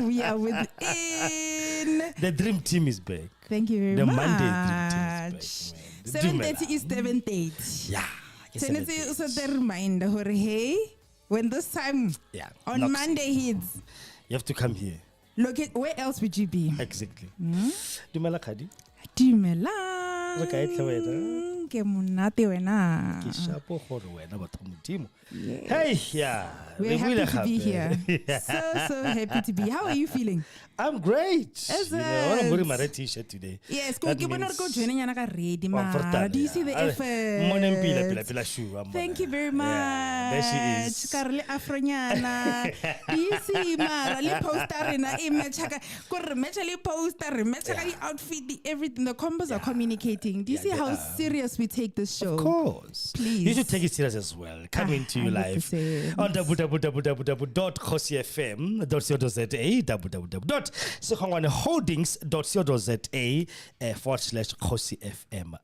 We are within. The dream team is back. Thank you very The much. Monday dream team is back. 7:30 is 7:30. Yeah. Tennessee also the reminder, hey, when this time on knocks. Monday hits, You have to come here. look at where else would you be? Exactly. Dumela Khadi. Dumela. Re kae tle wena? Ke monate wena. Ke shapo gore wena batho modimo. Hey, yeah. We're happy to be here. So happy to be. How are you feeling? I'm great. Is You know, I'm it? wearing my red t-shirt today. Yes, That go means- joining ready, Comfortable, do you see the yeah. effort? Pila shoe. Thank you very much. Yeah, there she is. Karle Afronyana. Do you see Mara? Le poster in a image. Matchali poster, matchali outfit, everything. The combos are communicating. Do you see how serious we take this show? Of course. Please. You should take it serious as well. Coming to you live 100%. on www.khosifm.co.za, www.holdings.co.za/khosifm/.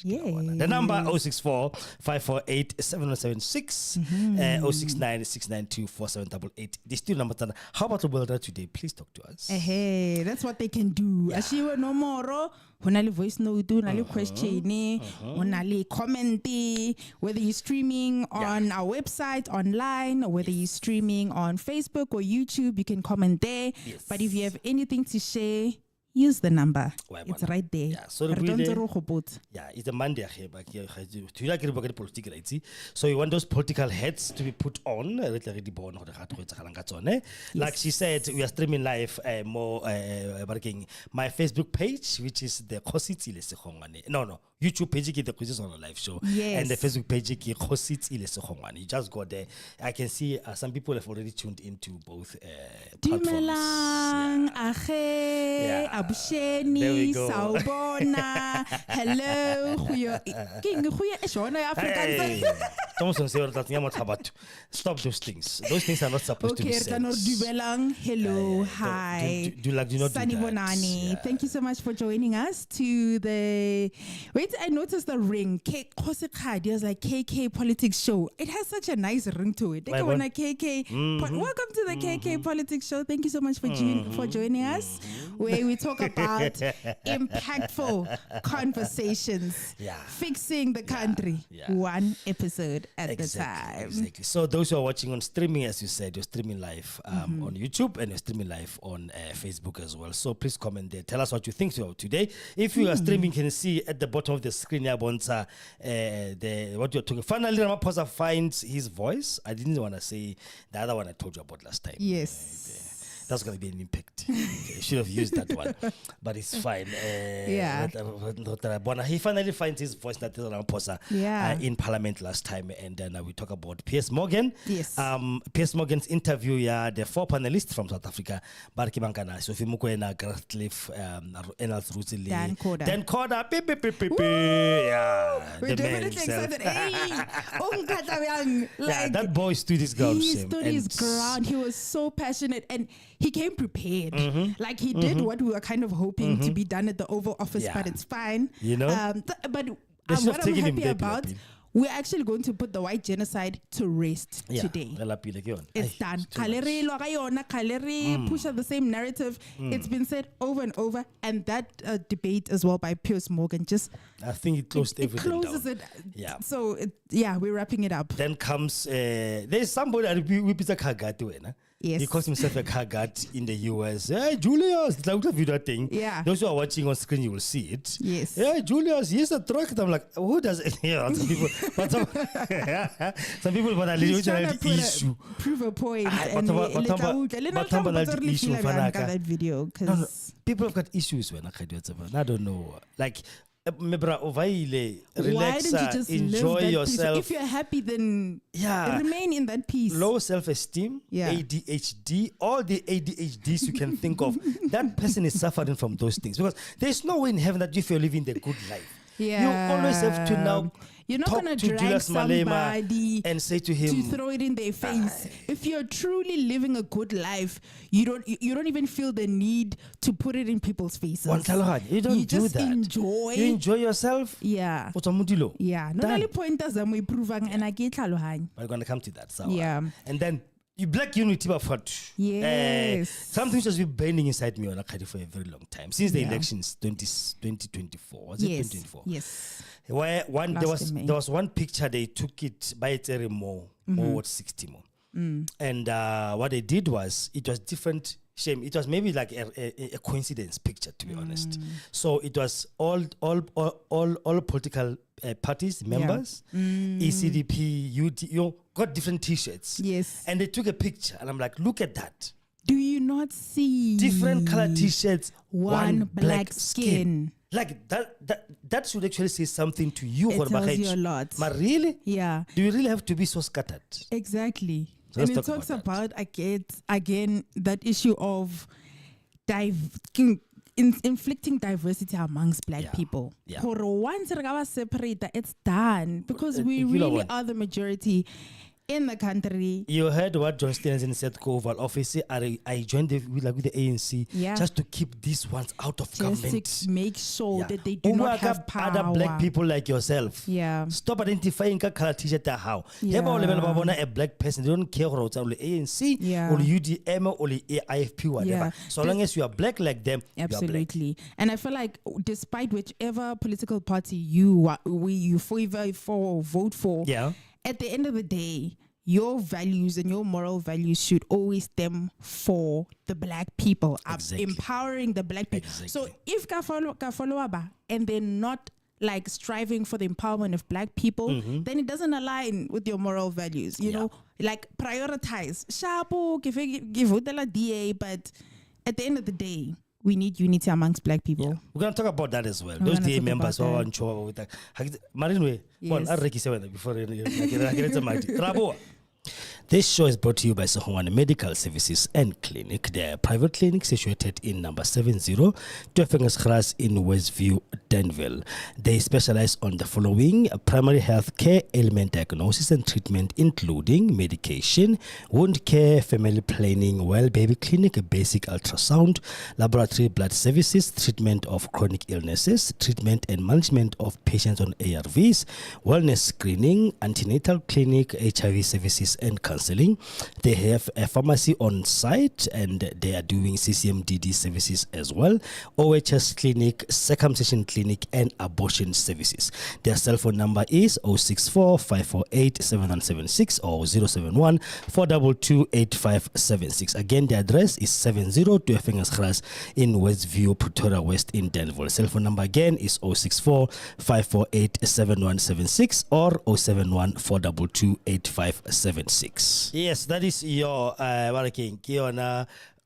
Yay. The number 064 548 7076 069 692 4788. These two numbers. How about the world today? Please talk to us. Hey, that's what they can do. Ashiwe no more. Honali voice note, honali question, honali comment. Whether you're streaming on our website online, or whether you're streaming on Facebook or YouTube, you can comment there. Yes. But if you have anything to share, use the number. Why, It's man? right there. Yeah, so yeah, it's a Monday. So you want those political heads to be put on. Like she said, we are streaming live my Facebook page, which is the YouTube page, the quizzes on a live show. Yes. And the Facebook page, you just go there. I can see some people have already tuned into both platforms. Dumelang, Ache, Abusheni, There we go. Saubona, hello, Hey, Thompson said that stop those things. Those things are not supposed to be Okay, said. Dumelang, hello, hi. Do not do Sunny that. Bonani, Yeah. thank you so much for joining us to the. Wait, I noticed the ring. It was like KK Politics Show. It has such a nice ring to it. My Welcome one. to the KK Politics Show. Thank you so much for joining us, where we talk about impactful conversations, fixing the country, one episode at the time. Exactly. So those who are watching on streaming, as you said, you're streaming live on YouTube and you're streaming live on Facebook as well. So please comment there. Tell us what you think about today. If you are streaming, you can see at the bottom of the screen here, what you're talking. Finally, Ramaphosa finds his voice. I didn't want to say the other one I told you about last time. Yes. That's going to be an impact. I should have used that one, but it's fine. He finally finds his voice, that is Ramaphosa, in Parliament last time, and then we talk about Piers Morgan. Yes. Piers Morgan's interview, the four panelists from South Africa, Barki Bankana, Sophie Mukwena, Gareth Cliff, Enals Ruzili, Dan Koda, We're definitely excited. Like, that boy stood his ground. He stood his ground. He was so passionate and he came prepared. Like he did what we were kind of hoping to be done at the Oval Office, but it's fine. You know? But what I'm happy about, we're actually going to put the white genocide to rest today. It's done. Push the same narrative. It's been said over and over, and that debate as well by Piers Morgan I think it closed everything closes down. it. So we're wrapping it up. Then comes there's somebody we pizza Kagatu. Yes. He calls himself a car guard in the US. Hey, Julius, like that video thing. Yeah. Those who are watching on screen, you will see it. Yes. Yeah, Julius, he's a truck. I'm like, who does it? Yeah, some people, but some people want to issue. Prove a point. Issue that video because people have got issues when I don't know. Like, relax, why don't you just enjoy live that yourself. Peace? If you're happy, then remain in that peace. Low self-esteem, ADHD, all the ADHDs you can think of. That person is suffering from those things because there's no way in heaven that if you're living the good life. Yeah. You always have to now You're not talk going to drag Julius Malema somebody and say to him, to throw it in their face. If you're truly living a good life, you don't even feel the need to put it in people's faces. You don't do just that. Enjoy. You enjoy yourself. Yeah. Yeah. No only pointers I'm improving and I get We're going to come to that. So, yeah. And then Black unity, but Yes. something just been burning inside me on Akadi for a very long time since the elections 2024. Was it 2024? Yes. Where Last there was one picture they took it by its more 60 more, and what they did was it was different. Shame. It was maybe like a coincidence picture, to be honest. So it was all political parties, members, ECDP, UD, got different T-shirts. Yes. And they took a picture, and I'm like, look at that. Do you not see Different color T-shirts, one black skin? Like that should actually say something to you. It tells you a lot. But really? Yeah. Do you really have to be so scattered? Exactly. So and it let's talk talks about again that issue of inflicting diversity amongst black people. Yeah. For once it's done because we You know really what? are the majority in the country. You heard what John Steenhuisen said, Oval Office. I joined with the ANC just to keep these ones out of government. Just to make sure that they do not have power. Other black people like yourself. Yeah. Stop identifying ka color T-shirt how. Yeah. A black person, they don't care about the ANC Yeah. or UDM or the IFP, whatever. Yeah. So long as you are black like them, you are black. Absolutely. And I feel like despite whichever political party you favor for or vote for, Yeah. at the end of the day, your values and your moral values should always stem for the black people, Exactly. empowering the black people. Exactly. So if ka follow aba and they're not like striving for the empowerment of black people, then it doesn't align with your moral values. You know, like prioritize. Shapo, give DA, but at the end of the day, we need unity amongst black people. Yeah. We're going to talk about that as well. We're Those gonna DA talk members who about are that. on show with that. Marinwe, Yes. before Rabo. This show is brought to you by Sohwana Medical Services and Clinic. They are a private clinic situated in number 70 Tuefengesgras in Westview, Danville. They specialize on the following: primary health care, ailment diagnosis and treatment, including medication, wound care, family planning, well baby clinic, basic ultrasound, laboratory blood services, treatment of chronic illnesses, treatment and management of patients on ARVs, wellness screening, antenatal clinic, HIV services and counseling. They have a pharmacy on site and they are doing CCMDD services as well, OHS clinic, circumcision clinic and abortion services. Their cell phone number is 064 548 7176 or 071 422 8576. Again, the address is 70 Tuefengesgras in Westview, Pretoria West in Danville. Cell phone number again is 064 548 7176 or 071 422 8576. Yes, that is your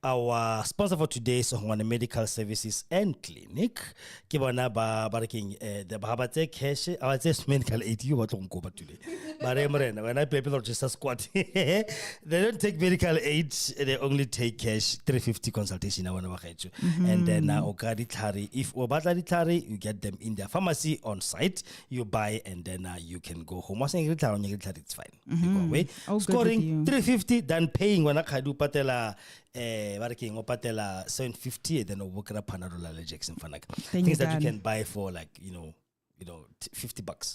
our sponsor for today, Sohwana Medical Services and Clinic. Kibona the Bahabate cash, I just medical aid you what go today. But when I pay people just a squat, they don't take medical aid, they only take cash, 350 consultation. And then if you get them in their pharmacy on site, you buy and then you can go home. It's fine. You go away. Scoring 350, then paying when I do patella. Patela 750 then work up Panadol Jackson Fanak. Things that you can buy for like, $50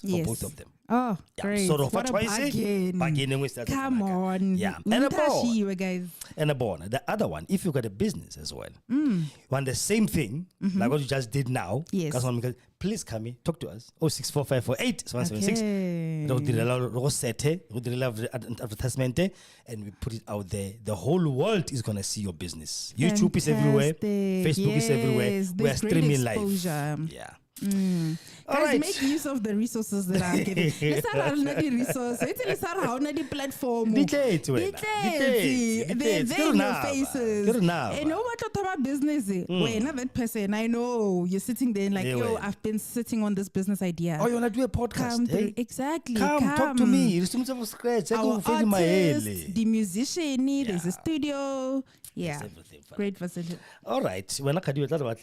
for both of them. Oh, great. Sort of what a bargain. With that. Come on. Yeah. And a bond. You guys. And a bond. The other one, if you got a business as well, want the same thing, like what you just did now, yes. Please come here, talk to us. 064548176. Advertisement, and we put it out there. The whole world is gonna see your business. YouTube is everywhere, Facebook is everywhere. We are streaming live. Yeah. Guys, right. make use of the resources that I'm giving. Let's have the resources. Let's have the platform. They're there in your faces. And no matter what business, when that person, I know you're sitting there and like, I've been sitting on this business idea. Oh, you wanna do a podcast? Exactly. Come, talk to me. From scratch. Our artist, the musician, there's a studio. Yeah. Great facility. All right. When I can do it, yes. Our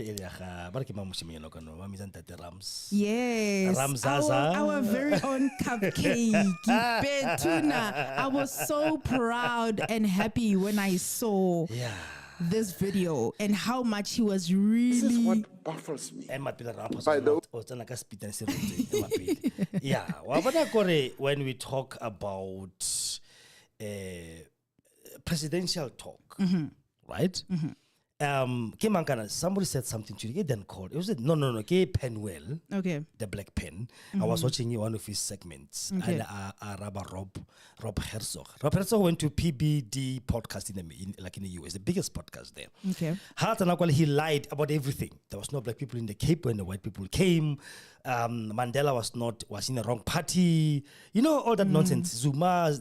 very own cupcake. Betuna. I was so proud and happy when I saw this video and how much he was really. This is what baffles me. When we talk about presidential talk, right? Somebody said something to you, then called. It was no, Penwell. Okay. The Black Pen. I was watching one of his segments. Okay. And Rob Herzog. Rob Herzog went to PBD podcast in the US, the biggest podcast there. Okay. He lied about everything. There was no black people in the Cape when the white people came. Mandela was in the wrong party. You know, all that nonsense. Zuma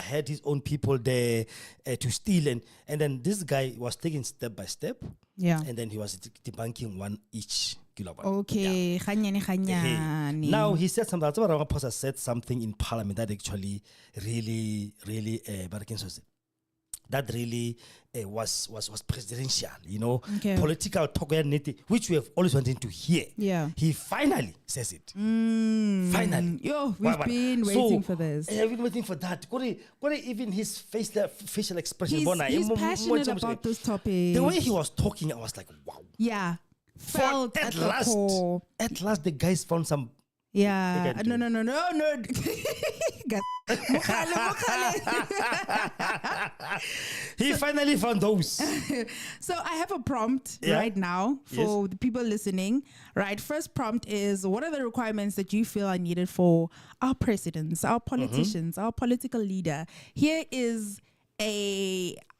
had his own people there to steal. And then this guy was taking step by step. Yeah. And then he was debunking one each. Okay. Yeah. Now he said something. Ramaphosa said something in Parliament that actually really was presidential, you know, political talk, which we have always wanted to hear. Yeah. He finally says it. Finally. Yo, we've been waiting for this. I've been waiting for that. Even his facial expression. He's passionate about this topic. The way he was talking, I was like, wow. Yeah. Felt at last, the core. At last, the guys found some. Yeah. No. He finally found those. So I have a prompt right now for the people listening. Right. First prompt is, what are the requirements that you feel are needed for our presidents, our politicians, our political leader? Here is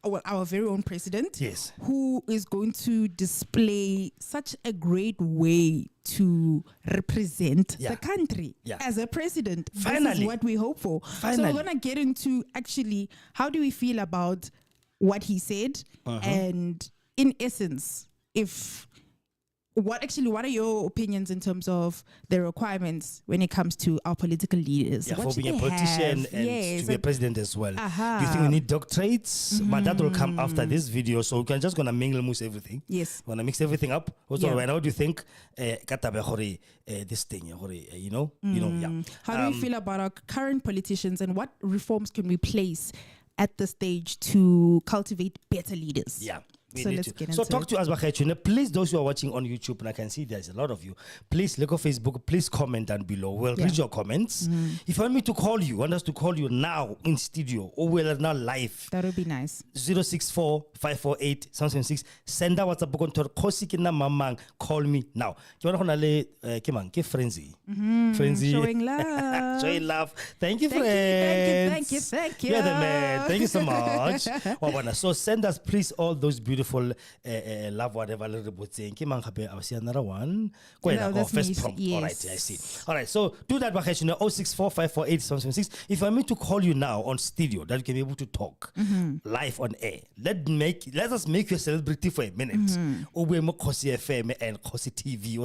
our very own president, who is going to display such a great way to represent the country as a president. Finally. This is what we hope for. Finally. So we're going to get into actually, how do we feel about what he said? And in essence, what are your opinions in terms of the requirements when it comes to our political leaders? Yeah, for being a politician and to be a president as well. Do you think we need doctorates? But that will come after this video, so we can just gonna mix everything. Yes. Wanna mix everything up. Also, right now, do you think this thing, you know? How do you feel about our current politicians, and what reforms can we place at the stage to cultivate better leaders? Yeah. So let's get into So talk to us, Bakhethu. Please, those who are watching on YouTube, and I can see there's a lot of you, please look on Facebook, please comment down below. We'll read your comments. If you want me to call you, want us to call you now in studio, or we're now live. That would be nice. 064-548-776. Send out WhatsApp on Kosi kina mamang. Call me now. Frenzy. Frenzy. Showing love. Showing love. Thank you, friends. Thank you. You're the man. Thank you so much. So send us, please, all those beautiful love, whatever little bit saying. I see another one. First prompt. Yes. All right, I see. All right, so do that, Bakhethu. 064-548-776. If I mean to call you now on studio, that you can be able to talk live on air. Let us make you a celebrity for a minute. Kosi FM and Kosi TV.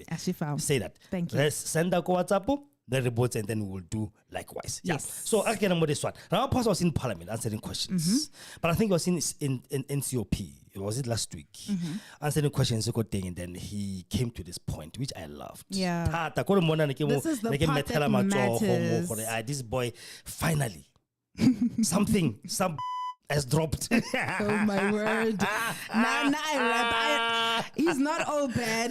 As you found. Say that. Thank you. Let's send out WhatsApp. The reports, and then we will do likewise. Yes. So I can remember this one. Ramaphosa was in Parliament answering questions, but I think it was in NCOP. Was it last week? Answering questions, and then he came to this point, which I loved. Yeah. This is the part that matters. This boy finally some has dropped. Oh my word! He's not all bad.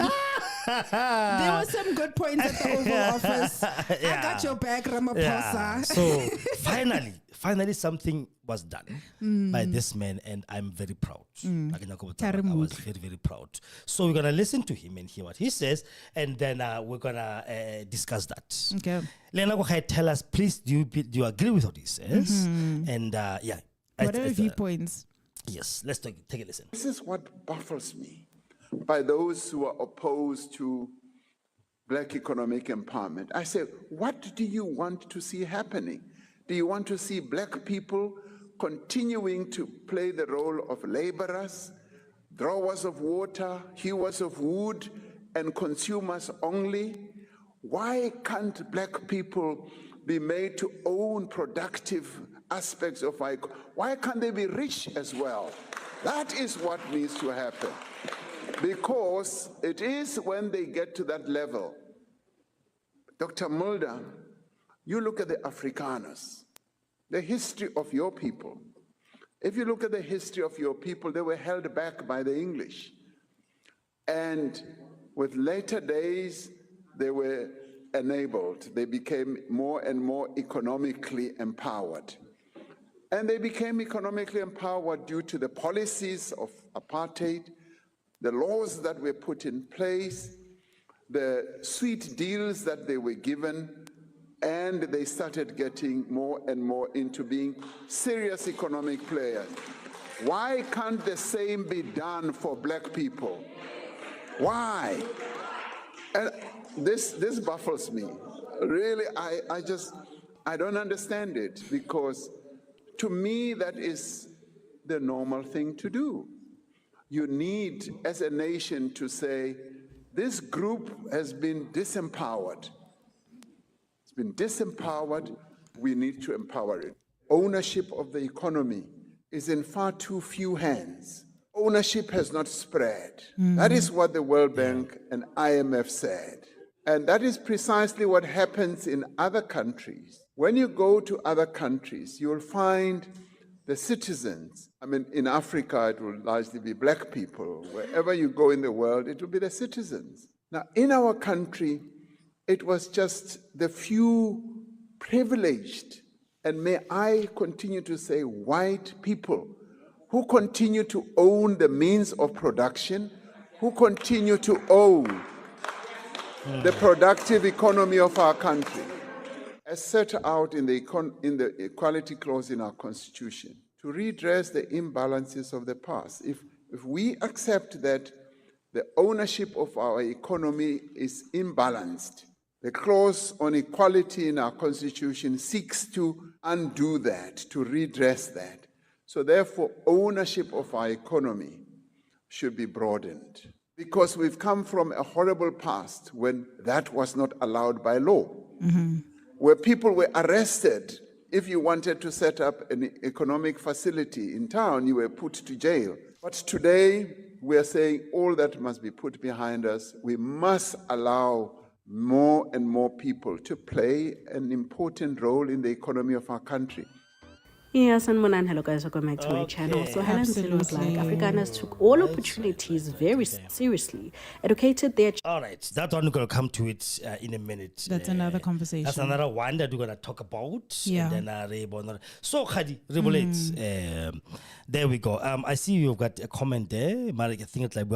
There were some good points at the Oval Office. I got your back, Ramaphosa. So finally something was done by this man, and I'm very proud. I was very, very proud. So we're going to listen to him and hear what he says, and then we're going to discuss that. Okay. Lena, tell us, please, do you agree with what he says? And what are viewpoints? Yes, let's take a listen. This is what baffles me by those who are opposed to black economic empowerment. I say, what do you want to see happening? Do you want to see black people continuing to play the role of laborers, drawers of water, hewers of wood, and consumers only? Why can't black people be made to own productive aspects of our economy? Why can't they be rich as well? That is what needs to happen. Because it is when they get to that level. Dr. Mulder, you look at the Afrikaners, the history of your people. If you look at the history of your people, they were held back by the English. And with later days, they were enabled. They became more and more economically empowered. And they became economically empowered due to the policies of apartheid, the laws that were put in place, the sweet deals that they were given, and they started getting more and more into being serious economic players. Why can't the same be done for black people? Why? And this baffles me. Really, I don't understand it, because to me that is the normal thing to do. You need, as a nation, to say, this group has been disempowered. It's been disempowered, we need to empower it. Ownership of the economy is in far too few hands. Ownership has not spread. That is what the World Bank and IMF said. And that is precisely what happens in other countries. When you go to other countries, you'll find the citizens. I mean, in Africa, it will largely be black people. Wherever you go in the world, it will be the citizens. Now, in our country, it was just the few privileged, and may I continue to say white people, who continue to own the means of production, who continue to own the productive economy of our country, as set out in the Equality Clause in our Constitution, to redress the imbalances of the past. If we accept that the ownership of our economy is imbalanced, the clause on equality in our Constitution seeks to undo that, to redress that. So therefore, ownership of our economy should be broadened, because we've come from a horrible past when that was not allowed by law, where people were arrested. If you wanted to set up an economic facility in town, you were put to jail. But today, we are saying all that must be put behind us. We must allow more and more people to play an important role in the economy of our country. Yes, and Monan, hello guys, welcome back to my channel. So Helen Zille was like, Afrikaners took all opportunities very seriously, educated their... All right, that one we're going to come to it in a minute. That's another conversation. That's another one that we're going to talk about. Yeah. And then, so, Khadi, there we go. I see you've got a comment there. I think it's like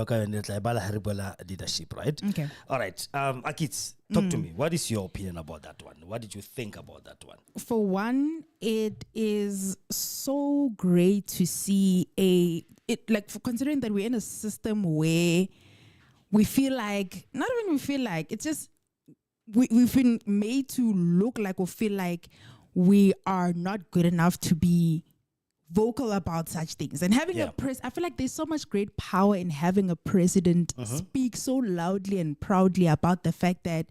leadership, right? Okay. All right. Akits, talk to me. What is your opinion about that one? What did you think about that one? For one, it is so great to see considering that we're in a system where we feel like, not even we feel like, it's just, we've been made to look like or feel like we are not good enough to be vocal about such things. And having a I feel like there's so much great power in having a president speak so loudly and proudly about the fact that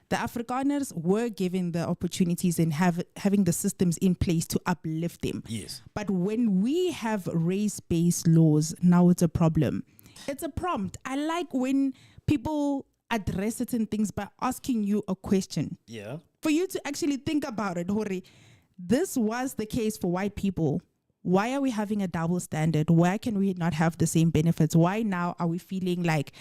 the Afrikaners were given the opportunities and having the systems in place to uplift them. Yes. But when we have race-based laws, now it's a problem. It's a prompt. I like when people address certain things by asking you a question. Yeah. For you to actually think about it, Hori, this was the case for white people. Why are we having a double standard? Why can we not have the same benefits? Why now are we feeling like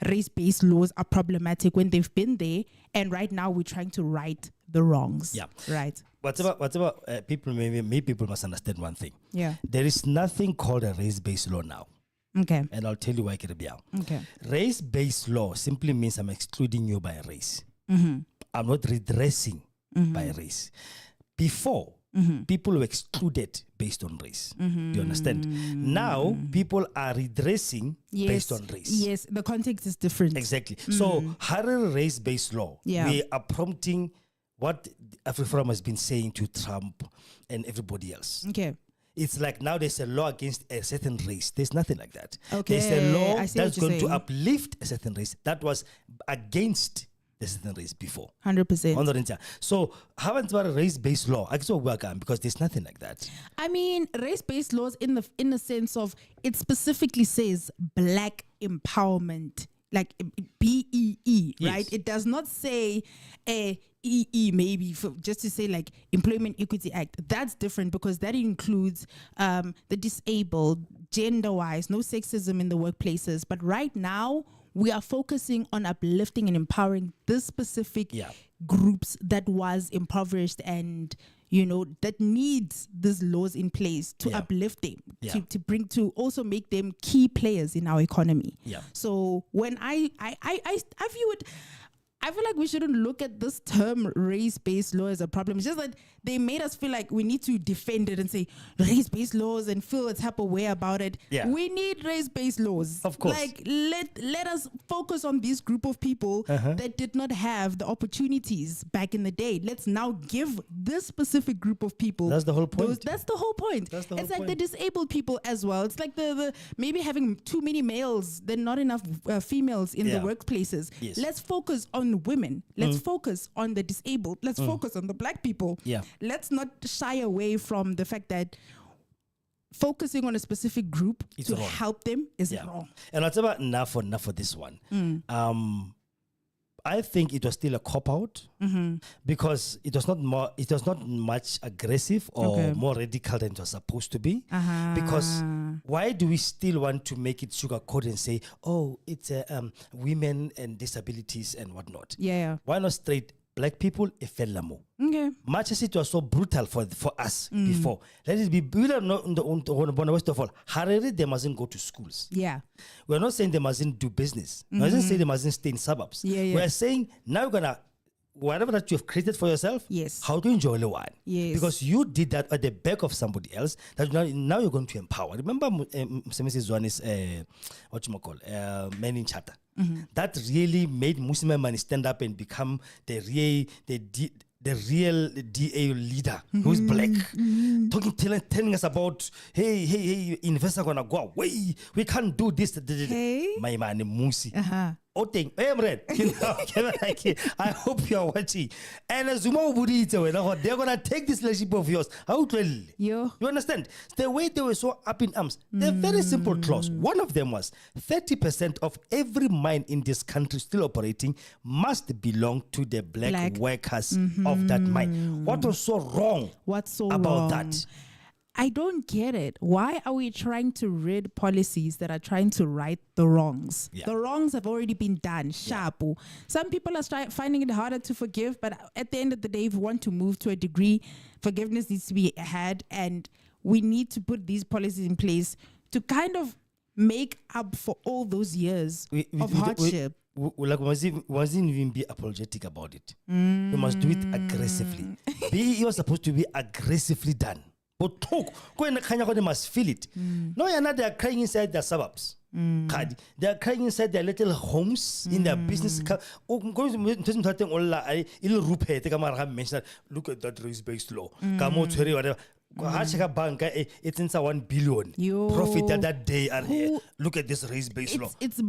race-based laws are problematic when they've been there, and right now we're trying to right the wrongs? Yeah. Right. Whatever people, maybe people must understand one thing. Yeah. There is nothing called a race-based law now. Okay. And I'll tell you why, Kiribia. Okay. Race-based law simply means I'm excluding you by race. I'm not redressing by race. Before, people were excluded based on race. Do you understand? Now, people are redressing based on race. Yes, the context is different. Exactly. So, Harare race-based law, we are prompting what AfriForum has been saying to Trump and everybody else. Okay. It's like now there's a law against a certain race. There's nothing like that. Okay. There's a law I see that's what you're going to saying. uplift a certain race that was against a certain race before. 100%. So, haven't about a race-based law? I guess we'll work on because there's nothing like that. I mean, race-based laws in the sense of it specifically says black empowerment, like BEE, Yes. right? It does not say EE maybe just to say like Employment Equity Act. That's different because that includes the disabled, gender-wise, no sexism in the workplaces. But right now, we are focusing on uplifting and empowering this specific groups that was impoverished and, that needs these laws in place to uplift them, to also make them key players in our economy. Yeah. So when I view it, I feel like we shouldn't look at this term race-based law as a problem. It's just that they made us feel like we need to defend it and say race-based laws and feel a type of way about it. Yeah. We need race-based laws. Of course. Like let us focus on this group of people that did not have the opportunities back in the day. Let's now give this specific group of people. That's the whole point. That's the whole point. It's like the disabled people as well. It's like the maybe having too many males, then not enough females in the workplaces. Yes. Let's focus on women. Let's focus on the disabled. Let's focus on the black people. Yeah. Let's not shy away from the fact that focusing on a specific group to help them is wrong. And what's about enough for this one? I think it was still a cop-out because it was not much aggressive or more radical than it was supposed to be. Because why do we still want to make it sugarcoat and say, oh, it's women and disabilities and whatnot? Yeah. Why not straight black people? Okay. Much as it was so brutal for us before, let it be. We don't know. First of all, Harare, they mustn't go to schools. Yeah. We're not saying they mustn't do business. We're not saying they mustn't stay in suburbs. We're saying now you're gonna whatever that you've created for yourself. Yes. How to enjoy the one? Yes. Because you did that at the back of somebody else. That now you're going to empower. Remember, Mrs. Zwane's man in charter. That really made Muslim money stand up and become the real DA leader who's black, telling us about, hey, investors gonna go away. We can't do this. Hey. My man, Musi. Hey, I hope you are watching. And as they're gonna take this leadership of yours. You understand? The way they were so up in arms. The very simple clause. One of them was 30% of every mine in this country still operating must belong to the black workers of that mine. What was so wrong? What's so about wrong? that? I don't get it. Why are we trying to rid policies that are trying to right the wrongs? Yeah. The wrongs have already been done. Sharp. Some people are finding it harder to forgive, but at the end of the day, if we want to move to a degree, forgiveness needs to be had, and we need to put these policies in place to kind of make up for all those years of hardship. We mustn't even be apologetic about it. We must do it aggressively. It was supposed to be aggressively done. But talk, they must feel it. No, you're not. They are crying inside their suburbs. They are crying inside their little homes in their business. Look at that race-based law. It's inside 1 billion profit that day. Look at this race-based law. It's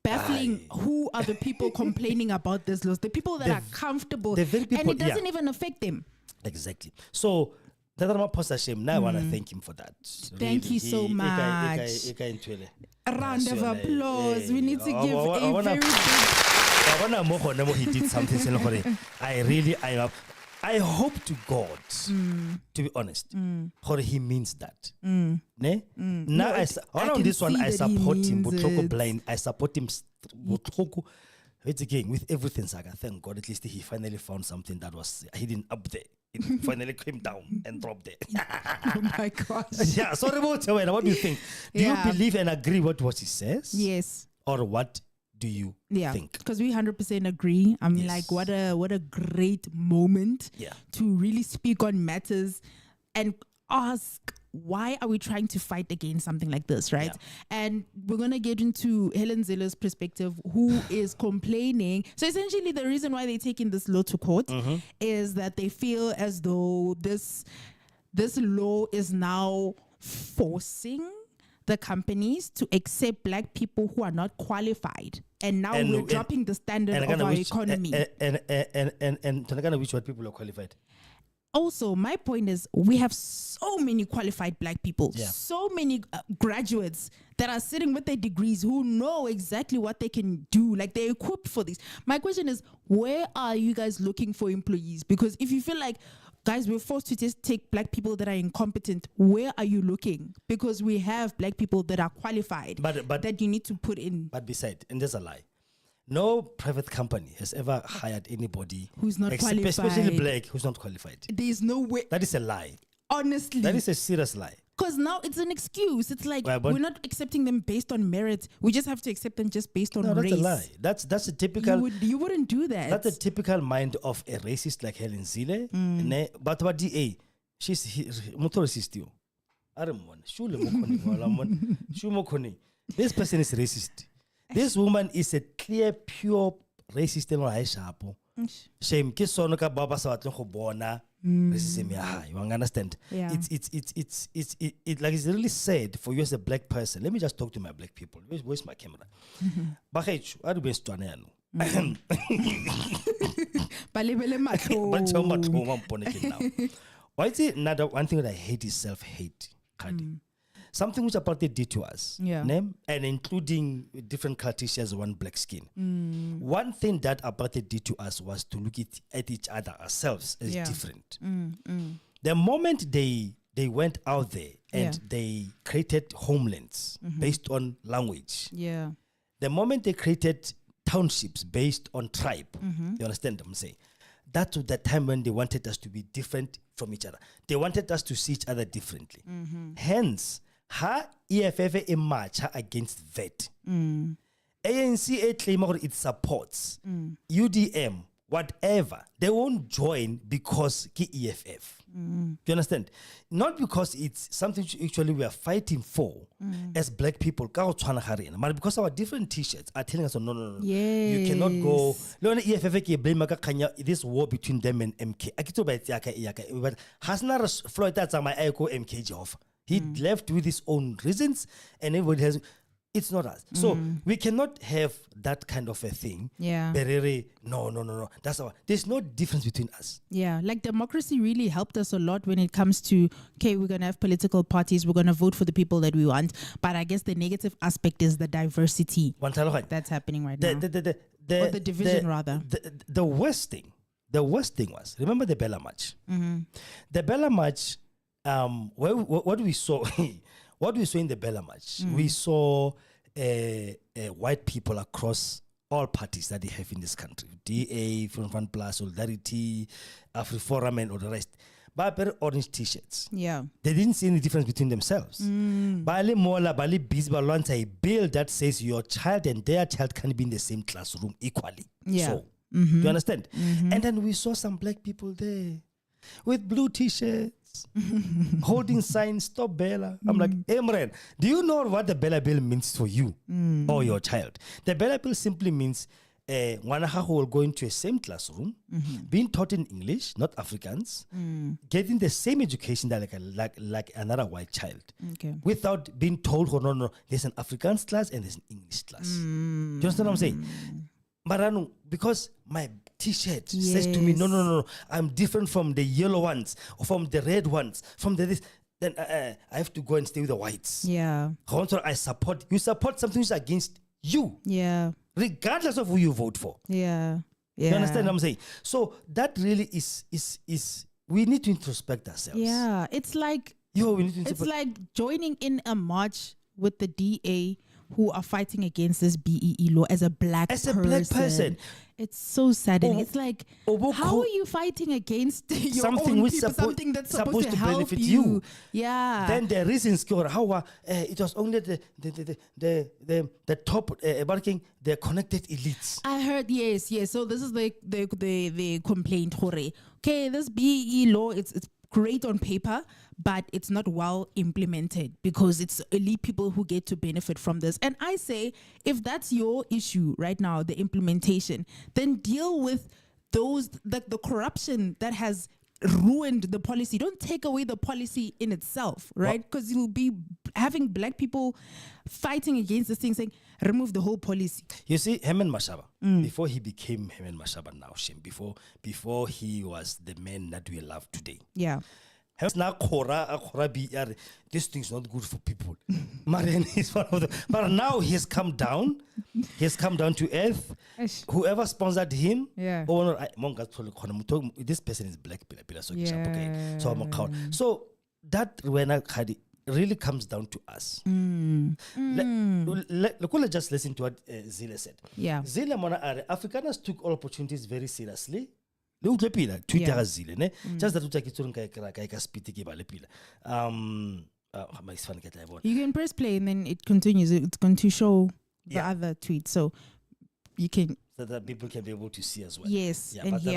baffling. Who are the people complaining about this laws? The people that are comfortable, the very people, and it doesn't even affect them. Exactly. So that Ramaphosa shame. Now I want to thank him for that. Thank you so much. A round of applause. We need to give a very big. He did something. I hope to God, to be honest, he means that. Ne? Now on this one, I support him. Blind. I support him. Again, with everything, Saga, thank God, at least he finally found something that was hidden up there. It finally came down and dropped there. Oh my gosh. Yeah, sorry about you. What do you think? Do you believe and agree with what he says? Yes. Or what do you think? Because we 100% agree. I'm like, what a great moment to really speak on matters and ask, why are we trying to fight against something like this, right? And we're going to get into Helen Zille's perspective, who is complaining. So essentially the reason why they're taking this law to court is that they feel as though this law is now forcing the companies to accept black people who are not qualified. And now we're dropping the standard of our economy. And which what people are qualified? Also, my point is we have so many qualified black people, so many graduates that are sitting with their degrees who know exactly what they can do. Like, they're equipped for this. My question is, where are you guys looking for employees? Because if you feel like, guys, we're forced to just take black people that are incompetent, where are you looking? Because we have black people that are qualified, that you need to put in. But beside, and there's a lie. No private company has ever hired anybody Who's not especially qualified. black, who's not qualified. There's no way. That is a lie. Honestly. That is a serious lie. Because now it's an excuse. It's like Well, but- we're not accepting them based on merit. We just have to accept them just based on No, that's race. a lie. That's a typical. You wouldn't do that. That's a typical mind of a racist like Helen Zille. But what DA? She's not racist. You. I don't want. This person is racist. This woman is a clear, pure racist. Shame. Kisono ka baba sa batlang go bona racism ya hae. You understand? Yeah. It's like it's really sad for you as a black person. Let me just talk to my black people. Where's my camera? Bakhethu, a re bue Setswana yano. Balebele matlo. Ba tshwa matlo wa mpone ke now. Why is it another one thing that I hate is self-hate. Something which apartheid did to us, Yeah. and including different color t-shirts, one black skin. One thing that apartheid did to us was to look at each other, ourselves, as Yeah. different. The moment they went out there and Yeah. they created homelands based on language, Yeah. the moment they created townships based on tribe, you understand what I'm saying? That was the time when they wanted us to be different from each other. They wanted us to see each other differently. Hence, ha EFF a march against VAT. ANC claim it supports UDM, whatever. They won't join because ki EFF. Do you understand? Not because it's something actually we are fighting for as black people, but because our different t-shirts are telling us, no. You cannot go. This war between them and MK. But Hasna Floyd that's my echo MK Jehovah. He left with his own reasons, and everybody has. It's not us. So we cannot have that kind of a thing. Yeah. No. That's our. There's no difference between us. Yeah, like democracy really helped us a lot when it comes to, okay, we're going to have political parties, we're going to vote for the people that we want. But I guess the negative aspect is the diversity that's happening right now. Or the division, rather. The worst thing was, remember the Bella March? The Bella March, what we saw, what we saw in the Bella March, we saw white people across all parties that they have in this country. DA, Front Plus, Solidarity, AfriForum, and all the rest. But very orange t-shirts. Yeah. They didn't see any difference between themselves. Bali Mola, Bali Bisba launched a bill that says your child and their child can be in the same classroom equally. Yeah. So, do you understand? And then we saw some black people there with blue t-shirts, holding signs, stop Bella. I'm like, Emran, do you know what the Bella Bill means for you or your child? The Bella Bill simply means one who will go into a same classroom, being taught in English, not Afrikaans, getting the same education that like another white child, without being told, oh, no, there's an Afrikaans class and there's an English class. Do you understand what I'm saying? But because my t-shirt says to me, no, I'm different from the yellow ones or from the red ones, from the this, then I have to go and stay with the whites. Yeah. I support, you support something which is against you. Yeah. Regardless of who you vote for. Yeah. You understand what I'm saying? So that really is we need to introspect ourselves. Yeah. It's like we need to it's like joining in a march with the DA who are fighting against this BEE law as a black person. It's so saddening. It's like, how are you fighting against your something own which people, something that's supposed to help benefit you? Yeah. Then the reasons how it was only the top working the connected elites. I heard yes. So this is the complaint. Okay, this BEE law it's great on paper, but it's not well implemented because it's elite people who get to benefit from this. And I say, if that's your issue right now, the implementation, then deal with those, the corruption that has ruined the policy. Don't take away the policy in itself, right? Because you'll be having black people fighting against this thing, saying, remove the whole policy. You see, Hemen Mashaba, before he became Hemen Mashaba now, before he was the man that we love today. Yeah. This thing's not good for people. Marian is one of them. But now he has come down. He has come down to earth. Whoever sponsored him, this person is black. So that when I had really comes down to us. Let's just listen to what Zile said. Yeah. Zile mona are Afrikaners took all opportunities very seriously. Le utlwe pila Twitter ga Zile ne. Just that utla ke tsoreng ka speed ke ba le pila. You can press play and then it continues. It's going to show the other tweet, so you can. So that people can be able to see as well. Yes, and here.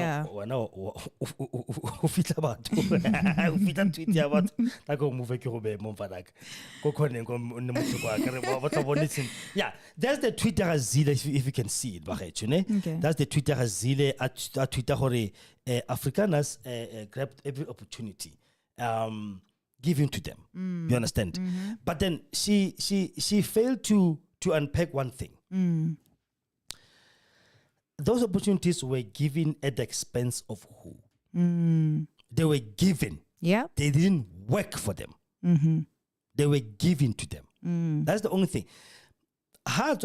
Yeah, that's the Twitter Zile if you can see it. Okay. That's the Twitter Zile at Twitter Afrikaners grabbed every opportunity given to them. You understand? But then she failed to unpack one thing. Those opportunities were given at the expense of who? They were given. Yeah. They didn't work for them. They were given to them. That's the only thing. Ha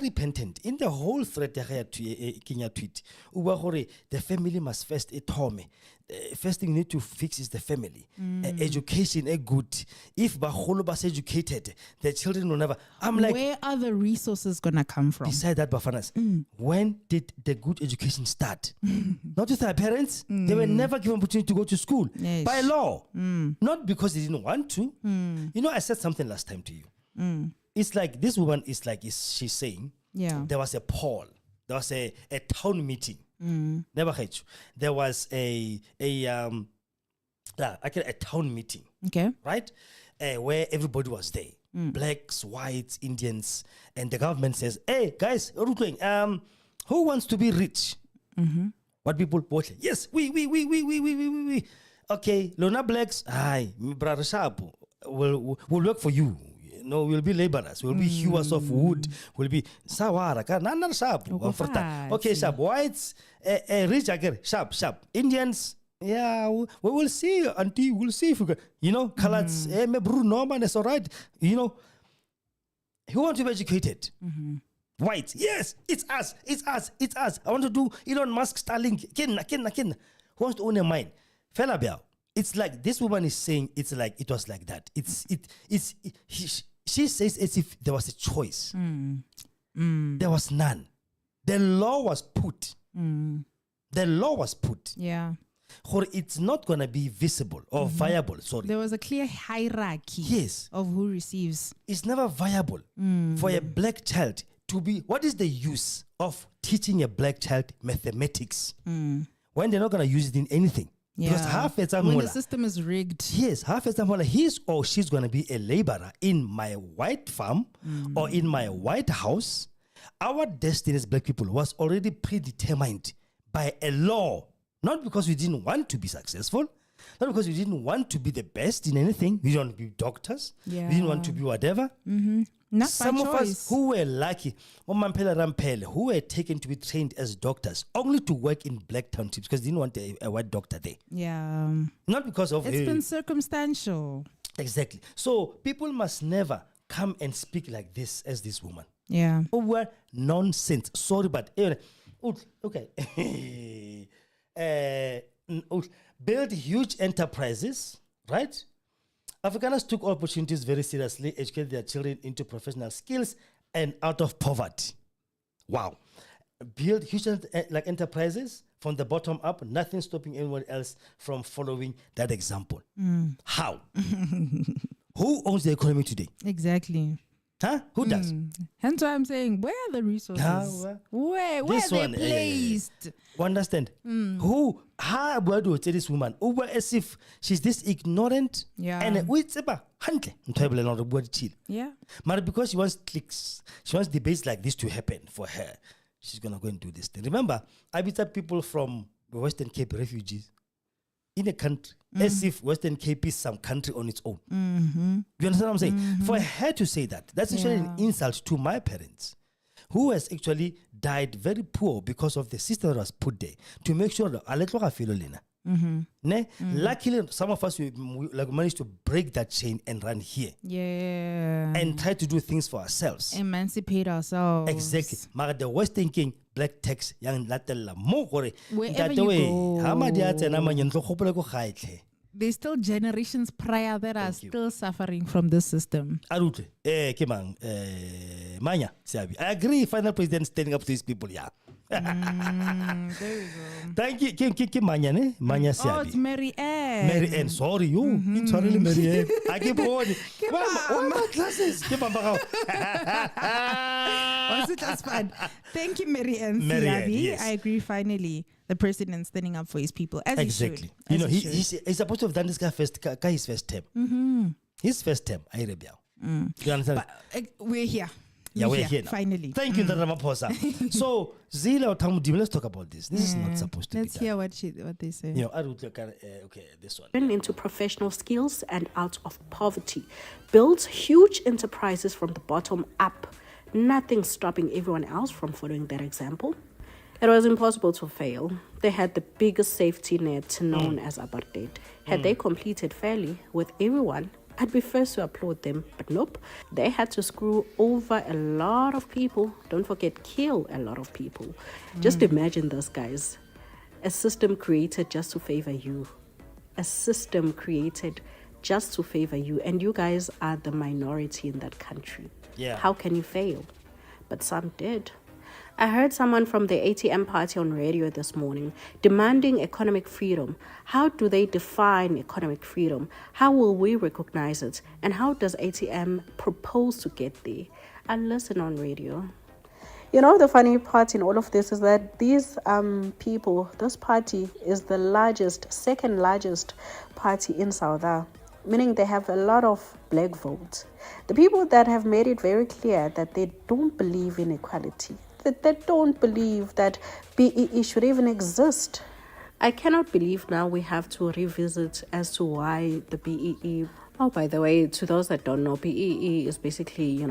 repentant in the whole thread Kenya tweet. The family must first first thing you need to fix is the family. Education is good. If Baholo was educated, the children will never. I'm like, where are the resources gonna come from? Beside that, Bafanas, when did the good education start? Not with our parents. They were never given opportunity to go to school by law. Not because they didn't want to. You know, I said something last time to you. It's like this woman she's saying, there was a poll, there was a town meeting. Never heard you. There was a town meeting. Okay. Right? Where everybody was there. Blacks, whites, Indians, and the government says, hey guys, who wants to be rich? What people vote? Yes, we. Okay, Lona blacks, hi, brother Shapu, we'll work for you. No, we'll be laborers. We'll be hewers of wood. We'll be sawara. Okay, sharp. Whites, rich again. Sharp. Indians, yeah, we will see, auntie. We'll see if we can. You know, colors. Me Bruno, man, it's all right. You know, who wants to be educated? Whites, yes, it's us. I want to do Elon Musk, Starlink. Ken. Who wants to own a mine? Fella Biao. It's like this woman is saying. It's like it was like that. She says as if there was a choice. There was none. The law was put. Yeah. Or it's not going to be visible or viable. Sorry. There was a clear hierarchy. Yes. Of who receives. It's never viable for a black child to be. What is the use of teaching a black child mathematics when they're not going to use it in anything? Yeah. Because half when the system is rigged. Yes, half he's or she's going to be a laborer in my white farm or in my white house. Our destiny as black people was already predetermined by a law. Not because we didn't want to be successful, not because we didn't want to be the best in anything. We didn't want to be doctors. Yeah. We didn't want to be whatever. Not Some by of choice. us who were lucky, who were taken to be trained as doctors, only to work in black townships because they didn't want a white doctor there. Yeah. Not because of It's been circumstantial. Exactly. So people must never come and speak like this as this woman. Yeah. Over nonsense. Sorry, but okay. Build huge enterprises, right? Afrikaners took opportunities very seriously, educated their children into professional skills and out of poverty. Wow. Build huge enterprises from the bottom up, nothing stopping anyone else from following that example. How? Who owns the economy today? Exactly. Huh? Who does? Hence why I'm saying, where are the resources? Where are they placed? Understand? Who? How do this woman? Over as if she's this ignorant. Yeah. And it's about Yeah. But because she wants clicks, she wants debates like this to happen for her, she's gonna go and do this thing. Remember, I beat up people from the Western Cape refugees in a country as if Western Cape is some country on its own. You understand what I'm saying? For her to say that, that's actually an insult to my parents, who has actually died very poor because of the system that was put there to make sure that luckily some of us we managed to break that chain and run here. Yeah. And try to do things for ourselves. Emancipate ourselves. Exactly. But the Western King black tax young latella more wherever you go. there's still generations prior that are still suffering from this system. Arute, Kemang, Manya, Siabi. I agree, final president standing up to these people, yeah. There we go. Thank you, Kim Manya, ne? Manya Siabi. Oh, it's Mary Ann. Mary Ann, sorry, you. It's really Mary Ann. I keep on. Why my glasses? Keep on back Was it just fun? Thank you, Mary Ann. Mary Ann, Siabi. yes. I agree, finally. The president standing up for his people, as Exactly. he should. You know, he's supposed to have done this guy his first term. His first term, I rebel. You understand? But, we're here. Yeah, we're here now. Finally. Thank you, Ramaphosa. So, Zila or Tamudim, let's talk about this. This is not supposed to Let's be done. hear what they say. You know, I would look at, okay, this one. Into professional skills and out of poverty. Built huge enterprises from the bottom up. Nothing stopping everyone else from following their example. It was impossible to fail. They had the biggest safety net known as apartheid. Had they completed fairly with everyone, I'd be first to applaud them. But nope, they had to screw over a lot of people. Don't forget, kill a lot of people. Just imagine this, guys. A system created just to favor you. A system created just to favor you. And you guys are the minority in that country. Yeah. How can you fail? But some did. I heard someone from the ATM party on radio this morning demanding economic freedom. How do they define economic freedom? How will we recognize it? And how does ATM propose to get there? I listen on radio. You know, the funny part in all of this is that these people, this party is the second largest party in South Africa, meaning they have a lot of black votes. The people that have made it very clear that they don't believe in equality, that they don't believe that BEE should even exist. I cannot believe now we have to revisit as to why the BEE. Oh, by the way, to those that don't know, BEE is basically,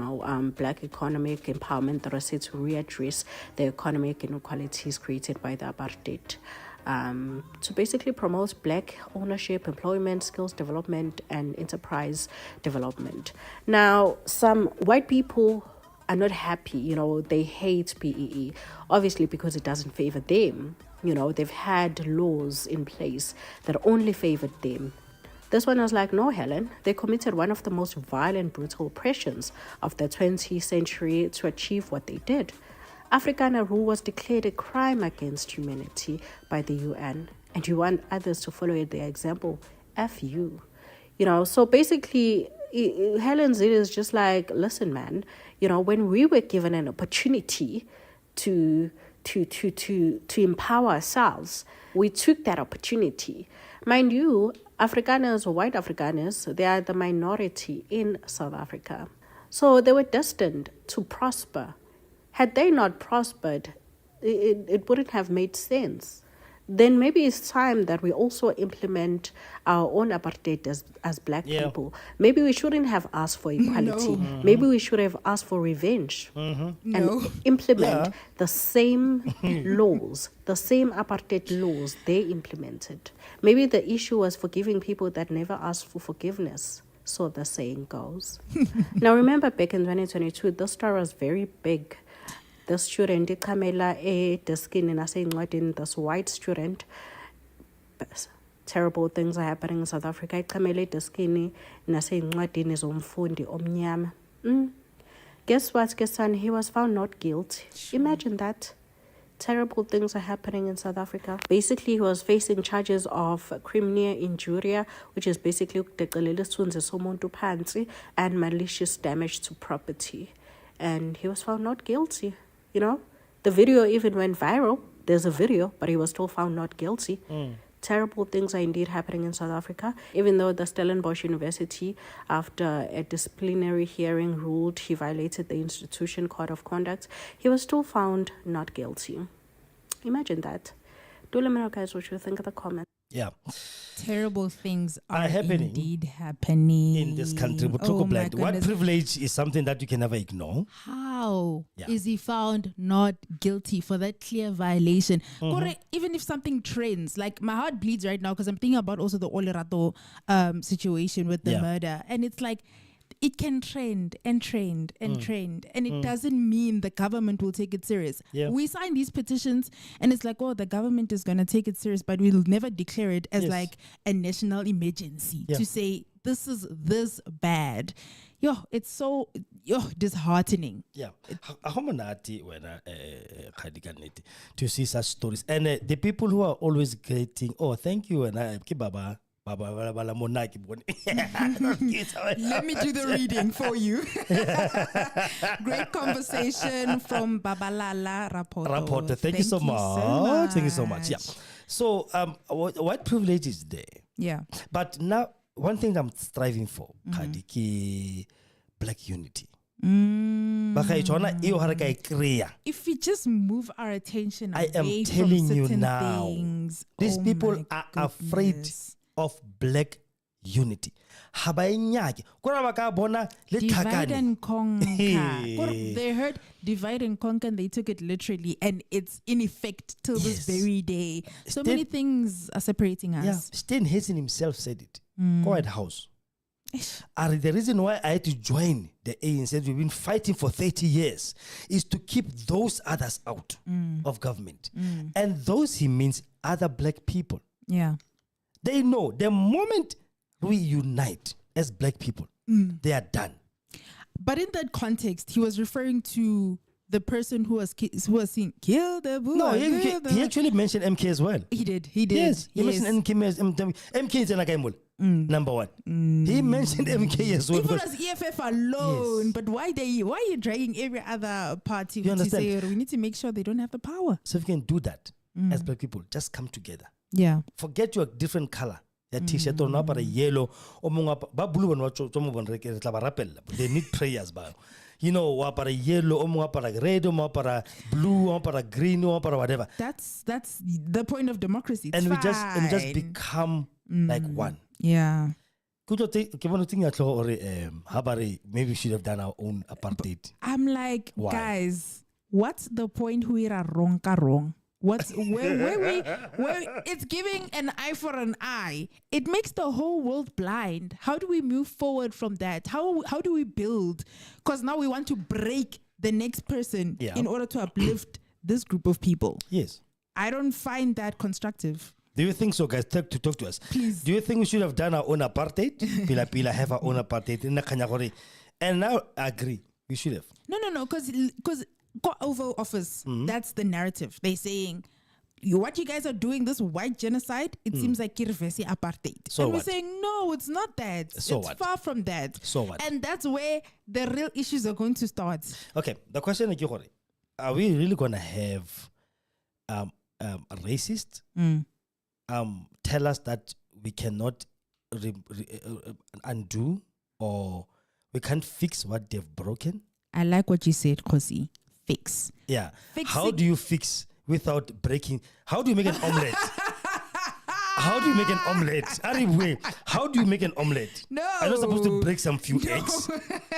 Black economic empowerment that was said to readdress the economic inequalities created by the apartheid. To basically promote black ownership, employment, skills development, and enterprise development. Now, some white people are not happy, they hate BEE, obviously because it doesn't favor them. They've had laws in place that only favored them. This one was like, no, Helen, they committed one of the most violent, brutal oppressions of the 20th century to achieve what they did. Afrikaner rule was declared a crime against humanity by the UN, and you want others to follow their example. F you. So basically, Helen's it is just like, listen, man, when we were given an opportunity to empower ourselves, we took that opportunity. Mind you, Afrikaners or white Afrikaners, they are the minority in South Africa. So they were destined to prosper. Had they not prospered, it wouldn't have made sense. Then maybe it's time that we also implement our own apartheid as black people. Maybe we shouldn't have asked for equality. No. Maybe we should have asked for revenge and implement the same laws, the same apartheid laws they implemented. Maybe the issue was forgiving people that never asked for forgiveness. So the saying goes. Now remember back in 2022, this story was very big. The student, this white student, terrible things are happening in South Africa. Guess what, son? He was found not guilty. Imagine that. Terrible things are happening in South Africa. Basically, he was facing charges of criminal injuria, which is basically and malicious damage to property. And he was found not guilty. The video even went viral. There's a video, but he was still found not guilty. Terrible things are indeed happening in South Africa. Even though the Stellenbosch University, after a disciplinary hearing, ruled he violated the institution code of conduct, he was still found not guilty. Imagine that. Do let me know, guys, what you think of the comments. Yeah. Terrible things are happening indeed happening in this country. But what privilege is something that you can never ignore? How is he found not guilty for that clear violation? Even if something trends, like my heart bleeds right now because I'm thinking about also the Olerato situation with the murder. And it's like, it can trend and trend and trend, and it doesn't mean the government will take it serious. Yeah. We sign these petitions and it's like, oh, the government is going to take it serious, but we'll never declare it as Yes. like a national emergency Yeah. to say this is this bad. It's so disheartening. Yeah. How monate when to see such stories, and the people who are always getting, oh, thank you, and I keep baba. Let me do the reading for you. Great conversation from Babalala Rapporteur. Thank you so much. Thank you so much. Yeah. So, what privilege is there? Yeah. But now, one thing I'm striving for, Kadiki, black unity. If we just move our attention away I am from telling you certain now, things, these oh people my are afraid goodness. of black unity. Divide and conquer. They heard divide and conquer and they took it literally, and it's in effect till this Yes. very day. So Stan- many things are separating us. Yeah, Stan Hazen himself said it. Quiet House. The reason why I had to join the ANC, we've been fighting for 30 years, is to keep those others out of government. And those, he means other black people. Yeah. They know the moment we unite as black people, they are done. But in that context, he was referring to the person who was saying, kill the bull. No, he actually mentioned MK as well. He did. He did. Yes, he mentioned MK is number one. He mentioned MK as well. Even as EFF alone, Yes. but why are you dragging every other party You to understand? say we need to make sure they don't have the power? So if you can do that as black people, just come together. Yeah. Forget your different color. Your t-shirt or not yellow or blue they need prayers. You know, wapara yellow, wapara red, wapara blue, wapara green, wapara whatever. That's the point of democracy. It's And we just fine. become like one. Yeah. Maybe we should have done our own apartheid. I'm like, Why? guys, what's the point we are wrong? What's where it's giving an eye for an eye. It makes the whole world blind. How do we move forward from that? How do we build? Because now we want to break the next person in order to uplift this group of people. Yes. I don't find that constructive. Do you think so, guys? Talk to us. Please. Do you think we should have done our own apartheid? Pila have our own apartheid. And now I agree. We should have. No, because Oval Office, that's the narrative. They're saying, what you guys are doing, this white genocide, it seems like Kirvesi apartheid. So and we're what? saying, no, it's not that. So it's what? far from that. So what? And that's where the real issues are going to start. Okay, the question is, are we really going to have a racist tell us that we cannot undo or we can't fix what they've broken? I like what you said, Kosi. Fix. Yeah. Fix How it. do you fix without breaking? How do you make an omelette? How do you make an omelette? How do you make an omelette? No. Are you supposed to break some few eggs?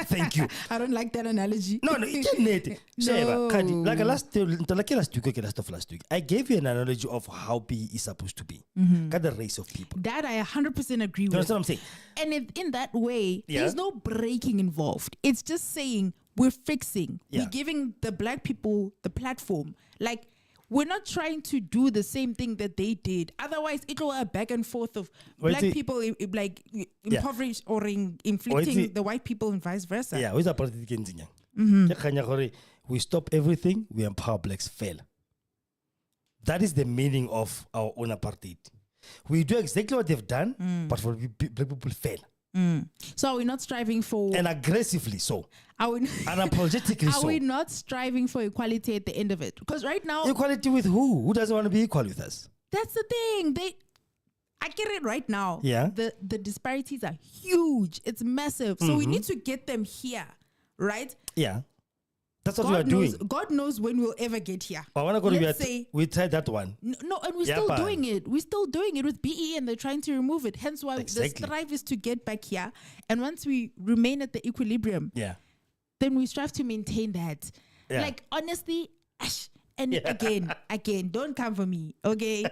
Thank you. I don't like that analogy. No, you can't. No. Like last week, I gave you an analogy of how PE is supposed to be. Got the race of people. That I 100% agree You with. understand what I'm saying? And in that way, Yeah. there's no breaking involved. It's just saying we're fixing. Yeah. We're giving the black people the platform. Like, we're not trying to do the same thing that they did. Otherwise, it will a back and forth of black people impoverished or inflicting the white people and vice versa. Yeah, who's a political we stop everything, we empower blacks, fail. That is the meaning of our own apartheid. We do exactly what they've done, but for black people fail. So are we not striving for... And aggressively so. Are we, Unapologetically are so. we not striving for equality at the end of it? Because right now... Equality with who? Who doesn't want to be equal with us? That's the thing. I get it right now. Yeah. The disparities are huge. It's massive. So we need to get them here, right? Yeah. That's what we are doing. God knows when we'll ever get here. But when I go Let's to say, we tried that one. no, and we're Yeah, still but- doing it. We're still doing it with BE, and they're trying to remove it. Hence why Exactly. the strive is to get back here. And once we remain at the equilibrium, Yeah. then we strive to maintain that. Yeah. Like, honestly, and again, don't come for me, okay?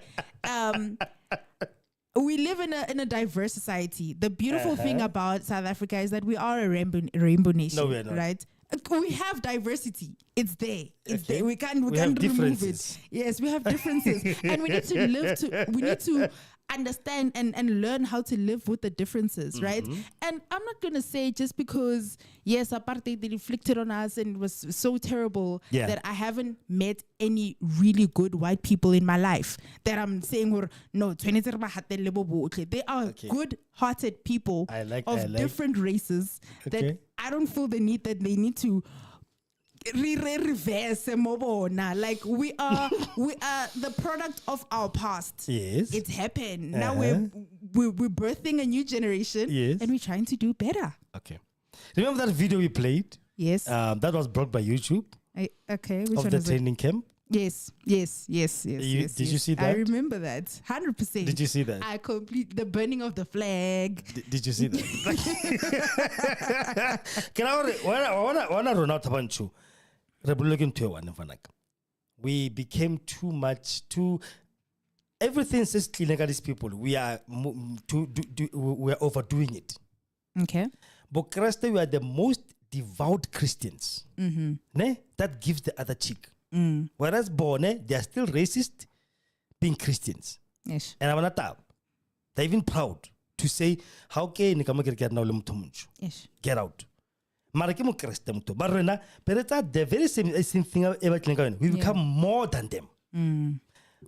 we live in a diverse society. The beautiful thing about South Africa is that we are a rainbow nation. No, we're not. Right? We have diversity. It's there. It's Okay. there. We can't We remove have differences. it. Yes, we have differences. And we need to understand and learn how to live with the differences, right? And I'm not going to say just because, yes, apartheid inflicted on us and it was so terrible that I haven't met any really good white people in my life that I'm saying, no, they are good-hearted people of different races that I don't feel the need that they need to reverse like we are the product of our past. Yes, it's happened. Now we're birthing a new generation. Yes, and we're trying to do better. Okay, remember that video we played? Yes, that was brought by YouTube. Which of one the was training camp. Yes. Did you see that? I remember that 100%. Did you see that? I complete the burning of the flag. Did you see that? Can I wanna run out of we became too much, everything says clean like these people. We are we are overdoing it. Okay. But Christ, we are the most devout Christians. Ne? That gives the other cheek. Whereas they are still racist being Christians. Yes. And I'm not they're even proud to say, how can yes. get out? But the very same thing we become more than them.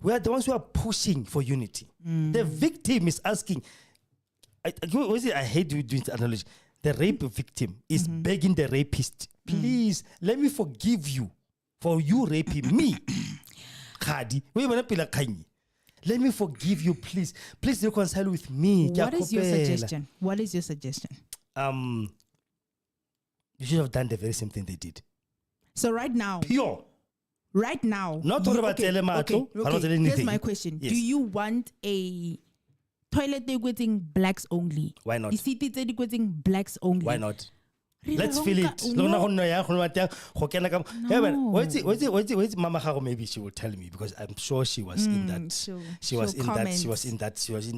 We are the ones who are pushing for unity. The victim is asking, I hate doing the analogy. The rape victim is begging the rapist, please let me forgive you for you raping me. Let me forgive you, please. Please reconcile with me. What is your suggestion? You should have done the very same thing they did. So right now. Pure. Right now. Not talking about telemato. Here's my question. Yes. Do you want a toilet equating blacks only? Why not? Is it equating blacks only? Why not? Let's feel it. No. Mama, maybe she will tell me because I'm sure she was in that. She was in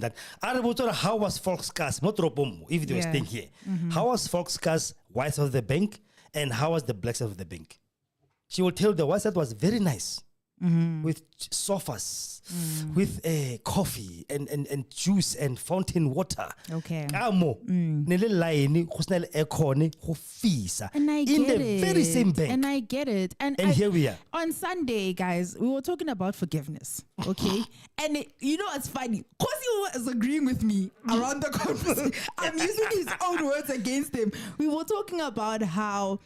that. How was Volkskas? Not Robom, if they were staying here. How was Volkskas white side of the bank and how was the black side of the bank? She will tell the white side was very nice. With sofas, with coffee and juice and fountain water. Okay. And I get the it. very same bank. And I get it. And here we are. On Sunday, guys, we were talking about forgiveness. Okay. And it's funny. Kosi was agreeing with me around the conversation. I'm using his own words against him. We were talking about how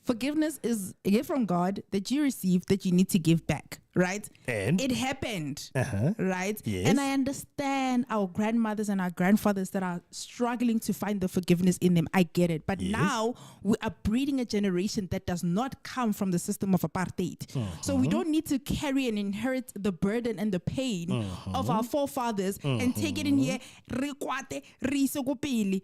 forgiveness is a gift from God that you receive that you need to give back, right? And it happened, right? Yes. And I understand our grandmothers and our grandfathers that are struggling to find the forgiveness in them. I get it. But now we are breeding a generation that does not come from the system of apartheid. So we don't need to carry and inherit the burden and the pain of our forefathers and take it in here.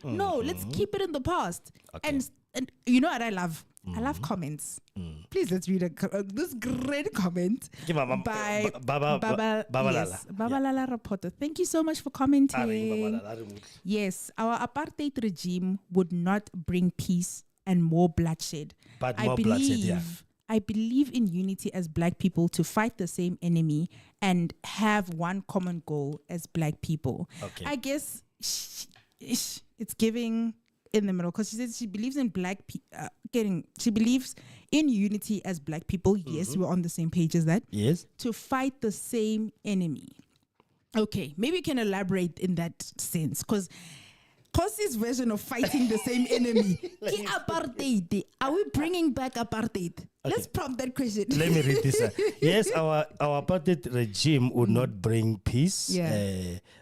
No, let's keep it in the past. Okay. And you know what I love? I love comments. Please let's read this great comment by Baba Lala Reporter. Thank you so much for commenting. Yes, our apartheid regime would not bring peace and more bloodshed. But more bloodshed, yeah. I believe in unity as black people to fight the same enemy and have one common goal as black people. Okay. I guess it's giving in the middle because she says she believes in she believes in unity as black people. Yes, we're on the same page as that. Yes. To fight the same enemy. Okay, maybe you can elaborate in that sense because Kosi's version of fighting the same enemy. Apartheid. Are we bringing back apartheid? Okay. Let's prompt that question. Let me read this. Yes, our apartheid regime would not bring peace,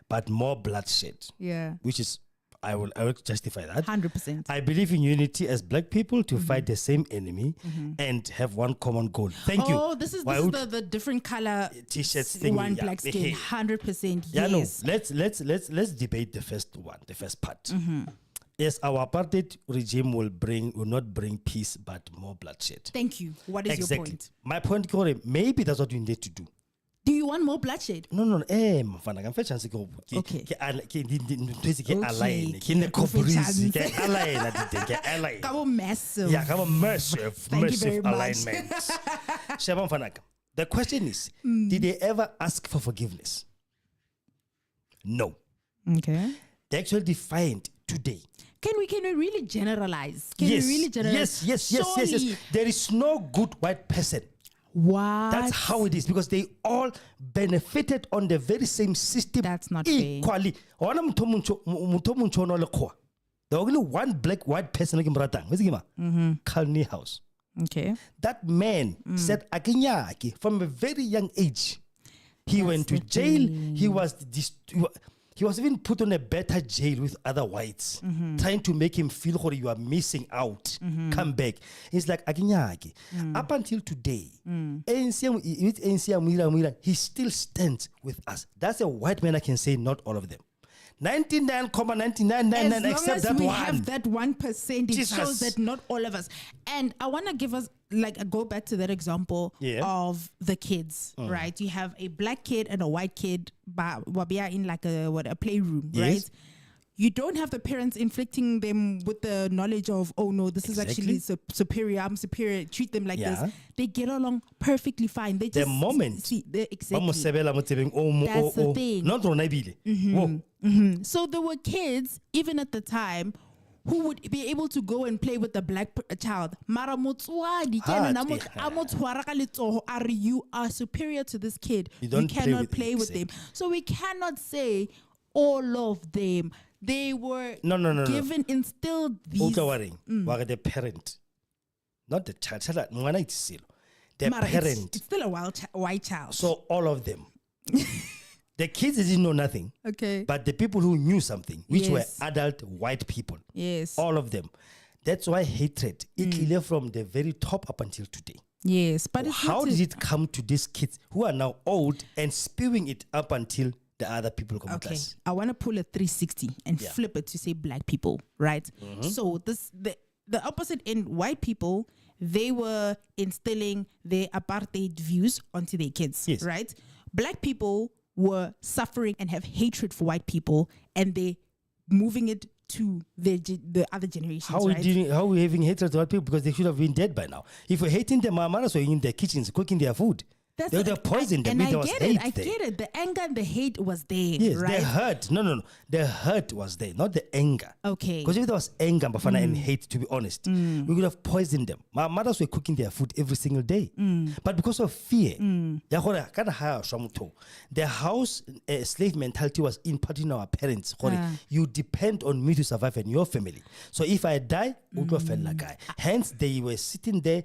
but more bloodshed. Yeah. Which is I will justify that. 100%. I believe in unity as black people to fight the same enemy and have one common goal. Thank you. Oh, this is the different color t-shirts thing. One black skin. 100%. Yeah, yes. No. Let's debate the first part. Yes, our apartheid regime will not bring peace but more bloodshed. Thank you. What is your point? My point, Corey, maybe that's what we need to do. Do you want more bloodshed? No, mfana ka mfa chance ke Okay. ke align ke ne Okay, go for cobrisi chance. ke align ke align. Kabo massive. Yeah, have a massive, Thank you very massive much. alignment. Sheba Mfanaka, the question is, did they ever ask for forgiveness? No. Okay. They actually defined today. Can we really generalize? Can yes, we really generalize? yes. Surely- There is no good white person. What? That's how it is because they all benefited on the very same system. That's not fair. equally. Wana mutho muncho no lekhoa. There was only one black white person like Mratang. What's his name? Carl Niehaus. Okay. That man said Akinyaki from a very young age. He went to the jail. thing. He was even put on a better jail with other whites, trying to make him feel what you are missing out. Come back. It's like Akinyaki. Up until today, he still stands with us. That's a white man I can say, not all of them. 99.9999 As long except as that we one. have that 1%, it Jesus. shows that not all of us. And I want to give us, go back to that example of the kids, right? You have a black kid and a white kid, wabia in like a playroom, Yes. right? You don't have the parents inflicting them with the knowledge of, oh no, this is actually superior, I'm superior, treat them like this. They get along perfectly fine. They just moment. see exactly. That's the thing. Not Ronabile. So there were kids, even at the time, who would be able to go and play with the black child. Mara motswadi kena na mot- a mo tshwara ka letsoho, are you are superior to this kid. You don't cannot play play with with them. So we cannot say all of them. They were given, instilled these. The parent, not the child. The Mara, parent. it's still a white child. So all of them. The kids didn't know nothing. Okay. But the people who knew something, which Yes. were adult white people. Yes. All of them. That's why hatred, it clear from the very top up until today. Yes. But it's How not did it come to these kids who are now old and spewing it up until the other people come Okay, class? I want to pull a 360 and flip it to say black people, right? So the opposite in white people, they were instilling their apartheid views onto their kids, Yes. right? Black people were suffering and have hatred for white people, and they moving it to the other generations. How are we having hatred to white people? Because they should have been dead by now. If we're hating them, Mama, so in their kitchens cooking their food. They would have poisoned them. And There I was get hate it. I there. get it. The anger and the hate was there, Yes, right? the hurt. No. The hurt was there, not the anger. Okay. Because if there was anger, Bafana, and hate, to be honest, we would have poisoned them. My mothers were cooking their food every single day. But because of fear, the house slave mentality was imparted on our parents. You depend on me to survive and your family. So if I die, hence they were sitting there.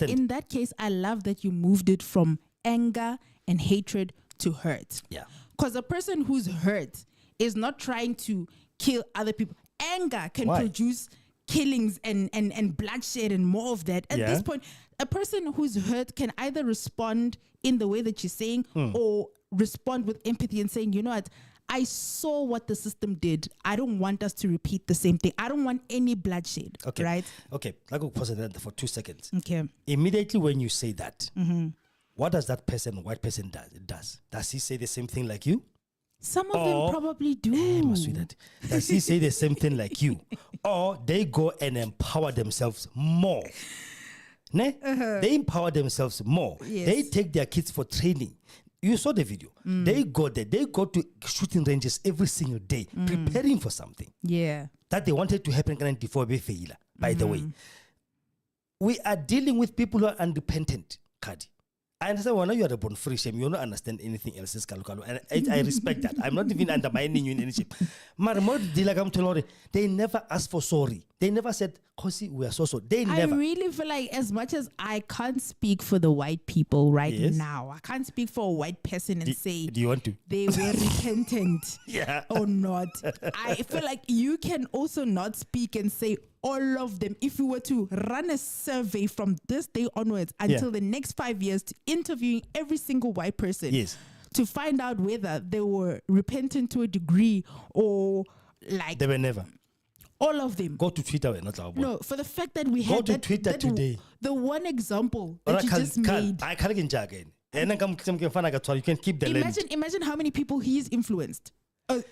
In that case, I love that you moved it from anger and hatred to hurt. Yeah. Because a person who's hurt is not trying to kill other people. Anger can Why? produce killings and bloodshed and more of that. At Yeah. this point, a person who's hurt can either respond in the way that you're saying or respond with empathy and saying, you know what, I saw what the system did. I don't want us to repeat the same thing. I don't want any bloodshed. Okay. Right? Okay. I'll go pause it for 2 seconds. Okay. Immediately when you say that, what does that person, white person, does? Does he say the same thing like you? Some of them probably do. My sweetheart. Does he say the same thing like you? Or they go and empower themselves more? They empower themselves more. Yes. They take their kids for training. You saw the video. They go there. They go to shooting ranges every single day, preparing for something Yeah. that they wanted to happen before they fail. By the way, we are dealing with people who are unrepentant, Kadi. I understand when you are born free shame, you don't understand anything else. And I respect that. I'm not even undermining you in any shape. They never asked for sorry. They never said, Kosi, we are so. They never. I really feel like, as much as I can't speak for the white people now, I can't speak for a white person and say, do you want to? They were repentant Yeah. or not. I feel like you can also not speak and say all of them. If you were to run a survey from this day onwards until the next 5 years, to interviewing every single white person to find out whether they were repentant to a degree or like They were never. All of them. Go to Twitter. Not No, for the fact that we Go had to that, Twitter that today. The one example that you just made. I can't get again. And then you can keep the land. Imagine how many people he's influenced.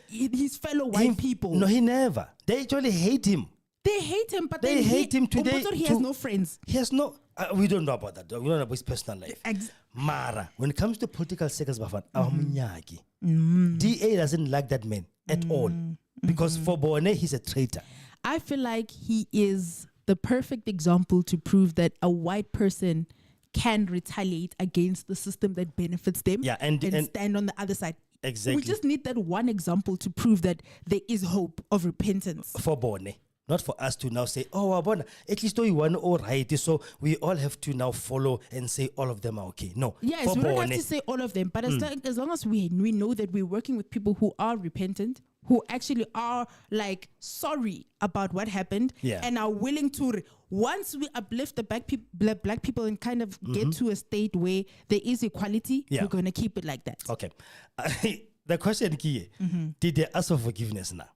His fellow white people. No, he never. They actually hate him. They hate him, but They then hate him today. He has no friends. He has no. We don't know about that. We don't know about his personal life. Mara, when it comes to political circles, DA doesn't like that man at all. Because for Bone, he's a traitor. I feel like he is the perfect example to prove that a white person can retaliate against the system that benefits them, and stand on the other side. Exactly. We just need that one example to prove that there is hope of repentance. For Bone. Not for us to now say, oh, at least we want all right. So we all have to now follow and say all of them are okay. No. Yes, we don't have to say all of them. But as long as we know that we're working with people who are repentant, who actually are like sorry about what happened, and are willing to, once we uplift the black people and kind of get to a state where there is equality, we're going to keep it like that. Okay. The question, Kie, did they ask for forgiveness now?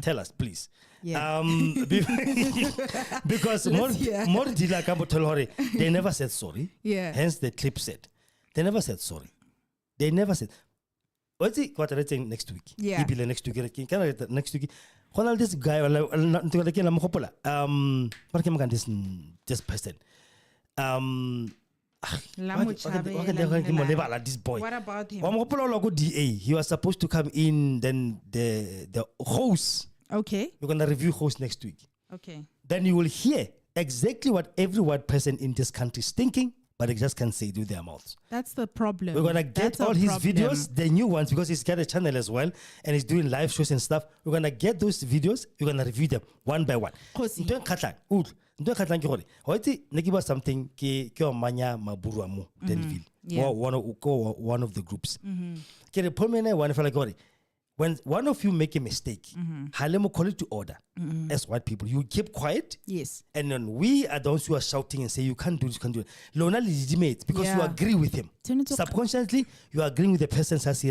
Tell us, please. Yeah. Because they never said sorry. Yeah. Hence the clip said. They never said sorry. They never said. What's it? What are they saying next week? Yeah. Next week. Can I next week? When this guy, this person. This boy. What about him? DA. He was supposed to come in. Then the host. Okay. We're gonna review host next week. Okay. Then you will hear exactly what every white person in this country is thinking, but they just can't say it with their mouths. That's the problem. We're gonna get all his videos, the new ones, because he's got a channel as well, and he's doing live shows and stuff. We're gonna get those videos. We're gonna review them one by one. Khosi. Something manya maburuamu Denville. One of the groups. When one of you make a mistake, Halemo call it to order as white people. You keep quiet. Yes. And then we are those who are shouting and say, you can't do this, you can't do it. Lona legitimate because you agree with him. Subconsciously, you are agreeing with the person to say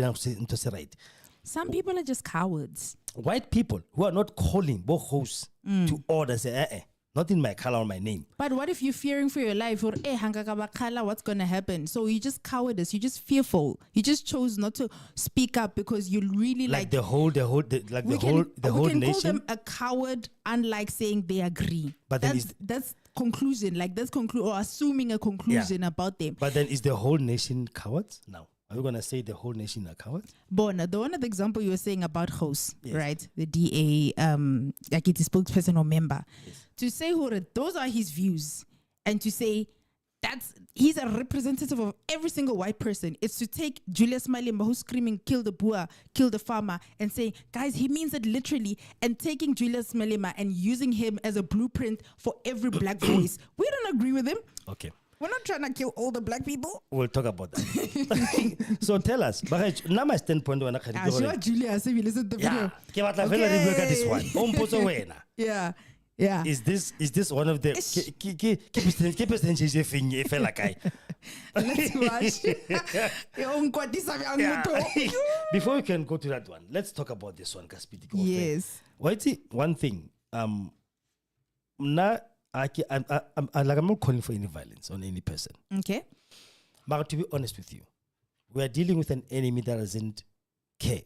right. Some people are just cowards. White people who are not calling both hosts to order, say, not in my color or my name. But what if you're fearing for your life? Or what's gonna happen? So you just cowardice. You're just fearful. You just chose not to speak up because you really the whole we nation. Call them a coward, unlike saying they agree. But that's conclusion. Or assuming a conclusion about them. But then is the whole nation cowards now? Are we going to say the whole nation are cowards? Bona, the one of the example you were saying about hosts, right? The DA, like it's a spokesperson or member. Yes. To say those are his views, and to say he's a representative of every single white person. It's to take Julius Malema, who's screaming, kill the Boer, kill the farmer, and saying, guys, he means it literally, and taking Julius Malema and using him as a blueprint for every black voice. We don't agree with him. Okay. We're not trying to kill all the black people. We'll talk about that. So tell us, now my standpoint when I sure, Julia, so we listen to the video. Yeah. Yeah. Is this one of the Let's watch. Before we can go to that one, let's talk about this one. Yes. What's it? One thing. I'm not calling for any violence on any person. Okay. But to be honest with you, we are dealing with an enemy that doesn't care.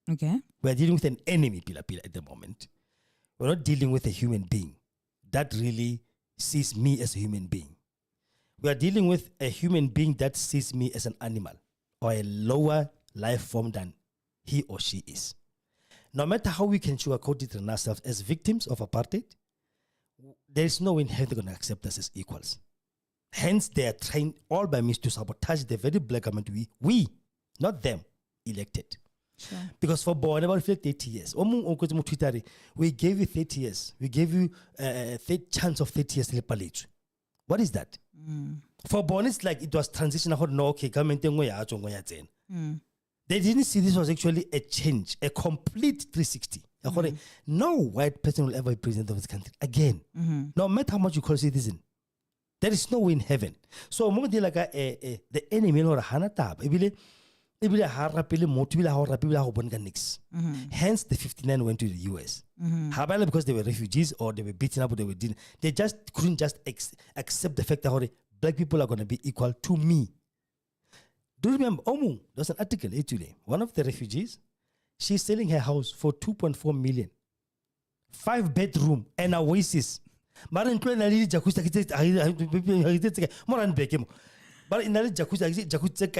Okay. We are dealing with an enemy, Pila, at the moment. We're not dealing with a human being that really sees me as a human being. We are dealing with a human being that sees me as an animal or a lower life form than he or she is. No matter how we can sugarcoat it in ourselves as victims of apartheid, there is no way in hell they're going to accept us as equals. Hence, they are trying all by means to sabotage the very black government we, not them, elected. Sure. Because for born about 30 years, we gave you 30 years. We gave you a chance of 30 years. What is that? For born, it's like it was transitional. No, okay, government. They didn't see this was actually a change, a complete 360. No white person will ever be president of this country again. No matter how much you call a citizen. There is no way in heaven. So, the enemy or Hanatab, ebile ha rapele motho ebile ha o rape ebile ha o bone ka nix. Hence the 59 went to the US. Habala because they were refugees or they were beaten up or they just couldn't just accept the fact that black people are going to be equal to me. Do you remember Omu? There's an article today. One of the refugees, she's selling her house for 2.4 million. 5-bedroom and a oasis. But in the jacuzzi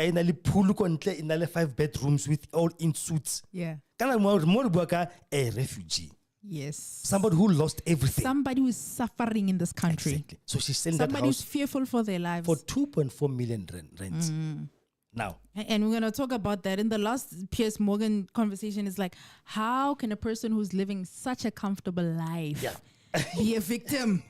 in a pool in 5 bedrooms with all in suits. Yeah. A refugee. Yes. Somebody who lost everything. Somebody who's suffering in this country. Exactly. So she's selling somebody that house who's fearful for their lives. for 2.4 million rent. Now. And we're going to talk about that. In the last Piers Morgan conversation is like, how can a person who's living such a comfortable life be a victim?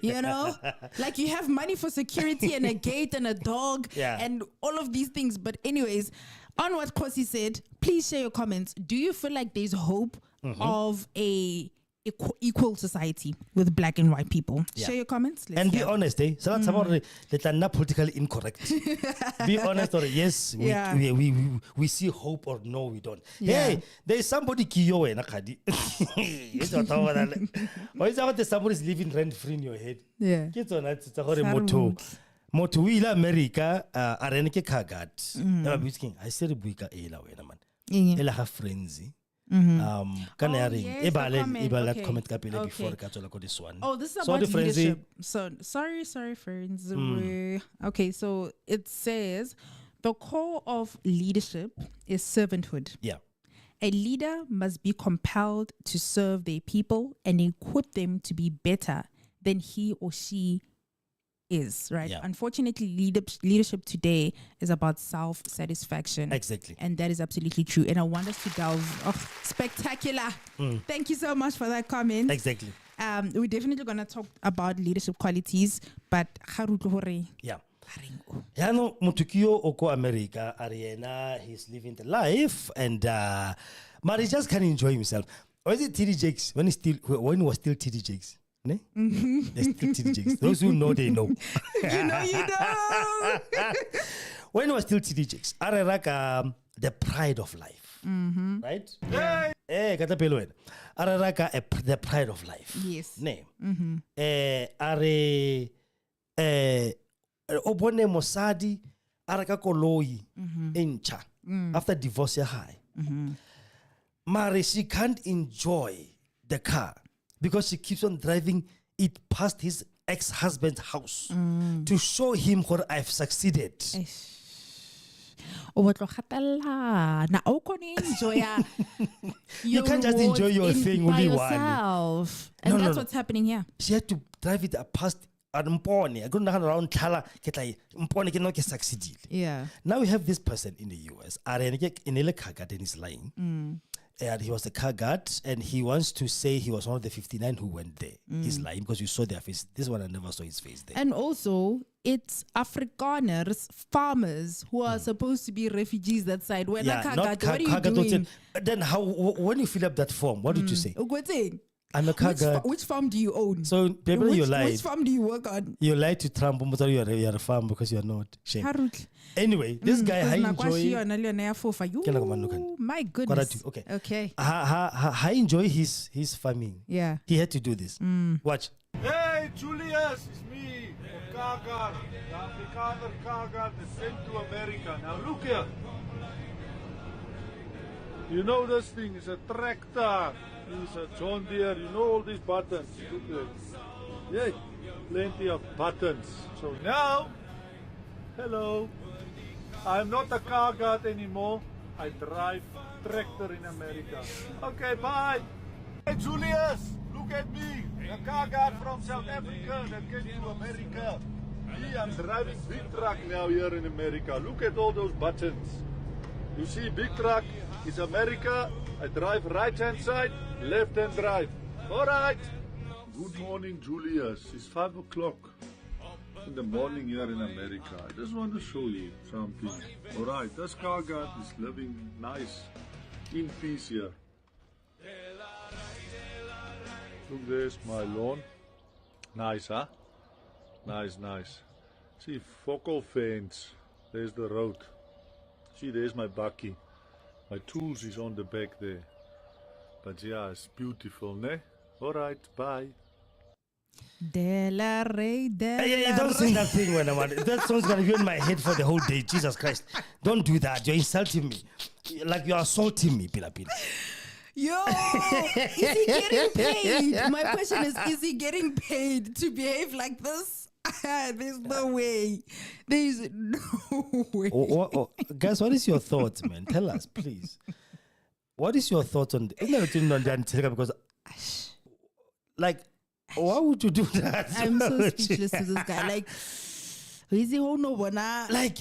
You know? Like you have money for security and a gate and a dog and all of these things. But anyways, on what Kosi said, please share your comments. Do you feel like there's hope of a equal society with black and white people? Share your comments. And be honest, so that's about that not politically incorrect. Be honest, or yes, we see hope, or no, we don't. Hey, there's somebody kiyo na kadi. Why is that somebody's living rent free in your head? Yeah. Kids on that, it's a horrible moto wila America arenke kagat. I said buika ela wena man. Ela ha frenzy. Comment before this one. Oh, this is about leadership. So sorry, friends. Okay, so it says the core of leadership is servanthood. Yeah. A leader must be compelled to serve their people and equip them to be better than he or she is, right? Yeah. Unfortunately, leadership today is about self-satisfaction. Exactly. And that is absolutely true. And I want us to delve. Oh, spectacular. Thank you so much for that comment. Exactly. We're definitely going to talk about leadership qualities, but yeah. Yano Mutukio Oko America Ariana, he's living the life and but he just can't enjoy himself. Or is it TD Jakes when he was still TD Jakes? Ne? Still TD Jakes. Those who know, they know. You know. When he was still TD Jakes, Araraka, the pride of life. Right? Hey, Katapeluen. Araraka, the pride of life. Yes. Name. Obone Mosadi Araka Koloi Encha after divorce high. Mary, she can't enjoy the car because she keeps on driving it past his ex-husband's house to show him what I've succeeded. You can't just enjoy your thing only one. And that's what's happening here. She had to drive it past Mpone. I couldn't around Tala Mpone succeeded. Yeah. Now we have this person in the US. Inele car guard and he's lying. And he was a car guard and he wants to say he was one of the 59 who went there. He's lying because you saw their face. This one I never saw his face there. And also it's Afrikaners, farmers who are supposed to be refugees that side. When what are you doing? Then when you fill up that form, what did you say? I'm a car guard. Which farm do you own? So, people, you lied. Which farm do you work on? You lied to Trump, but you're a farm because you're not. Shame. Anyway, this guy, I enjoy. My goodness. Okay. I enjoy his farming. Yeah. He had to do this. Watch. Hey, Julius, it's me, the car guard, the Afrikaner car guard that's sent to America. Now look here. You know this thing is a tractor. It's a John Deere. You know all these buttons. Look at it. Yeah, plenty of buttons. So now, hello. I'm not a car guard anymore. I drive tractor in America. Okay, bye. Hey, Julius, look at me. A car guard from South Africa that came to America. Me, I'm driving big truck now here in America. Look at all those buttons. You see, big truck is America. I drive right-hand side, left-hand drive. All right. Good morning, Julius. It's 5 o'clock in the morning here in America. I just want to show you something. All right, this car guard is living nice, in peace here. Look, there's my lawn. Nice, huh? Nice, nice. See, focal fence. There's the road. See, there's my bakkie. My tools is on the back there. But yeah, it's beautiful, ne? Alright, bye. Della Rey, Della Don't sing Rey. that thing when I'm at it. That song's gonna be in my head for the whole day. Jesus Christ. Don't do that. You're insulting me. Like you're assaulting me, Pila Pila. Yo, is he getting paid? My question is he getting paid to behave like this? There's no way. There's no way. Guys, what is your thoughts, man? Tell us, please. What is your thoughts on because like why would you do that? I'm so speechless to this guy. Like, is he no bona? like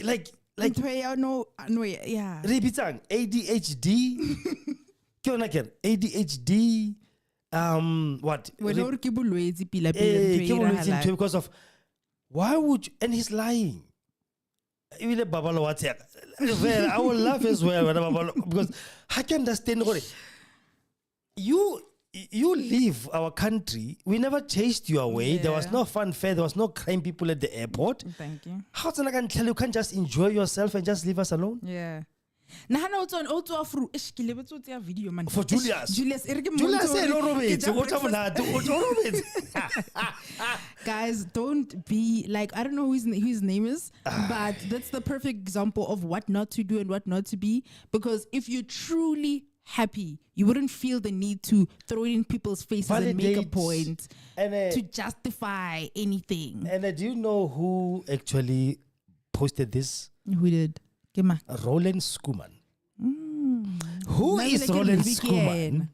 No, yeah. Ribitang, ADHD. ADHD. What? Because of why would you, and he's lying. Even the Babalo WhatsApp. Well, I will laugh as well when Babalo, because I can understand. You leave our country. We never chased you away. There was no fanfare. There was no crime people at the airport. Thank you. How can I can tell you can't just enjoy yourself and just leave us alone? Yeah. Nah, no, it's on auto through video man. For Julius. Julius, guys, don't be like, I don't know who his name is, but that's the perfect example of what not to do and what not to be. Because if you're truly happy, you wouldn't feel the need to throw it in people's faces and make a point and, to justify anything. And do you know who actually posted this? Who did? Roland Skuman. Who is Roland Skuman?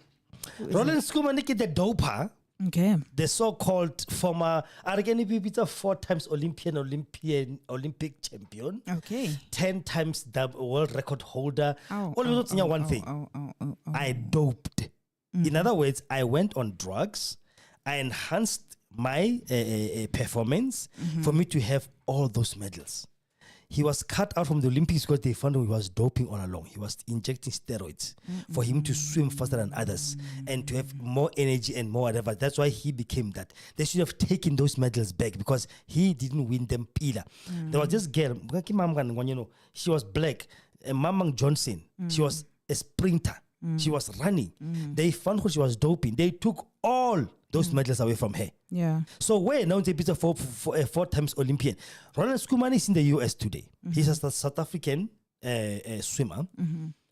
Roland Skuman is the doper. Okay. The so-called former Argeni 4 times Olympic champion. Okay. 10 times the world record holder. One thing. I doped. In other words, I went on drugs. I enhanced my performance for me to have all those medals. He was cut out from the Olympics because they found he was doping all along. He was injecting steroids for him to swim faster than others and to have more energy and more whatever. That's why he became that. They should have taken those medals back because he didn't win them either. There was this girl, she was black, Mamang Johnson. She was a sprinter. She was running. They found her, she was doping. They took all those medals away from her. Yeah. So where now it's a 4 times Olympian. Roland Skuman is in the US today. He's a South African swimmer.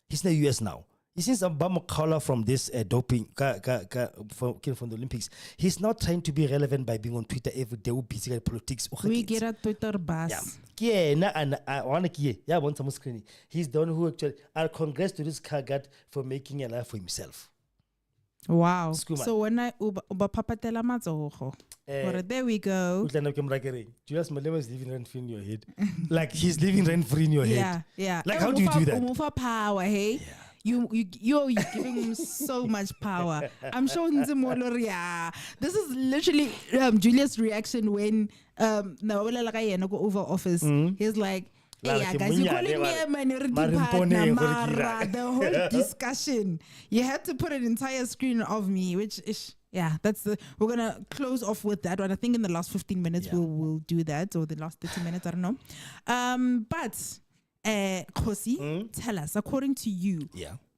He's in the US now. He sees a color from this doping from the Olympics. He's not trying to be relevant by being on Twitter every day with busy politics. We get a Twitter bus. He's the one who actually I'll congrats to this Kagat for making a life for himself. Wow. Skuman. So when I uba papatela matsogo. There we go. Julius Malema is living rent free in your head. Like he's living rent free in your head. Yeah. Like how do you do that? Umufa power, hey? Yeah. You're giving him so much power. I'm sure Nzimoloria. This is literally Julius' reaction when go over office. He's like, hey, guys, you're calling me a minority partner, Mara. The whole discussion. You had to put an entire screen of me, which is, we're going to close off with that one. I think in the last 15 minutes we'll do that, or the last 30 minutes, I don't know. But Khosi, tell us, according to you,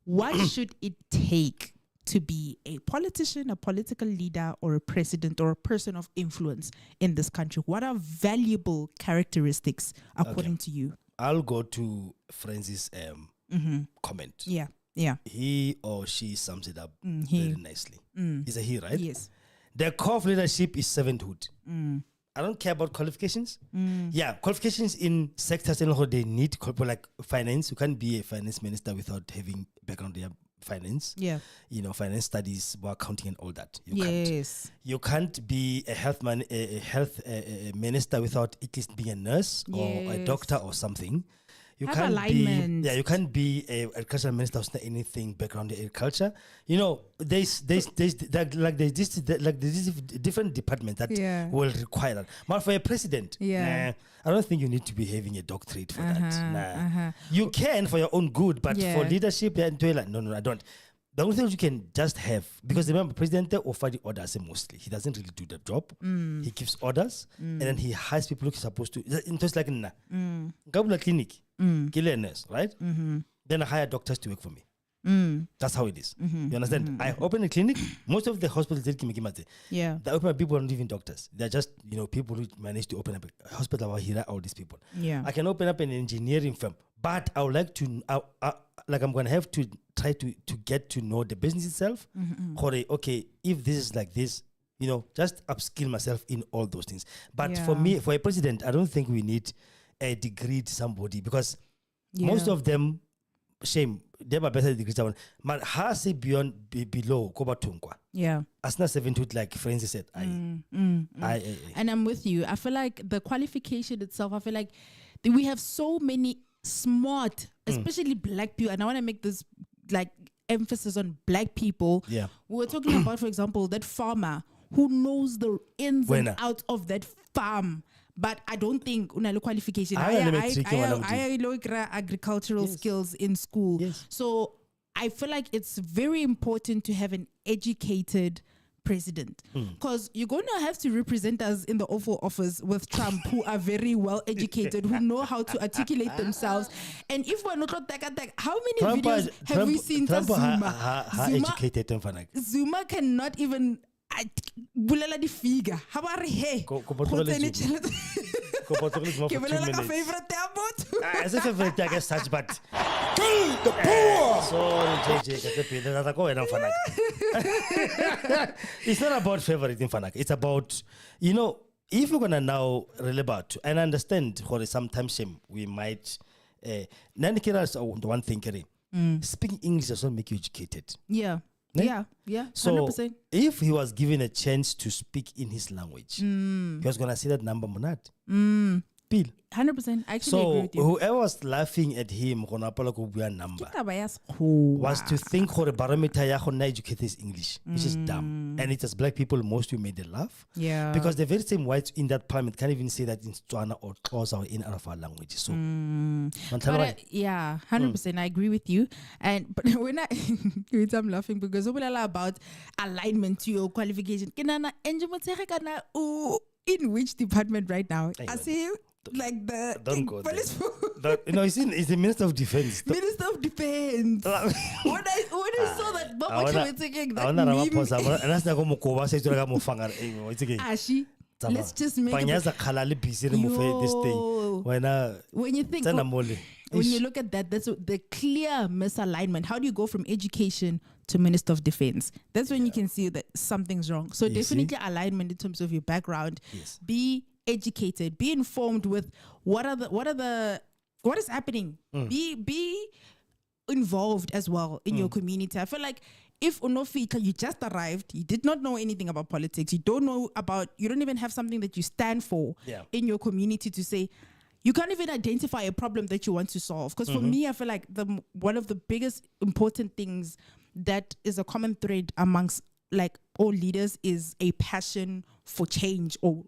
what should it take to be a politician, a political leader, or a president, or a person of influence in this country? What are valuable characteristics according to you? I'll go to Francis' comment. Yeah. He or she sums it up very nicely. He's a he, right? Yes. The core of leadership is servanthood. I don't care about qualifications. Yeah, qualifications in sectors and they need like finance. You can't be a finance minister without having background in finance. Yeah. Finance studies, accounting and all that. Yes. You can't be a health minister without at least being a nurse or a doctor or something. You can't alignment. You can't be a agricultural minister without anything background in agriculture. There's different departments that will require that. But for a president, I don't think you need to be having a doctorate for that. You can for your own good, but for leadership, no, I don't. the only thing you can just have, because remember, President offered the orders mostly. He doesn't really do the job. He gives orders and then he hires people who are supposed to. It's like Gabula clinic, kill a nurse, right? Then I hire doctors to work for me. That's how it is. You understand? I open a clinic. Most of the hospitals they open people are not even doctors. They're just people who manage to open up a hospital here. All these people. Yeah. I can open up an engineering firm, but I would like to. I'm gonna have to try to get to know the business itself. Okay, if this is like this, just upskill myself in all those things. But for me, for a president, I don't think we need a degree to somebody, because most of them. Shame, they have a better degree. But has it below Koba Tunkwa? Yeah. As not 7 like Francis said. And I'm with you. I feel like the qualification itself, I feel like we have so many smart, especially black people, and I want to make this like emphasis on black people. Yeah. We were talking about, for example, that farmer who knows the ins and outs of that farm. But I don't think unalo qualification. I look at agricultural skills in school. Yes. So I feel like it's very important to have an educated president, because you're going to have to represent us in the Oval Office with Trump, who are very well educated, who know how to articulate themselves. And if we're not how many videos have we seen Zuma? Zuma cannot even bulela di figure. How about hey? Favorite as a favorite tag as such, but the poor. It's not about favorite in Fanak. It's about, if you're gonna now relate, and I understand for sometimes we might one thing, speaking English does not make you educated. Yeah. Yeah, 100%. So if he was given a chance to speak in his language, he was gonna see that number monad. Bill. 100%. I actually agree with you. Whoever was laughing at him number was to think for a barometer educate his English, which is dumb. And it's as black people, most we made them laugh. Yeah. Because the very same whites in that parliament can't even say that in Tswana or Xhosa or in other languages. So yeah, 100%. I agree with you. But when I'm laughing because about alignment to your qualification. In which department right now? I see like the police. It's the Minister of Defense. Minister of Defense. when I saw that, let's just make when you think when you look at that, that's the clear misalignment. How do you go from education to Minister of Defense? That's when you can see that something's wrong. So definitely alignment in terms of your background. Yes. Be educated. Be informed with what is happening. Be involved as well in your community. I feel like if Unofika, you just arrived, you did not know anything about politics, you don't even have something that you stand for in your community to say. You can't even identify a problem that you want to solve. Because for me, I feel like one of the biggest important things that is a common thread amongst like all leaders is a passion for change or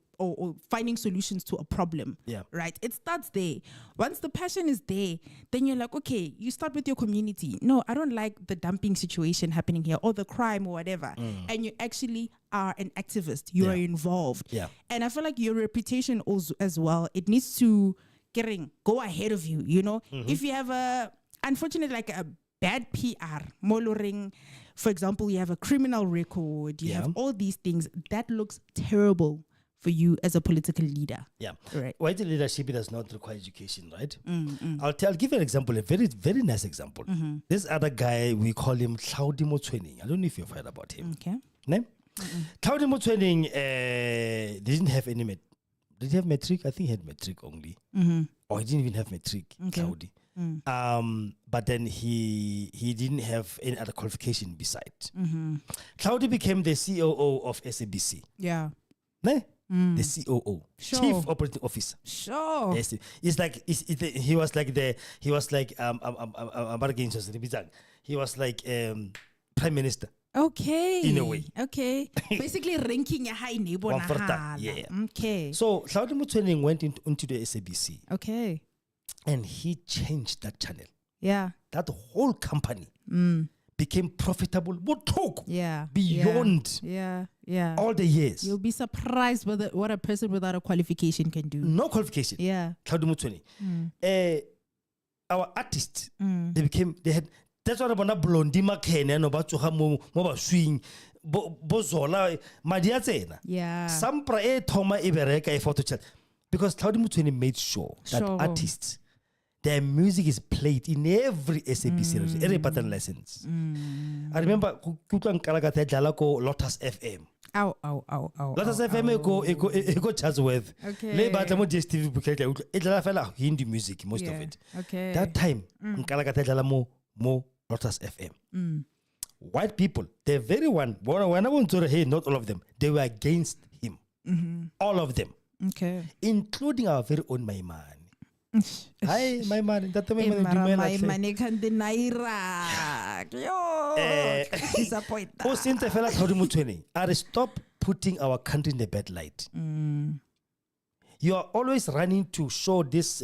finding solutions to a problem. Yeah. Right? It starts there. Once the passion is there, then you're like, okay, you start with your community. No, I don't like the dumping situation happening here or the crime or whatever. And you actually are an activist. You are involved. Yeah. And I feel like your reputation also as well, it needs to go ahead of you, If you have unfortunately like a bad PR, moloring, for example, you have a criminal record, you have all these things, that looks terrible for you as a political leader. Yeah. Right. White leadership does not require education, right? I'll give you an example, a very, very nice example. This other guy, we call him Claudi Motwening. I don't know if you've heard about him. Okay. Name? Claudi Motwening didn't have any did he have metric? I think he had metric only. Or he didn't even have metric, Claudi. But then he didn't have any other qualification beside. Claudi became the COO of SABC. Yeah. Ne? The COO, Chief Operating Officer. Sure. Yes, it's like he was like Prime Minister. Okay. In a way. Okay. Basically ranking a high neighbor. Yeah. Okay. So Claudia Mutwening went into the SABC. Okay. And he changed that channel. Yeah. That whole company became profitable. Yeah. Beyond Yeah. all the years. You'll be surprised what a person without a qualification can do. No qualification. Yeah. Claudio Mutweni. Our artists, they had, that's what about Blondie McKenna, no Batsuha Moba swing, Bozola, Madiazena. Yeah. Sampra Toma Ibereka a photo chat. Because Claudio Mutweni made sure that artists, their music is played in every SABC, every pattern lessons. I remember Kukan Kalagate Jalako Lotus FM. Ow. Lotus FM go Chatsworth. Okay. Le batamo DSTV bukete itla fela Hindi music most of it. Okay. That time Kalagate Jalamo mo Lotus FM. White people, the very one when I want to hey, not all of them, they were against him. All of them. Okay. Including our very own Maimani. Hi, Maimani. That time Maimani can deny Iraq. Disappoint. Oh, since I felt like Claudio Mutweni, I stop putting our country in the bad light. You are always running to show this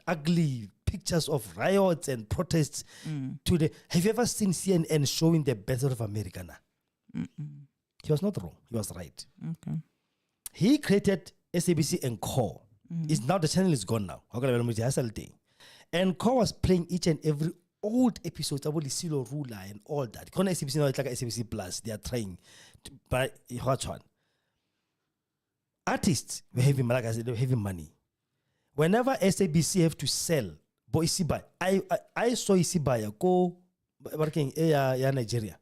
ugly pictures of riots and protests to the. Have you ever seen CNN showing the best of America now? He was not wrong. He was right. Okay. He created SABC and Core. It's now the channel is gone now. And Core was playing each and every old episode about the Silo ruler and all that. SABC now it's like SABC Plus. They are trying to buy what one. Artists were having, like I said, they were having money. Whenever SABC have to sell, boy Isibai, I saw Isibai go working in Nigeria.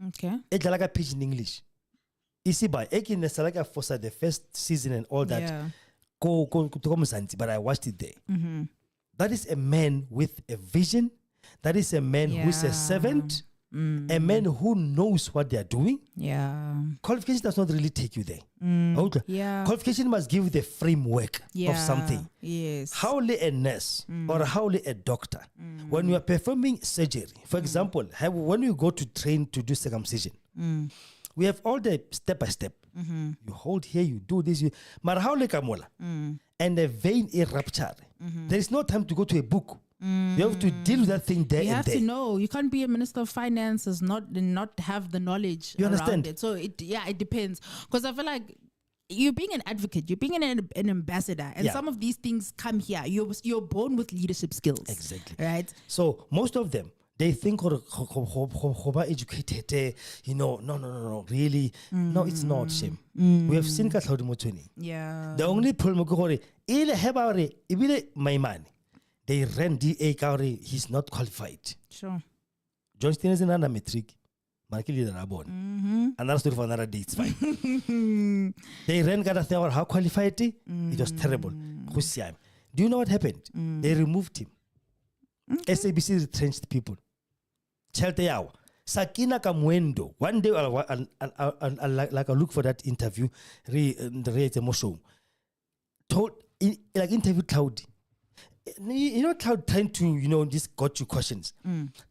Okay. It's like a pitch in English. Isibai, Ekin is like for the first season and all that. Yeah. Go to Komusanti, but I watched it there. That is a man with a vision. That is a man who is a servant. A man who knows what they are doing. Yeah. Qualification does not really take you there. Yeah. Qualification must give you the framework of something. Yes. How a nurse or how a doctor, when you are performing surgery, for example, when you go to train to do circumcision, we have all the step by step. You hold here, you do this. But how and the vein is ruptured. There is no time to go to a book. You have to deal with that thing there. You and have there. to know. You can't be a minister of finance and not have the knowledge. You around understand? it. So it depends. Because I feel like you're being an advocate, you're being an ambassador, and some of these things come here. You're born with leadership skills. Exactly. Right. So most of them, they think educated, no, really. No, it's not shame. We have seen Claudio Mutweni. Yeah. The only problem is my man. They ran DA Kauri, he's not qualified. Sure. John Stein is another metric. Another story for another day, it's fine. They ran Gadathor, how qualified he? It was terrible. Do you know what happened? They removed him. SABC retrenched people. Chelteao. Sakina Kamwendo. One day I'll look for that interview. Show. Told interviewed Cloudy. You know, Cloud trying to, this got you questions.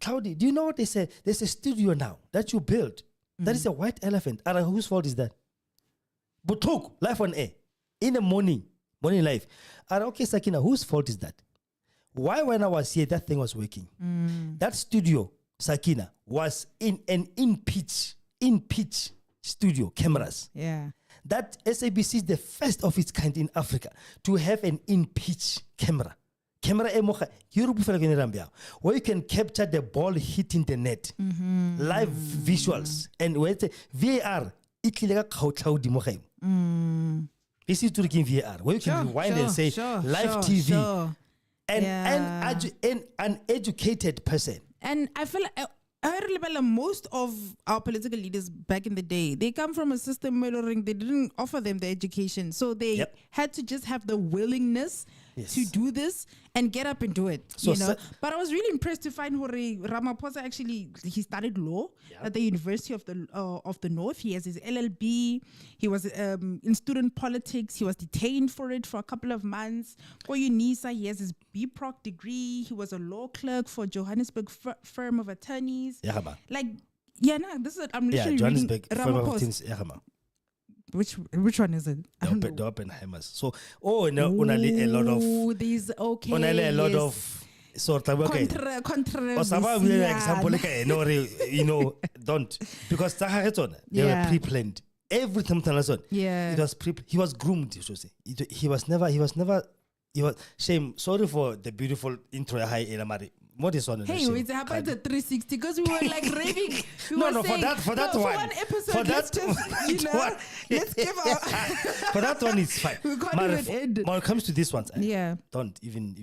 Cloudy, do you know what they said? There's a studio now that you built. That is a white elephant. And whose fault is that? But talk, life on air. In the morning life. And okay, Sakina, whose fault is that? Why when I was here, that thing was working? That studio, Sakina, was in an in-pitch studio, cameras. Yeah. That SABC is the first of its kind in Africa to have an in-pitch camera. Where you can capture the ball hitting the net, live visuals, and where it's VAR, this is to VAR, where you can rewind and say live TV, and an educated person. And I feel like I remember most of our political leaders back in the day, they come from a system where they didn't offer them the education. So they had to just have the willingness to do this and get up and do it. So, but I was really impressed to find Ramaphosa actually, he studied law at the University of the North. He has his LLB. He was in student politics. He was detained for it for a couple of months. For UNISA, he has his BProc degree. He was a law clerk for Johannesburg firm of attorneys. This is I'm literally reading Ramaphosa. Which one is it? The Oppenheimers. So, a lot of these a lot of So okay. controversy. Don't, because they were pre-planned. Everything Yeah. It was he was groomed. He was never. Shame. Sorry for the beautiful intro. Hi, Elamari. What is on? Hey, it happened at 360 because we were like raving. We No, were no, saying, for that one. For one episode, For let's that just, one. let's give our. For that one, it's fine. We can't But even end. when it comes to this one, Yeah. don't even.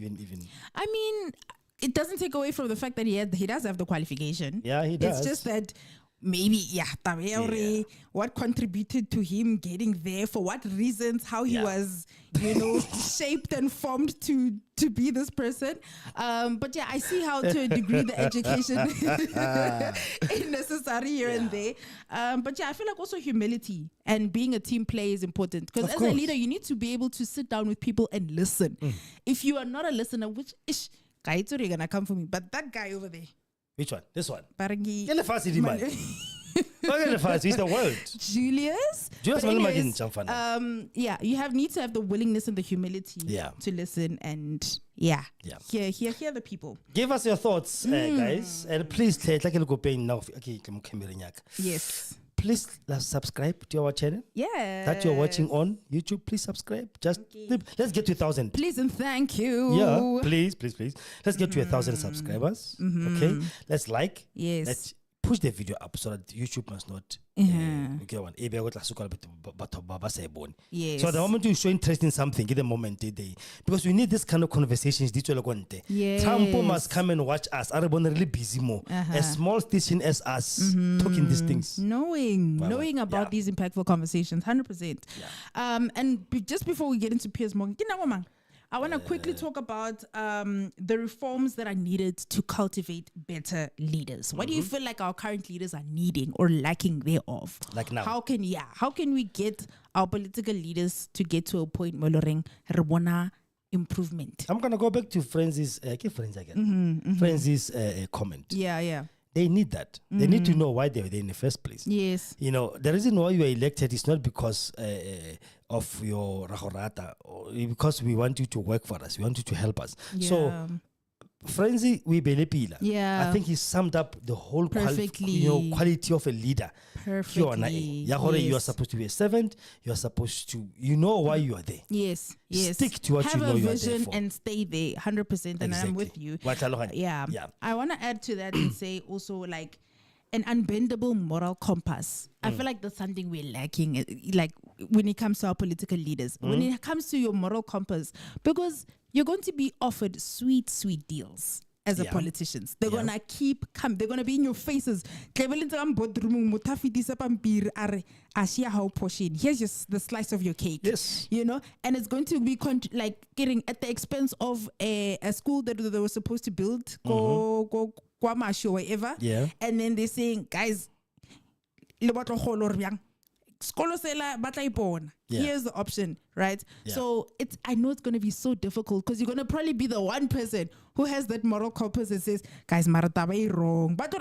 I mean, it doesn't take away from the fact that he does have the qualification. Yeah, he does. It's just that maybe, what contributed to him getting there, for what reasons, how he was, shaped and formed to be this person. But yeah, I see how to a degree the education is necessary here and there. But yeah, I feel like also humility and being a team player is important, because as a leader, you need to be able to sit down with people and listen. If you are not a listener, which is gonna come for me, but that guy over there. Which one? This one. Parangi. He's the world. Julius. But anyways, you need to have the willingness and the humility to listen and hear the people. Give us your thoughts, guys, and please take a look at now. Yes. Please subscribe to our channel. Yeah. That you're watching on YouTube, please subscribe. Just let's get to 1,000. Please and thank you. Yeah, please. Let's get to 1,000 subscribers. Okay. Let's like. Yes. Let's push the video up so that YouTube must not. Yes. So the moment you show interest in something, get the moment because we need this kind of conversations. Yes. Tampo must come and watch us. Are really busy more. A small station as us talking these things. Knowing about these impactful conversations, 100%. And just before we get into Piers Morgan, I want to quickly talk about the reforms that are needed to cultivate better leaders. What do you feel like our current leaders are needing or lacking thereof? Like now. How can we get our political leaders to get to a point where Rabona improvement? I'm gonna go back to Francis' Francis' comment. Yeah. They need that. They need to know why they were there in the first place. Yes. The reason why you were elected is not because of your rahorata, or because we want you to work for us. We want you to help us. Yeah. So, Franzi Wibelepila, Yeah. I think he summed up the whole Perfectly. quality of a leader. Perfectly. You are supposed to be a servant. You are supposed to, why you are there. Yes. Stick to what you know you are there for. Have a vision and stay there 100%. And I'm with you. Yeah. I want to add to that and say also like an unbendable moral compass. I feel like that's something we're lacking, like when it comes to our political leaders. When it comes to your moral compass, because you're going to be offered sweet deals as a politicians. They're gonna keep coming. They're gonna be in your faces. Here's just the slice of your cake. Yes. And it's going to be like getting at the expense of a school that they were supposed to build. Go or whatever. Yeah. And then they're saying, guys, here's the option, right? Yeah. So I know it's going to be so difficult because you're going to probably be the one person who has that moral compass that says, guys, maratabai wrong. But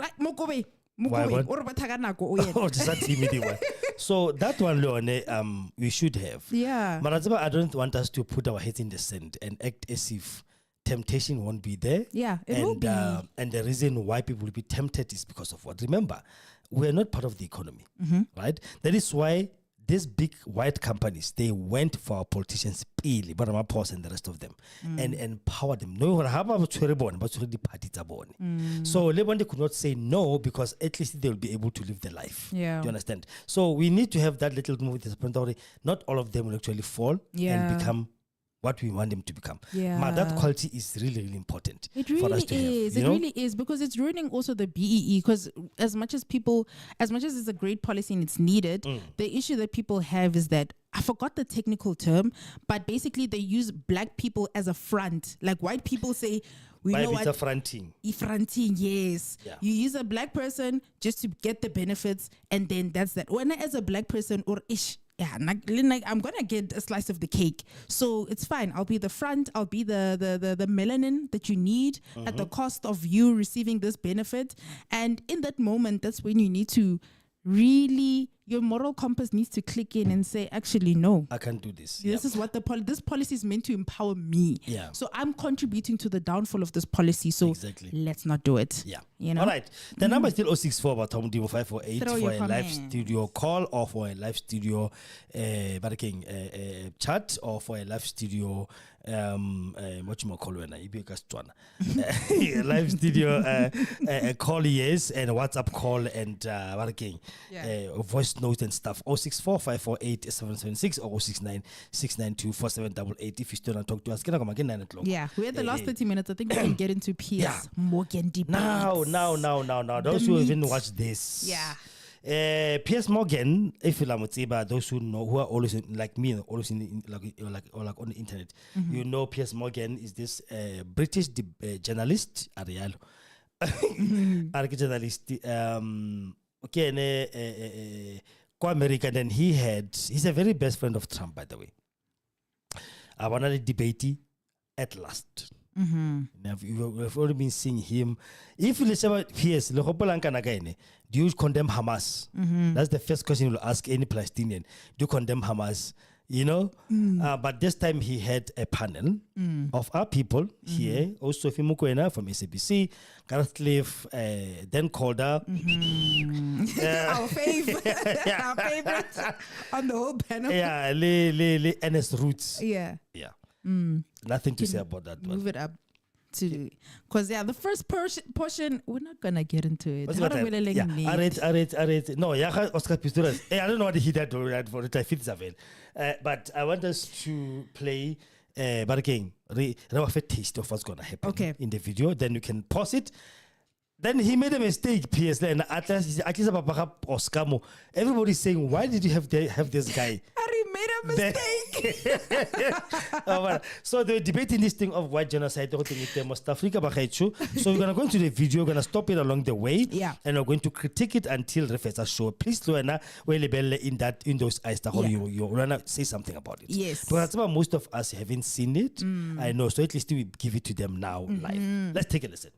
so that one, Leone, we should have. Yeah. Marataba, I don't want us to put our heads in the sand and act as if temptation won't be there. Yeah, it will be. And the reason why people will be tempted is because of what? Remember, we're not part of the economy, right? That is why these big white companies, they went for our politicians, Ramaphosa and the rest of them, and empowered them. No, so Lebanon could not say no because at least they will be able to live their life. Yeah. Do you understand? So we need to have that little move. Not all of them will actually fall and become what we want them to become. Yeah. But that quality is really, really important. It for us to really is. Have, it really is, because it's ruining also the BEE. Because as much as it's a great policy and it's needed, the issue that people have is that, I forgot the technical term, but basically they use black people as a front. Like white people say, we know what fronting. Fronting, yes. Yeah. You use a black person just to get the benefits, and then that's that. When as a black person or ish, I'm gonna get a slice of the cake, so it's fine. I'll be the front. I'll be the melanin that you need at the cost of you receiving this benefit. And in that moment, that's when you need to really your moral compass needs to click in and say, actually, no. I can't do this. This is what this policy is meant to empower me. Yeah. So I'm contributing to the downfall of this policy. So Exactly. let's not do it. Yeah. You know? All right. The number is still 064 about Tom Dimo 548 Throw for your a live comment. studio call or for a live studio chat or for a live studio what you call when live studio call, yes, and WhatsApp call and voice note and stuff. 064 548 776 or 069 692 4788. If you still want to talk to us, can I come again 9 o'clock? Yeah, we're at the last 30 minutes. I think we can get into Piers Morgan debate. Now. Those who even watch this. Yeah. Piers Morgan, if you like, those who know, who are always like me, always in like on the internet, you know, Piers Morgan is this British journalist, Ariel, journalist. American, and he's a very best friend of Trump, by the way. I wanted a debate at last. Now, we've already been seeing him. If you listen about Piers, do you condemn Hamas? That's the first question you'll ask any Palestinian. Do you condemn Hamas? You know? But this time he had a panel of our people here. Also, Fimukwena from SABC, Gareth Cliff, then Calder. Our favorite. Our favorite on the whole panel. Yeah, NS Roots. Yeah. Yeah. Nothing to say about that one. Move it up to, because the first portion we're not gonna get into it. I read. No, Oscar Pistorius. I don't know what he did for it. But I want us to play. But again, have a taste of what's gonna happen in the video. Then you can pause it. Then he made a mistake, Piers. Then at least Oscar. Everybody's saying, why did you have this guy? Harry made a mistake. So they're debating this thing of white genocide. So we're gonna go into the video. We're gonna stop it along the way. Yeah. And we're going to critique it until Refesa show. Please, Luana, in those eyes, you wanna say something about it. Yes. Because most of us haven't seen it. I know. So at least we give it to them now live. Let's take a listen.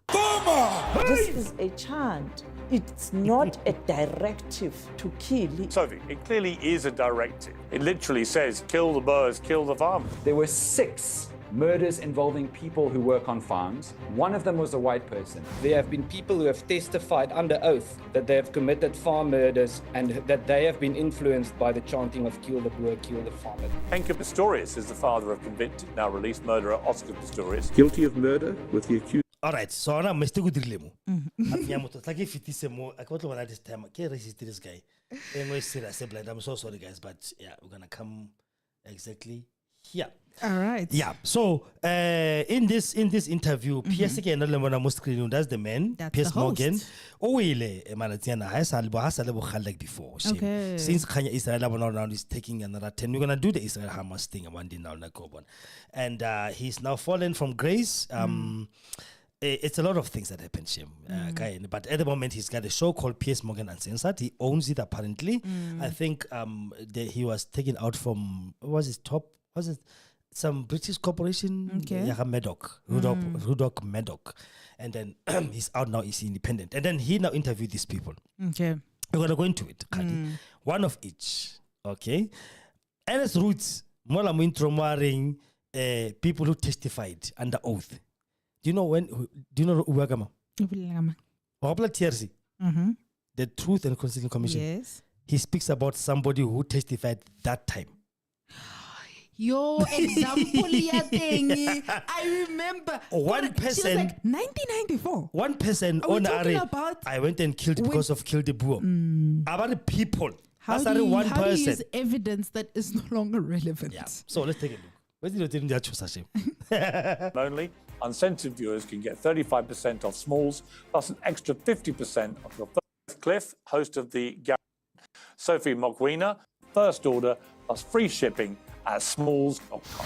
This is a chant. It's not a directive to kill. Sophie, it clearly is a directive. It literally says, kill the birds, kill the farmers. There were 6 murders involving people who work on farms. One of them was a white person. There have been people who have testified under oath that they have committed farm murders and that they have been influenced by the chanting of kill the boer, kill the farmer. Henke Pistorius is the father of convicted, now released murderer Oscar Pistorius. Guilty of murder with the accused. All right, so I'm Mr. Gudrilemo. I can't want this time. I can't resist this guy. I'm so sorry, guys, but yeah, we're gonna come exactly here. All right. Yeah. So in this interview, Piers again, that's the man, That's Piers the host. Morgan. Like before. Okay. Since Kenya Israel around is taking another 10, we're gonna do the Israel Hamas thing one day now, and he's now fallen from grace. It's a lot of things that happen, Shem. But at the moment, he's got a show called Piers Morgan Uncensored. He owns it apparently. I think he was taken out from some British corporation, Ruddock Murdoch, and then he's out now. He's independent, and then he now interviewed these people. Okay, we're gonna go into it. One of each. Okay, NS Roots, people who testified under oath. Do you know Uwagama? TRC, the Truth and Reconciliation Commission. Yes. He speaks about somebody who testified that time. Your example, I remember. One person. She was like 1994. One person Are we on talking Are. about I went and killed because of Kill the Boer. About people. How That's do you, one how do you person. use evidence that is no longer relevant? Yeah. So let's take a look. Where's the Only uncensored viewers can get 35% off Smalls, plus an extra 50% off your first. Cliff, host of the Sophie Mokwena, First Order, plus free shipping at smalls.com.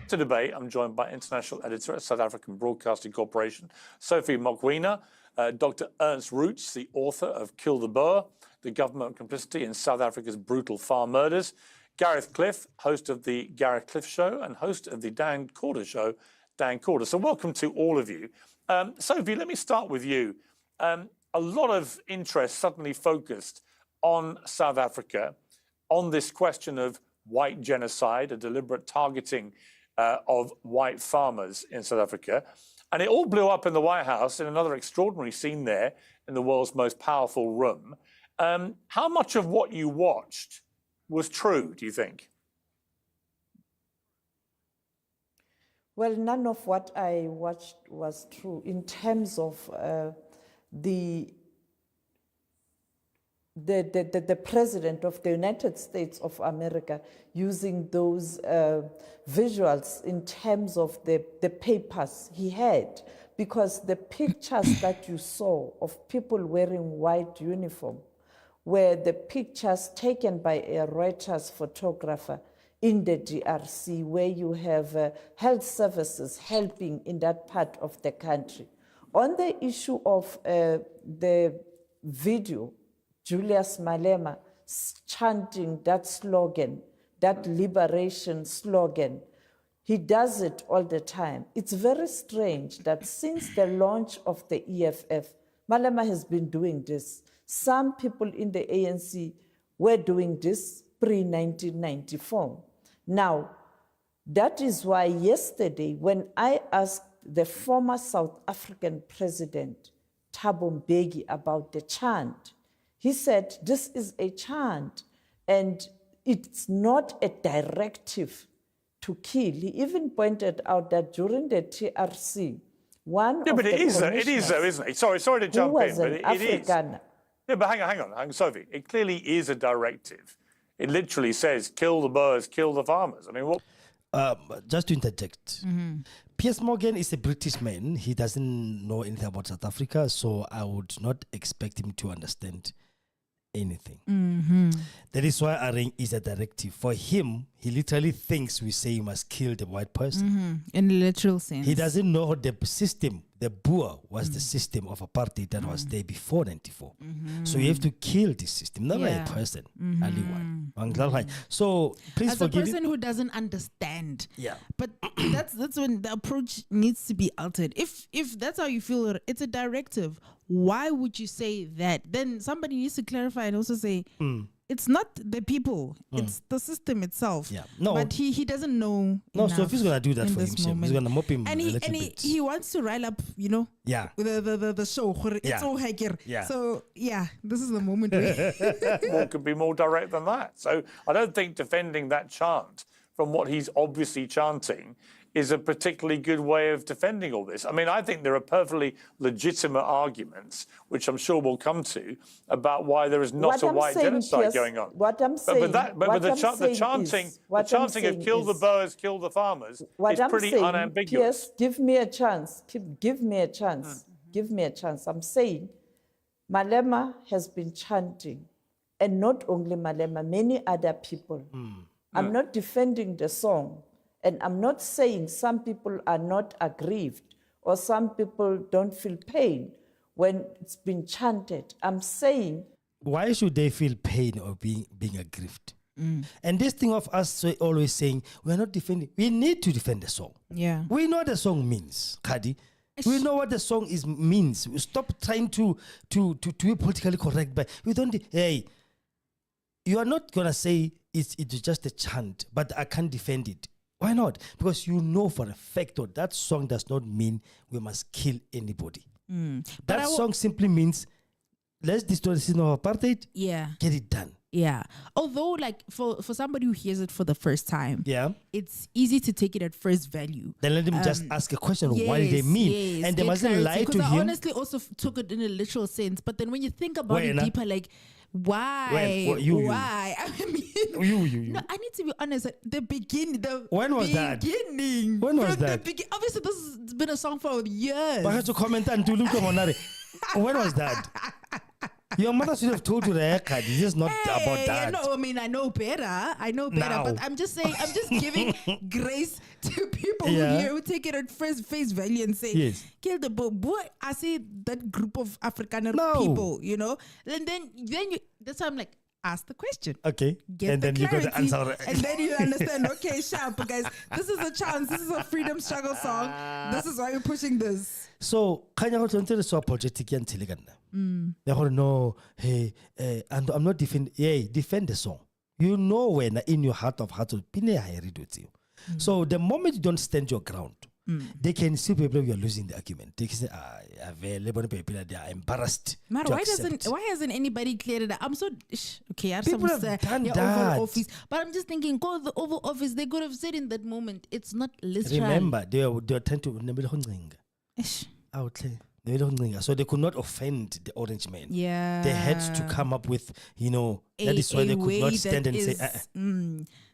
To debate, I'm joined by international editor at South African Broadcasting Corporation, Sophie Mokwena, Dr. Ernst Roots, the author of Kill the Boer, the government complicity in South Africa's brutal farm murders, Gareth Cliff, host of the Gareth Cliff Show and host of the Dan Corder Show, Dan Corder. So welcome to all of you. Sophie, let me start with you. A lot of interest suddenly focused on South Africa on this question of white genocide, a deliberate targeting of white farmers in South Africa. And it all blew up in the White House in another extraordinary scene there in the world's most powerful room. How much of what you watched was true, do you think? Well, none of what I watched was true in terms of the president of the United States of America using those visuals in terms of the papers he had, because the pictures that you saw of people wearing white uniform were the pictures taken by a Reuters photographer in the DRC, where you have health services helping in that part of the country. On the issue of the video, Julius Malema chanting that slogan, that liberation slogan, he does it all the time. It's very strange that since the launch of the EFF, Malema has been doing this. Some people in the ANC were doing this pre-1994. Now, that is why yesterday, when I asked the former South African president, Thabo Mbeki, about the chant, he said, this is a chant, and it's not a directive to kill. He even pointed out that during the TRC, one of but the it is though, commissioners, isn't it? Sorry to jump in, but it is. Yeah, but hang on, Sophie. It clearly is a directive. It literally says, kill the Boers, kill the farmers. I mean, what? Just to interject, Piers Morgan is a British man. He doesn't know anything about South Africa, so I would not expect him to understand anything. That is why Areng is a directive. For him, he literally thinks we say you must kill the white person. In a literal sense. He doesn't know the system. The Boer was the system of apartheid that was there before 94. So you have to kill this system, not a person. Ali one. So please as forgive a person me. who doesn't understand. Yeah. But that's when the approach needs to be altered. If that's how you feel, it's a directive. Why would you say that? Then somebody needs to clarify and also say, it's not the people, it's the system itself. Yeah. No. But he doesn't know. No, enough so if he's going to do that in for this himself, he's moment. going to mop him And a he little bit. he wants to rile up, Yeah. the show. It's Yeah. all hacker. Yeah. So yeah, this is the moment where What could be more direct than that? So I don't think defending that chant from what he's obviously chanting is a particularly good way of defending all this. I mean, I think there are perfectly legitimate arguments, which I'm sure we'll come to, about why there is not a white genocide going on. What I'm saying, but the chanting of kill the Boers, kill the farmers is pretty unambiguous. Piers, give me a chance. Give me a chance. Give me a chance. I'm saying Malema has been chanting, and not only Malema, many other people. I'm not defending the song. And I'm not saying some people are not aggrieved or some people don't feel pain when it's been chanted. I'm saying, why should they feel pain or being aggrieved? And this thing of us always saying, we're not defending, we need to defend the song. Yeah. We know what the song means, Kadi. We know what the song means. We stop trying to be politically correct, but we don't, hey, you are not going to say it's just a chant, but I can't defend it. Why not? Because you know for a fact that song does not mean we must kill anybody. That song simply means let's destroy the system of apartheid. Yeah. Get it done. Yeah. Although, like, for somebody who hears it for the first time, it's easy to take it at first value. Then let them just ask a question, what do they mean? Yes, and they mustn't lie to him. Because I him. honestly also took it in a literal sense. But then when you think about it deeper, like, why? Why? I mean, you. No, I need to be honest. At the beginning, when was that? When was that? Obviously, this has been a song for years. But I have to comment and to look on when was that? Your mother should have told you the haircut. It's just not about that. No, I mean, I know better, but I'm just saying, I'm just giving grace to people who take it at face value and say, kill the boy. I say that group of Afrikaner people, you know, and then you, that's why I'm like, ask the question. Okay. Get and the then you got the clarity, answer. and then you understand, okay, sharp, guys, this is a chance, this is a freedom struggle song, this is why we're pushing this. So, kanya go tshwanetse re so apologetic ya ntshele ka nna. They go no, hey, and I'm not defend the song. You know when in your heart of hearts, so the moment you don't stand your ground, they can see people you are losing the argument. They can say, they are embarrassed. Man, to why accept. hasn't anybody cleared it up? I'm so okay. People have done that. Oval Office, but I'm just thinking, go to the Oval Office. They could have said in that moment, it's not literal. Remember, they are trying to. So they could not offend the orange man. Yeah, they had to come up with, that is why they could not stand and say,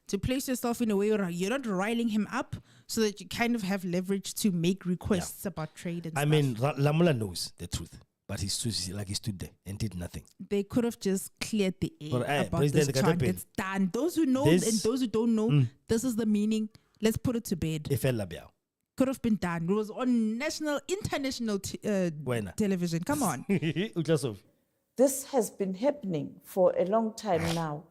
to place yourself in a way where you're not riling him up, so that you kind of have leverage to make requests about trade and stuff. I mean, Lamula knows the truth, but he stood there and did nothing. They could have just cleared the air about President this chant. It's done. Those who know and those who don't know, this is the meaning. Let's put it to bed. Could have been done. It was on national, international television. Come on. This has been happening for a long time now.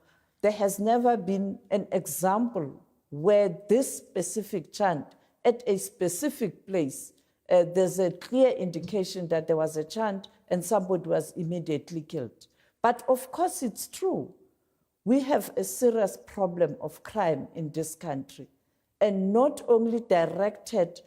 There has never been an example where this specific chant at a specific place, there's a clear indication that there was a chant and somebody was immediately killed. But of course it's true. We have a serious problem of crime in this country, and not only directed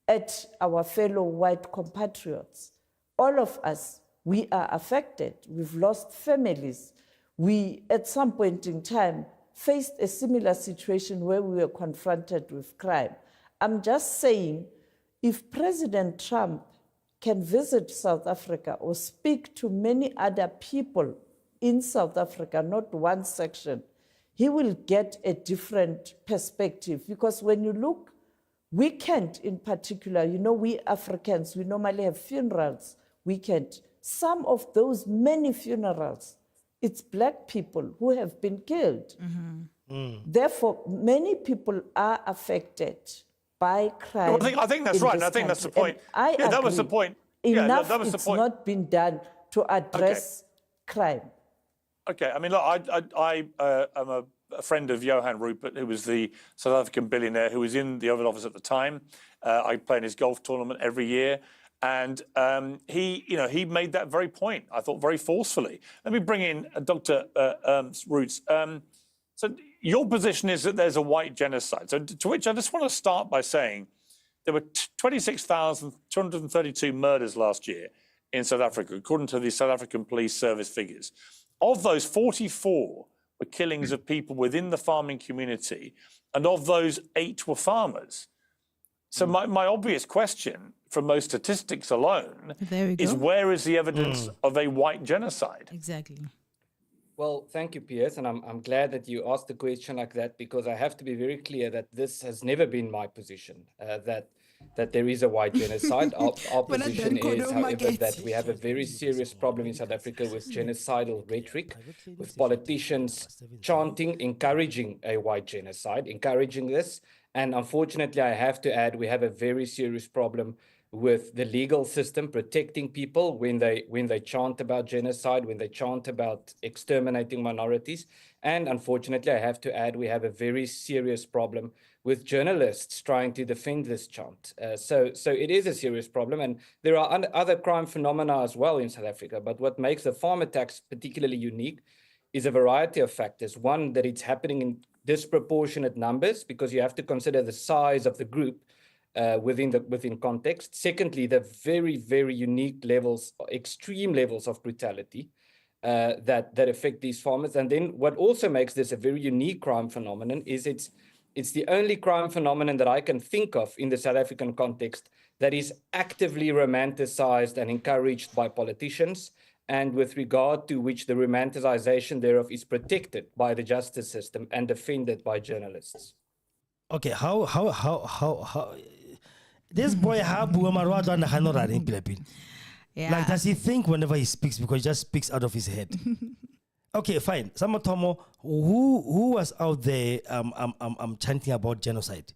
at our fellow white compatriots. All of us, we are affected. We've lost families. We, at some point in time, faced a similar situation where we were confronted with crime. I'm just saying, if President Trump can visit South Africa or speak to many other people in South Africa, not one section, he will get a different perspective. Because when you look, weekend in particular, we Africans, we normally have funerals weekend. Some of those many funerals, it's black people who have been killed. Therefore, many people are affected by crime. I think that's right. I think that's the point. That was the point. Enough, that was the point. Not been done to address crime. Okay, I mean, look, I am a friend of Johan Rupert, who was the South African billionaire who was in the Oval Office at the time. I play in his golf tournament every year. And he made that very point, I thought, very forcefully. Let me bring in Dr. Roots. So your position is that there's a white genocide. So to which I just want to start by saying there were 26,232 murders last year in South Africa, according to the South African Police Service figures. Of those, 44 were killings of people within the farming community, and of those, 8 were farmers. So my obvious question from those statistics alone is, where is the evidence of a white genocide? Exactly. Well, thank you, Piers, and I'm glad that you asked the question like that, because I have to be very clear that this has never been my position, that there is a white genocide. Our position is, however, that we have a very serious problem in South Africa with genocidal rhetoric, with politicians chanting, encouraging a white genocide, encouraging this. And unfortunately, I have to add, we have a very serious problem with the legal system protecting people when they chant about genocide, when they chant about exterminating minorities. And unfortunately, I have to add, we have a very serious problem with journalists trying to defend this chant. So it is a serious problem. And there are other crime phenomena as well in South Africa. But what makes the farm attacks particularly unique is a variety of factors. One, that it's happening in disproportionate numbers, because you have to consider the size of the group within context. Secondly, the very, very unique levels, extreme levels of brutality that affect these farmers. And then what also makes this a very unique crime phenomenon is it's the only crime phenomenon that I can think of in the South African context that is actively romanticized and encouraged by politicians, and with regard to which the romanticization thereof is protected by the justice system and defended by journalists. Okay, how this boy yeah. Like, does he think whenever he speaks, because he just speaks out of his head? Okay, fine. Samatomo, who was out there chanting about genocide?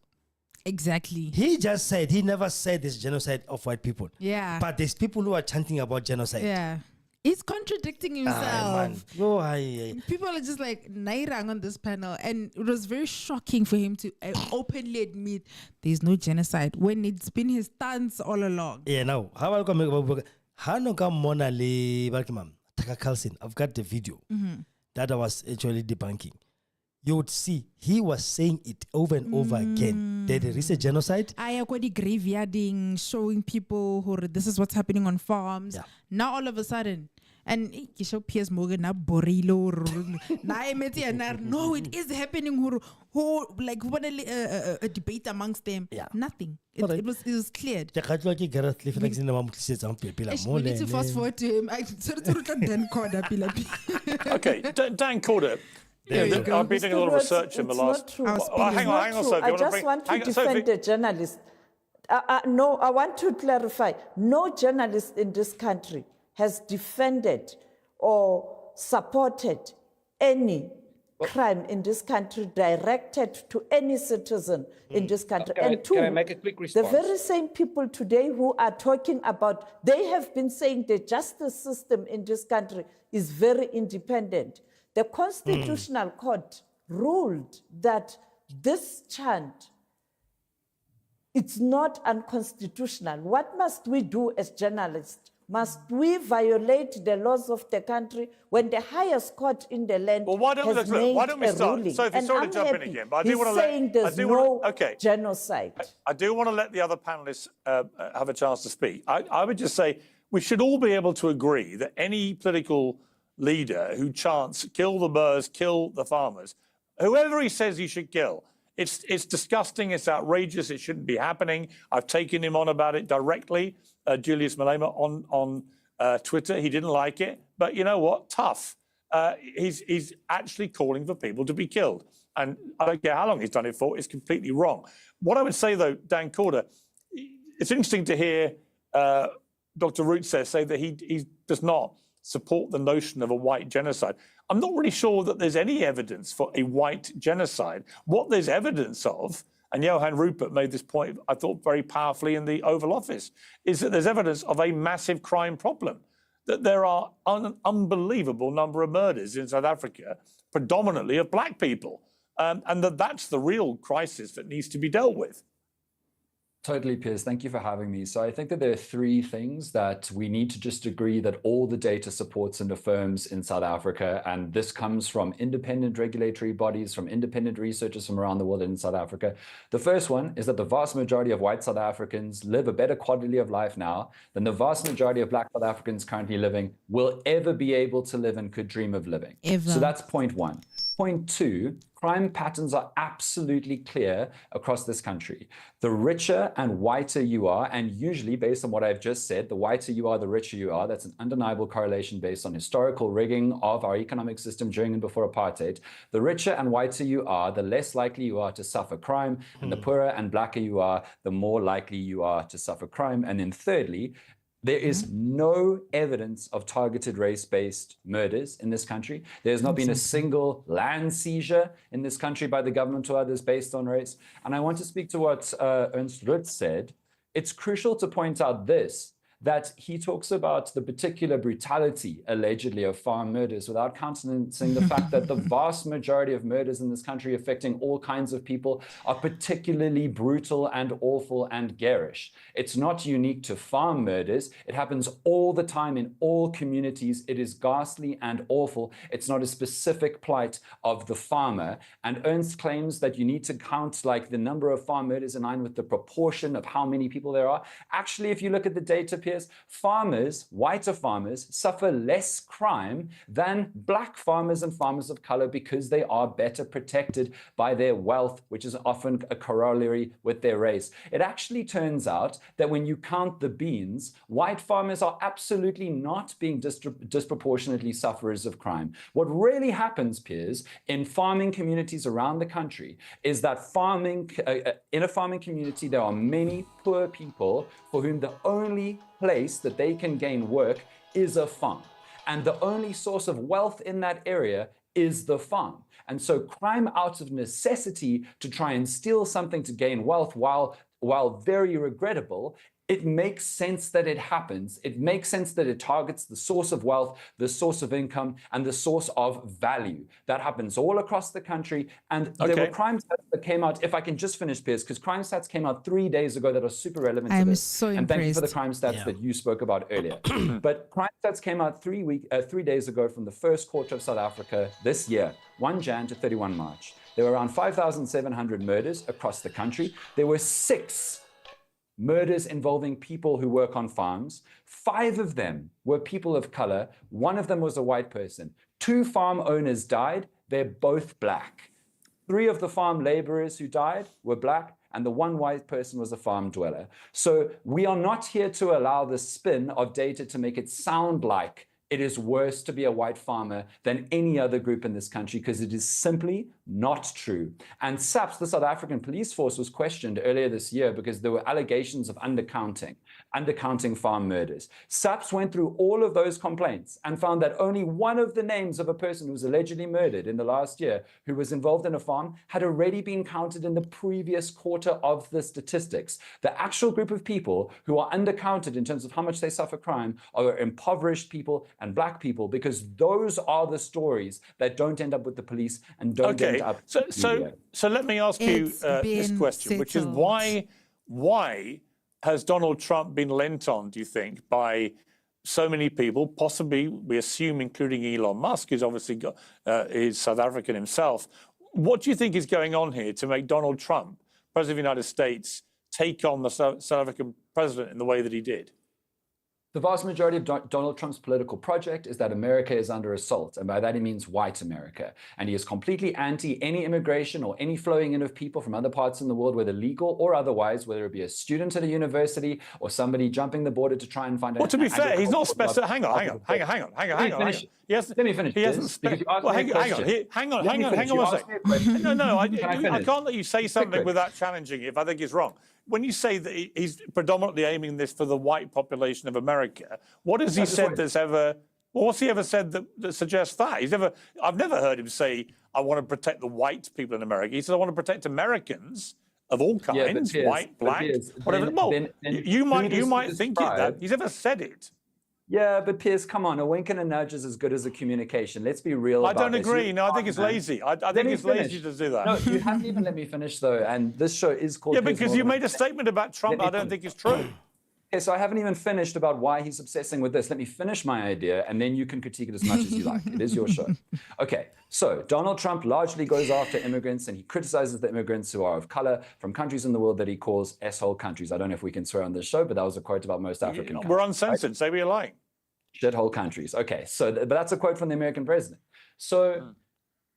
Exactly. He just said, he never said this genocide of white people. Yeah. But there's people who are chanting about genocide. Yeah. He's contradicting himself. Oh, aye. People are just like nairang on this panel, and it was very shocking for him to openly admit there's no genocide when it's been his stance all along. Yeah, now how I'll come Mona le Taka Carlson. I've got the video that I was actually debunking. You would see he was saying it over and over again that there is a genocide. I got the graveyarding, showing people who this is what's happening on farms. Yeah. Now all of a sudden, and you show Piers Morgan na borilo. No, it is happening. Who like what a debate amongst them? Yeah. Nothing. It was cleared. We need to fast forward to him. Okay, Dan Corder. I've been doing a lot of research in the last. Hang on, Sophie. I just want to defend the journalist. No, I want to clarify. No journalist in this country has defended or supported any crime in this country directed to any citizen in this country. And two, can I make a quick response? the very same people today who are talking about, they have been saying the justice system in this country is very independent. The Constitutional Court ruled that this chant, it's not unconstitutional. What must we do as journalists? Must we violate the laws of the country when the highest court in the land has made a ruling? Sophie, sorry to jump in again, but I do want to saying there's no genocide. I do want to let the other panelists have a chance to speak. I would just say we should all be able to agree that any political leader who chants kill the Boers, kill the farmers, whoever he says he should kill, it's disgusting, it's outrageous, it shouldn't be happening. I've taken him on about it directly, Julius Malema on Twitter. He didn't like it, but you know what? Tough. He's actually calling for people to be killed. And I don't care how long he's done it for, it's completely wrong. What I would say, though, Dan Corder, it's interesting to hear Dr. Root say that he does not support the notion of a white genocide. I'm not really sure that there's any evidence for a white genocide. What there's evidence of, and Johan Rupert made this point, I thought, very powerfully in the Oval Office, is that there's evidence of a massive crime problem, that there are an unbelievable number of murders in South Africa, predominantly of black people, and that's the real crisis that needs to be dealt with. Totally, Piers. Thank you for having me. So I think that there are three things that we need to just agree that all the data supports and affirms in South Africa. And this comes from independent regulatory bodies, from independent researchers from around the world in South Africa. The first one is that the vast majority of white South Africans live a better quality of life now than the vast majority of black South Africans currently living will ever be able to live and could dream of living. Ever. So that's point one. Point two, crime patterns are absolutely clear across this country. The richer and whiter you are, and usually based on what I've just said, the whiter you are, the richer you are, that's an undeniable correlation based on historical rigging of our economic system during and before apartheid. The richer and whiter you are, the less likely you are to suffer crime, and the poorer and blacker you are, the more likely you are to suffer crime. And then thirdly, there is no evidence of targeted race-based murders in this country. There's not been a single land seizure in this country by the government or others based on race. And I want to speak to what Ernst Rutt said. It's crucial to point out this, that he talks about the particular brutality, allegedly, of farm murders without countenancing the fact that the vast majority of murders in this country affecting all kinds of people are particularly brutal and awful and garish. It's not unique to farm murders. It happens all the time in all communities. It is ghastly and awful. It's not a specific plight of the farmer. And Ernst claims that you need to count like the number of farm murders in line with the proportion of how many people there are. Actually, if you look at the data, farmers, whiter farmers, suffer less crime than black farmers and farmers of color because they are better protected by their wealth, which is often a corollary with their race. It actually turns out that when you count the beans, white farmers are absolutely not being disproportionately sufferers of crime. What really happens, Piers, in farming communities around the country is that in a farming community, there are many poor people for whom the only place that they can gain work is a farm. And the only source of wealth in that area is the farm. And so crime out of necessity to try and steal something to gain wealth, while very regrettable, It makes sense that it happens. It makes sense that it targets the source of wealth, the source of income, and the source of value. That happens all across the country. And there were crime stats that came out, if I can just finish, Piers, because crime stats came out 3 days ago that are super relevant to this. So and thank you for the crime stats that you spoke about earlier. But crime stats came out 3 days ago from the first quarter of South Africa this year, 1 Jan to 31 March. There were around 5,700 murders across the country. There were 6 murders involving people who work on farms. 5 of them were people of color. 1 of them was a white person. 2 farm owners died. They're both black. 3 of the farm laborers who died were black, and the 1 white person was a farm dweller. So we are not here to allow the spin of data to make it sound like it is worse to be a white farmer than any other group in this country, because it is simply not true. And SAPS, the South African Police Force, was questioned earlier this year because there were allegations of undercounting farm murders. SAPS went through all of those complaints and found that only 1 of the names of a person who was allegedly murdered in the last year who was involved in a farm had already been counted in the previous quarter of the statistics. The actual group of people who are undercounted in terms of how much they suffer crime are impoverished people and black people, because those are the stories that don't end up with the police and don't end up with the media. So let me ask you this question, which is why has Donald Trump been lent on, do you think, by so many people, possibly, we assume, including Elon Musk, who's obviously is South African himself. What do you think is going on here to make Donald Trump, President of the United States, take on the South African president in the way that he did? The vast majority of Donald Trump's political project is that America is under assault, and by that he means white America. And he is completely anti any immigration or any flowing in of people from other parts in the world, whether legal or otherwise, whether it be a student at a university or somebody jumping the border to try and find out. Well, to be fair, he's not specific. Hang on. Yes, let me finish. He hasn't. Hang on one second. No, I can't let you say something without challenging it if I think it's wrong. When you say that he's predominantly aiming this for the white population of America, what has he said that's ever? What's he ever said that suggests that? I've never heard him say, "I want to protect the white people in America." He said, "I want to protect Americans of all kinds, white, black, whatever." You might think that he's never said it. Yeah, but Piers, come on, a wink and a nudge is as good as a communication. Let's be real about this. I don't agree. No, I think it's lazy. I think it's lazy to do that. No, you haven't even let me finish, though, and this show is called... Yeah, because you made a statement about Trump I don't think is true. Okay, so I haven't even finished about why he's obsessing with this. Let me finish my idea, and then you can critique it as much as you like. It is your show. Okay, so Donald Trump largely goes after immigrants, and he criticizes the immigrants who are of color from countries in the world that he calls S-hole countries. I don't know if we can swear on this show, but that was a quote about most African countries. We're uncensored. Right? Say what you like. Shithole countries. Okay, so but that's a quote from the American president. So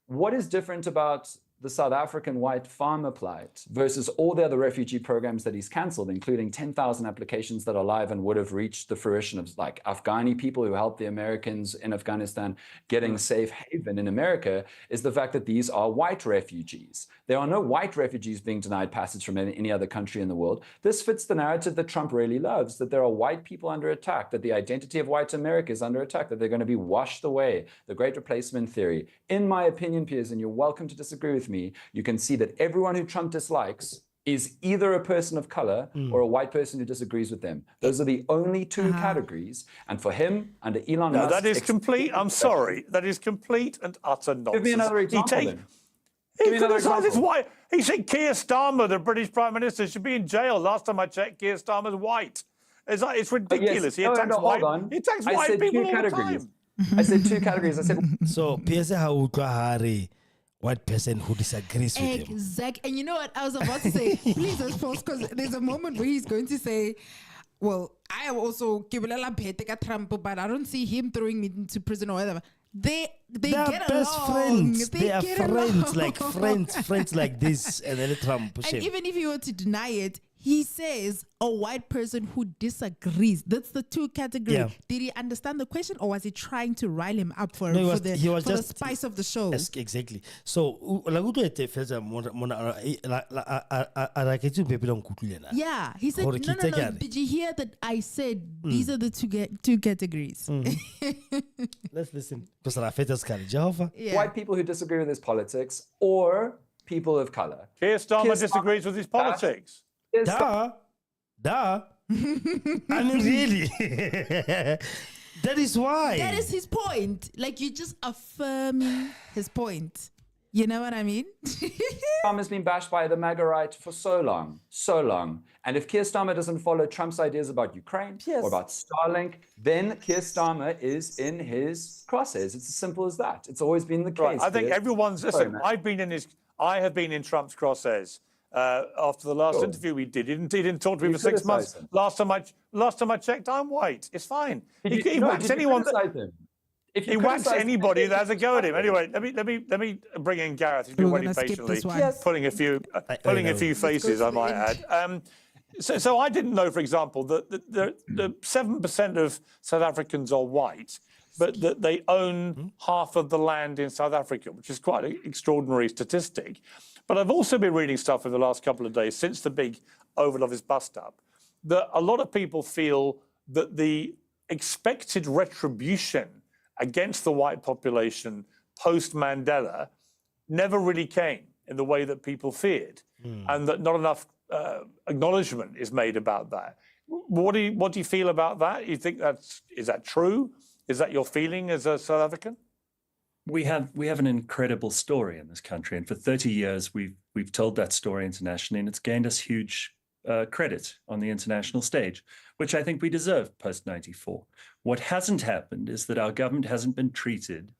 what is different about the South African white farmer plight versus all the other refugee programs that he's cancelled, including 10,000 applications that are live and would have reached the fruition of like Afghani people who helped the Americans in Afghanistan getting safe haven in America, is the fact that these are white refugees. There are no white refugees being denied passage from any other country in the world. This fits the narrative that Trump really loves, that there are white people under attack, that the identity of white America is under attack, that they're going to be washed away, the great replacement theory. In my opinion, Piers, and you're welcome to disagree with me, you can see that everyone who Trump dislikes is either a person of color or a white person who disagrees with them. Those are the only 2 categories. And for him, under Elon Musk... that is complete, I'm sorry, that is complete and utter nonsense. Give me another example then. Why he said Keir Starmer, the British Prime Minister, should be in jail. Last time I checked, Keir Starmer's white. It's ridiculous. He attacks white people all the time. I said 2 categories. I said so. Piers, how white person who disagrees with him. Exactly. And you know what? I was about to say, please let's pause, because there's a moment where he's going to say, well, I am also Trump, but I don't see him throwing me into prison or whatever. They get best along. Friends. They are friends, like friends like this, and then Trump. And even if you were to deny it, he says a white person who disagrees. That's the 2 categories. Yeah. Did he understand the question, or was he trying to rile him up for the spice of the show? Exactly. So, yeah, he said, no. Did you hear that I said these are the 2 categories? Let's listen. White people who disagree with his politics or people of color. Keir Starmer disagrees with his politics. Duh. I mean, really. That is why. That is his point. Like, you're just affirming his point. You know what I mean? Trump has been bashed by the MAGA right for so long. And if Keir Starmer doesn't follow Trump's ideas about Ukraine Yes. or about Starlink, then Keir Starmer is in his crosshairs. It's as simple as that. It's always been the case. Right. I think Piers. everyone's listen. I have been in Trump's crosshairs after the last interview we did. He didn't talk to me You for 6 months. criticise him. Last time I checked, I'm white. It's fine. Did He you whacks anyone. criticize him? If you He whacks criticize anybody him, that has a go at him. Anyway, let me bring in Gareth. He's been We're waiting gonna skip patiently, this one. Yes. pulling a few faces. to I the might end. add. So I didn't know, for example, that the 7% of South Africans are white, but that they own half of the land in South Africa, which is quite an extraordinary statistic. But I've also been reading stuff in the last couple of days since the big Oval Office bust-up, that a lot of people feel that the expected retribution against the white population post-Mandela never really came in the way that people feared, and that not enough acknowledgement is made about that. What do you feel about that? You think is that true? Is that your feeling as a South African? We have an incredible story in this country, and for 30 years we've told that story internationally, and it's gained us huge credit on the international stage, which I think we deserve post 94. What hasn't happened is that our government hasn't been treated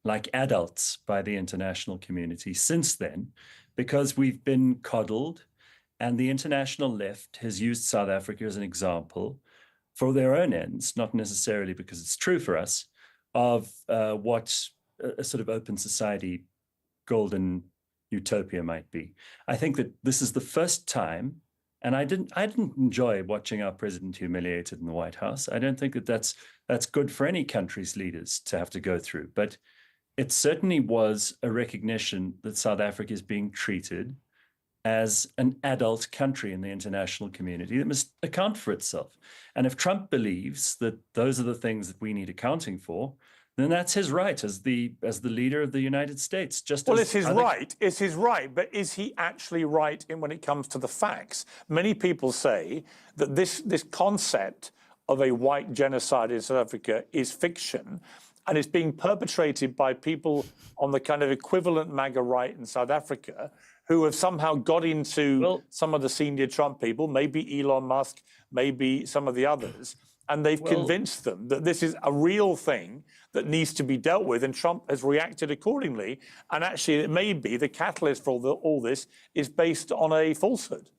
like adults by the international community since then, because we've been coddled, and the international left has used South Africa as an example for their own ends, not necessarily because it's true for us, of what a sort of open society golden utopia might be. I think that this is the first time, and I didn't enjoy watching our president humiliated in the White House. I don't think that that's good for any country's leaders to have to go through, but it certainly was a recognition that South Africa is being treated as an adult country in the international community that must account for itself. And if Trump believes that those are the things that we need accounting for, then that's his right as the leader of the United States. It's his right. It's his right. But is he actually right in when it comes to the facts? Many people say that this concept of a white genocide in South Africa is fiction, and it's being perpetrated by people on the kind of equivalent MAGA right in South Africa, who have somehow got into some of the senior Trump people, maybe Elon Musk, maybe some of the others, and they've convinced them that this is a real thing that needs to be dealt with, and Trump has reacted accordingly. And actually, it may be the catalyst for all this is based on a falsehood.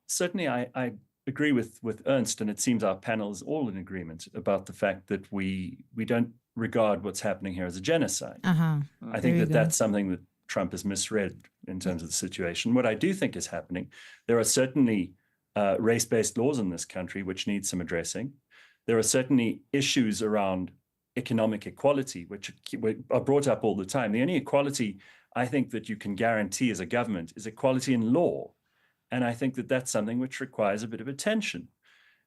Certainly, I agree with Ernst, and it seems our panel is all in agreement about the fact that we don't regard what's happening here as a genocide. I think that's something that Trump has misread in terms of the situation. What I do think is happening, there are certainly race-based laws in this country which need some addressing. There are certainly issues around economic equality, which are brought up all the time. The only equality I think that you can guarantee as a government is equality in law. And I think that that's something which requires a bit of attention.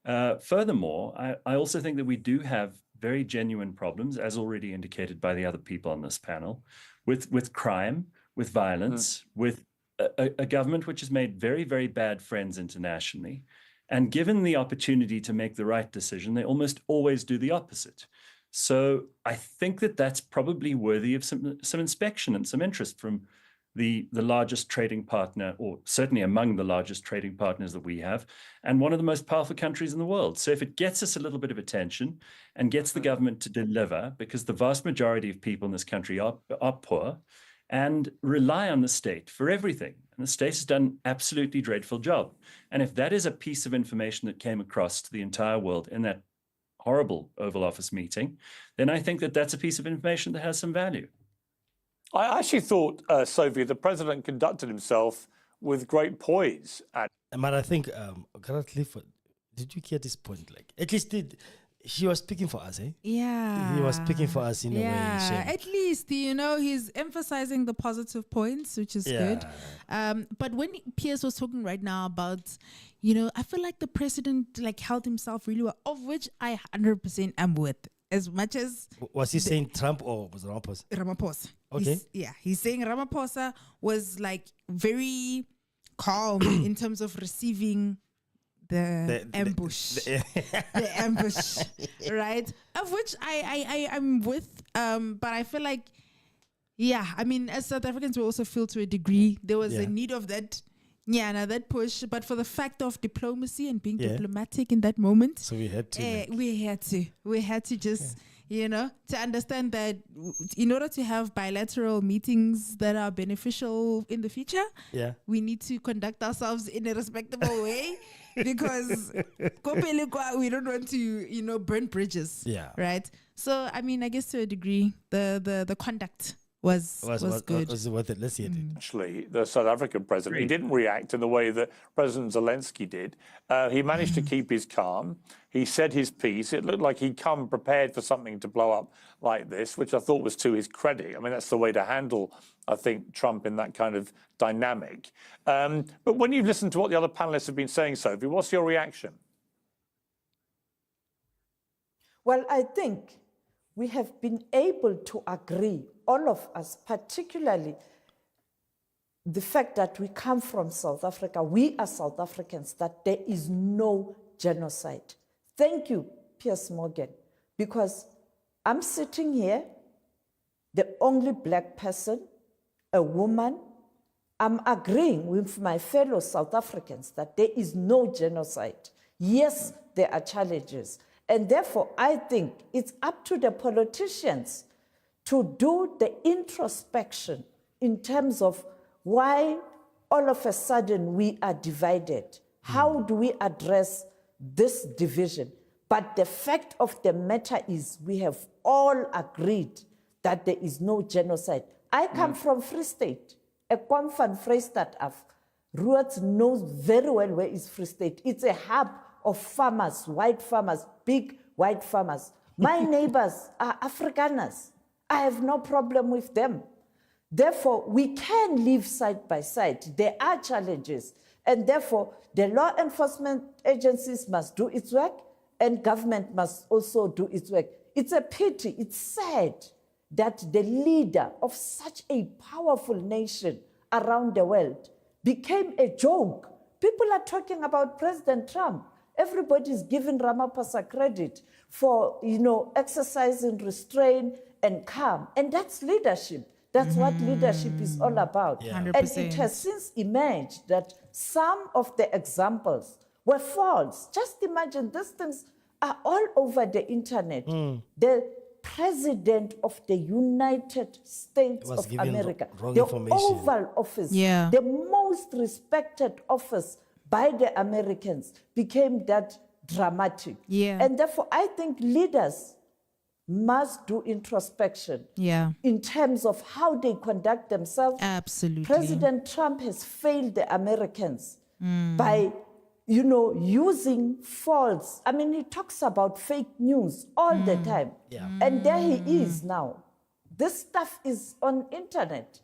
Furthermore, I also think that we do have very genuine problems, as already indicated by the other people on this panel, with crime, with violence, with a government which has made very, very bad friends internationally. And given the opportunity to make the right decision, they almost always do the opposite. So I think that that's probably worthy of some inspection and some interest from the largest trading partner, or certainly among the largest trading partners that we have, and one of the most powerful countries in the world. So if it gets us a little bit of attention and gets the government to deliver, because the vast majority of people in this country are poor and rely on the state for everything, and the state has done an absolutely dreadful job. And if that is a piece of information that came across to the entire world in that horrible Oval Office meeting, then I think that that's a piece of information that has some value. I actually thought, Sophie, the president conducted himself with great poise. But I think, Clifford, did you get this point? Like, at least he was speaking for us, eh? Yeah. He was speaking for us in a way. Yeah, at least, he's emphasizing the positive points, which is good. But when Piers was talking right now about, I feel like the president held himself really well, of which I 100% am with. As much as... Was he saying Trump or was it Ramaphosa? Ramaphosa. Okay. He's saying Ramaphosa was very calm in terms of receiving the ambush, the ambush, right? Of which I'm with, but I feel like, yeah, I mean, as South Africans, we also feel to a degree there was a need of that. Yeah, now that push, but for the fact of diplomacy and being diplomatic in that moment, so we had to. We had to just, to understand that in order to have bilateral meetings that are beneficial in the future, we need to conduct ourselves in a respectable way, because we don't want to, burn bridges. Yeah. Right. So, I mean, I guess to a degree, the conduct was good. Was worth it? Let's see it. Actually, the South African president, he didn't react in the way that President Zelensky did. He managed to keep his calm. He said his piece. It looked like he'd come prepared for something to blow up like this, which I thought was to his credit. I mean, that's the way to handle, I think, Trump in that kind of dynamic. But when you've listened to what the other panelists have been saying, Sophie, what's your reaction? Well, I think we have been able to agree, all of us, particularly the fact that we come from South Africa, we are South Africans, that there is no genocide. Thank you, Piers Morgan, because I'm sitting here, the only black person, a woman. I'm agreeing with my fellow South Africans that there is no genocide. Yes, there are challenges. And therefore, I think it's up to the politicians to do the introspection in terms of why all of a sudden we are divided. How do we address this division? But the fact of the matter is we have all agreed that there is no genocide. I come from Free State, a Kwamfan Vrystaat af. Ruud knows very well where is Free State. It's a hub of farmers, white farmers, big white farmers. My neighbors are Afrikaners. I have no problem with them. Therefore, we can live side by side. There are challenges. And therefore, the law enforcement agencies must do its work, and government must also do its work. It's a pity, it's sad that the leader of such a powerful nation around the world became a joke. People are talking about President Trump. Everybody's giving Ramaphosa credit for, exercising restraint and calm. And that's leadership. That's what leadership is all about. Yeah. And 100%. it has since emerged that some of the examples were false. Just imagine, these things are all over the internet. The president of the United States Was of given America, wrong the information. Oval Office, Yeah. the most respected office by the Americans, became that dramatic. Yeah. And therefore, I think leaders must do introspection in terms of how they conduct themselves. Absolutely. President Trump has failed the Americans by, using false. I mean, he talks about fake news all the time. Yeah. And there he is now. This stuff is on internet.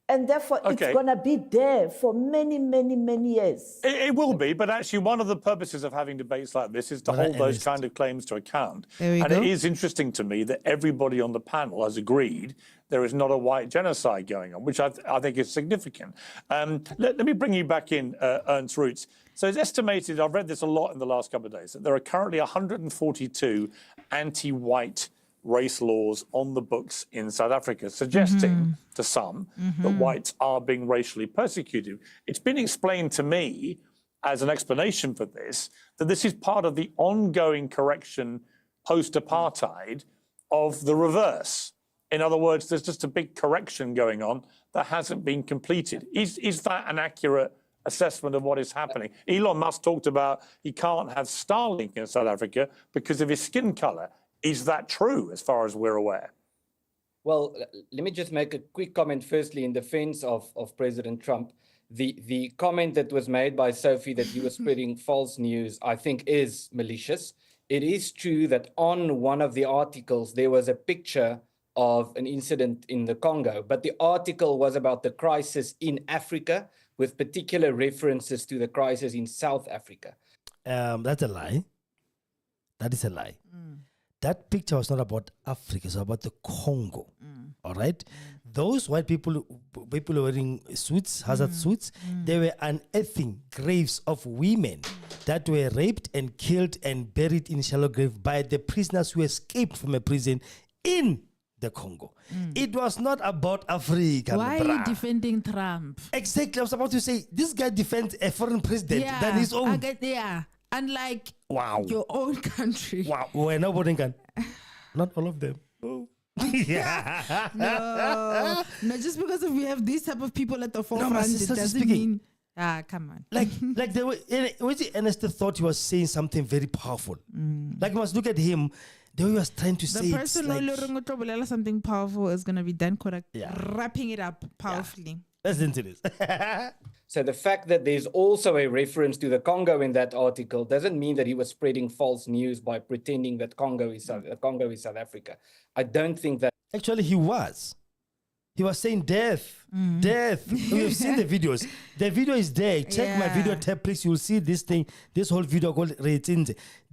And therefore, it's going to be there for many, many, many years. It will be, but actually one of the purposes of having debates like this is to hold those kind of claims to account. There we It go. is interesting to me that everybody on the panel has agreed there is not a white genocide going on, which I think is significant. Let me bring you back in, Ernst Roots. So it's estimated, I've read this a lot in the last couple of days, that there are currently 142 anti-white race laws on the books in South Africa, suggesting to some that whites are being racially persecuted. It's been explained to me as an explanation for this, that this is part of the ongoing correction post-apartheid of the reverse. In other words, there's just a big correction going on that hasn't been completed. Is that an accurate assessment of what is happening? Elon Musk talked about he can't have Starlink in South Africa because of his skin color. Is that true, as far as we're aware? Well, let me just make a quick comment firstly in defense of President Trump. The comment that was made by Sophie that he was spreading false news, I think is malicious. It is true that on one of the articles, there was a picture of an incident in the Congo, but the article was about the crisis in Africa with particular references to the crisis in South Africa. That's a lie. That is a lie. That picture was not about Africa, it was about the Congo. All right? Those white people wearing suits, hazard suits, they were unearthing graves of women that were raped and killed and buried in shallow grave by the prisoners who escaped from a prison in the Congo. It was not about Africa. Why are you defending Trump? Exactly. I was about to say, this guy defends a foreign president than his own. Unlike Wow. your own country. Wow. Well, nobody can. Not all of them. Oh. Yeah. No, just because if we have these type of people at the forefront, it doesn't mean. Come on. Like they were. Ernest thought he was saying something very powerful. Like you must look at him. The way he was trying to say the person who like, something powerful is gonna be done correct. Wrapping it up powerfully. Listen to this. So the fact that there's also a reference to the Congo in that article doesn't mean that he was spreading false news by pretending that Congo is South Africa. I don't think that. Actually, he was. He was saying death, death. We've seen the videos. The video is there. Check my video tab, please. You'll see this thing. This whole video called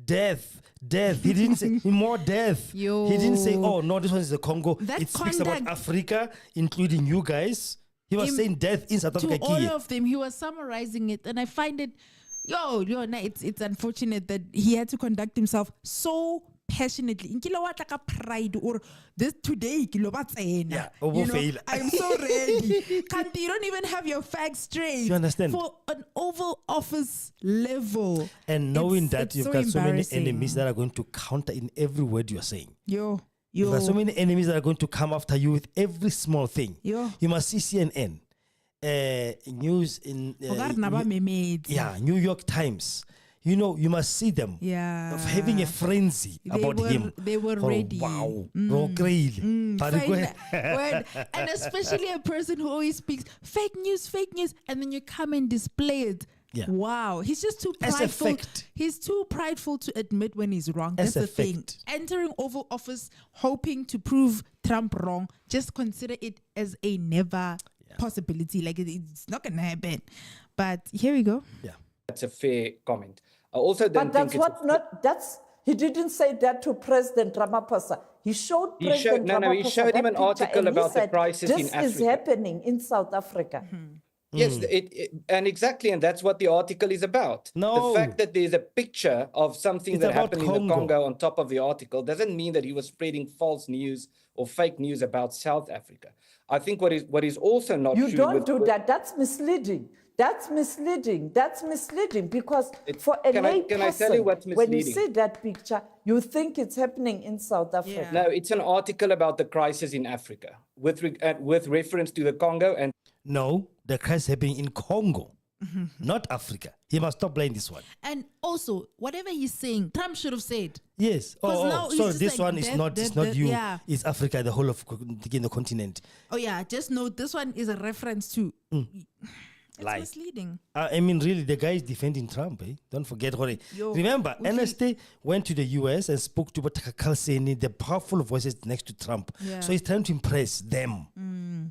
death. Death. He didn't say more death. He didn't say, oh no, this one is the Congo. It speaks about Africa, including you guys. He was saying death in South Africa. To all of them, he was summarizing it, and I find it, it's unfortunate that he had to conduct himself so passionately. In pride or this today, I'm so ready. Kanti, you don't even have your facts straight. You understand? For an Oval Office level. And knowing that you've got so many enemies that are going to counter in every word you're saying. You've got so many enemies that are going to come after you with every small thing. You must see CNN, news in New York Times. You know, you must see them of having a frenzy about him. They were ready. Wow. And especially a person who always speaks fake news, and then you come and display it. Yeah. Wow. He's just too prideful. He's too prideful to admit when he's wrong. That's the thing. Entering Oval Office hoping to prove Trump wrong, just consider it as a never possibility. Like it's not going to happen. But here we go. Yeah. That's a fair comment. I also don't think he didn't say that to President Ramaphosa. He showed President Ramaphosa. He showed him an article about the crisis in Africa. This is happening in South Africa. Yes, and that's what the article is about. No. The fact that there's a picture of something that happened in the Congo on top of the article doesn't mean that he was spreading false news or fake news about South Africa. I think what is also not true. You don't do that. That's misleading. That's misleading because for a lay person, when you see that picture, you think it's happening in South Africa. No, it's an article about the crisis in Africa with reference to the Congo and. No, the crisis happening in Congo, not Africa. He must stop playing this one. And also, whatever he's saying, Trump should have said. Yes. So this one is not you. Yeah. It's Africa, the whole of the continent. Oh yeah, just note this one is a reference to. It's misleading. I mean, really, the guy is defending Trump. Don't forget. Remember, Ernest went to the US and spoke to Kalseni, the powerful voices next to Trump. Yeah. So he's trying to impress them.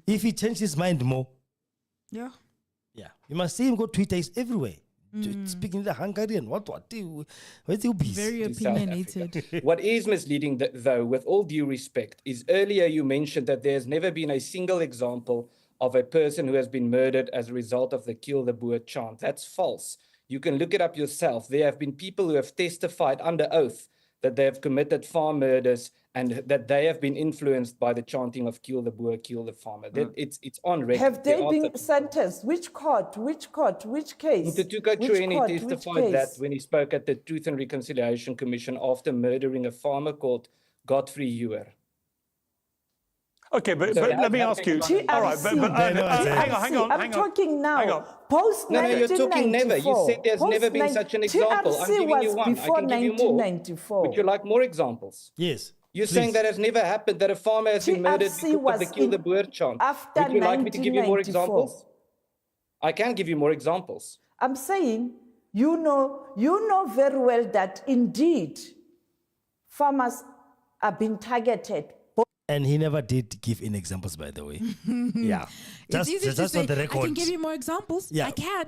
If he changes his mind more, yeah, you must see him go Twitter. He's everywhere. Speaking the Hungarian, where's he be? Very opinionated. What is misleading, though, with all due respect, is earlier you mentioned that there's never been a single example of a person who has been murdered as a result of the Kill the Boer chant. That's false. You can look it up yourself. There have been people who have testified under oath that they have committed farm murders and that they have been influenced by the chanting of Kill the Boer, Kill the Farmer. It's on record. Have they been sentenced? Which court? Which case? Tutuka Chueni testified that when he spoke at the Truth and Reconciliation Commission after murdering a farmer called Godfrey Ewer. Okay, but let me ask you. All right, but hang on. I'm talking now. Post 1994. No, you're talking never. You said there's never been such an example. I'm giving you one. I can give you more. Would you like more examples? Yes. You're saying that has never happened, that a farmer has been murdered because of the Kill the Boer chant. Would you like me to give you more examples? I can give you more examples. I'm saying, you know very well that indeed farmers are being targeted. And he never did give any examples, by the way. Yeah. Just on the record. I can give you more examples. Yeah. I can.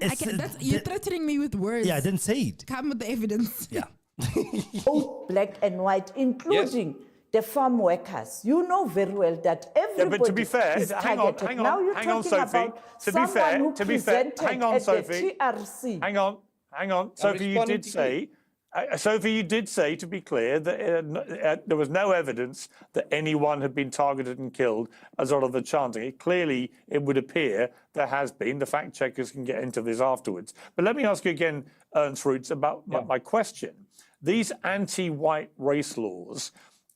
You're threatening me with words. Yeah, then say it. Come with the evidence. Yeah. Both black and white, including the farm workers. You know very well that everybody but to be fair, is targeted. hang on, now you're hang on, talking Sophie. about someone who presented hang on, at Sophie. the TRC. Hang on. Hang on. Sophie, you did say, to be clear, that there was no evidence that anyone had been targeted and killed as a result of the chanting. Clearly, it would appear there has been. The fact checkers can get into this afterwards. But let me ask you again, Ernst Roots, about my question. These anti-white race laws,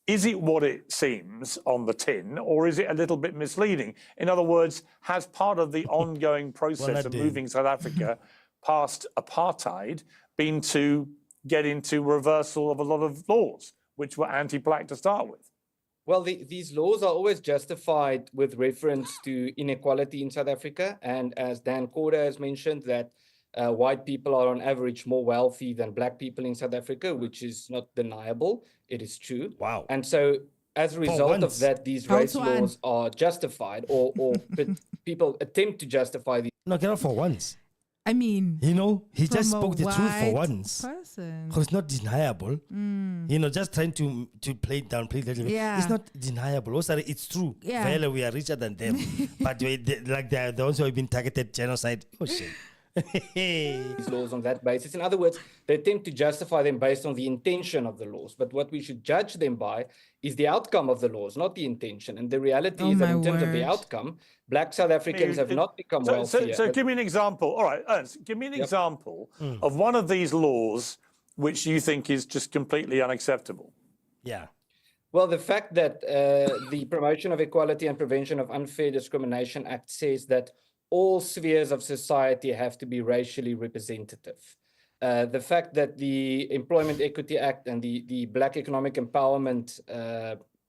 is it what it seems on the tin, or is it a little bit misleading? In other words, has part of the ongoing process of moving South Africa past apartheid been to get into reversal of a lot of laws, which were anti-black to start with? Well, these laws are always justified with reference to inequality in South Africa. And as Dan Corder has mentioned, that white people are on average more wealthy than black people in South Africa, which is not deniable. It is true. Wow. And so as a result of that, these race laws are justified, or people attempt to justify these. No, get off for once. I mean, you know, he just spoke the truth for once. Person. It's not deniable. You know, just trying to play it down, Yeah. It's not deniable. Also, it's true. Yeah. Well, we are richer than them. But they also have been targeted genocide. Oh, shit. These laws on that basis. In other words, they attempt to justify them based on the intention of the laws. But what we should judge them by is the outcome of the laws, not the intention. And the reality is that in terms of the outcome, black South Africans have not become wealthier. So give me an example. All right, Ernst, give me an example of one of these laws which you think is just completely unacceptable. Yeah. Well, the fact that the Promotion of Equality and Prevention of Unfair Discrimination Act says that all spheres of society have to be racially representative. The fact that the Employment Equity Act and the Black Economic Empowerment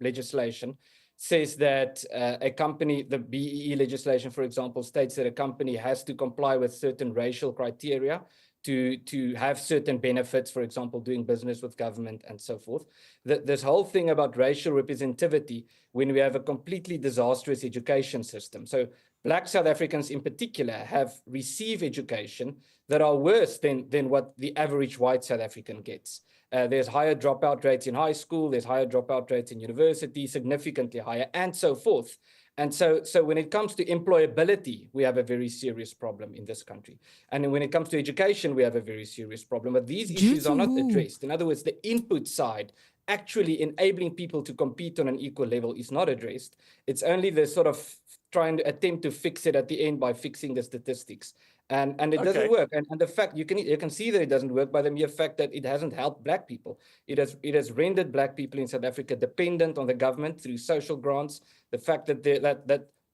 legislation says that a company, the BEE legislation, for example, states that a company has to comply with certain racial criteria to have certain benefits, for example, doing business with government and so forth. This whole thing about racial representativity, when we have a completely disastrous education system. So black South Africans in particular have received education that are worse than what the average white South African gets. There's higher dropout rates in high school, there's higher dropout rates in university, significantly higher, and so forth. And so when it comes to employability, we have a very serious problem in this country. And when it comes to education, we have a very serious problem. But these issues are not addressed. In other words, the input side, actually enabling people to compete on an equal level, is not addressed. It's only the sort of trying to attempt to fix it at the end by fixing the statistics. And it doesn't work. And the fact you can see that it doesn't work by the mere fact that it hasn't helped black people. It has rendered black people in South Africa dependent on the government through social grants. The fact that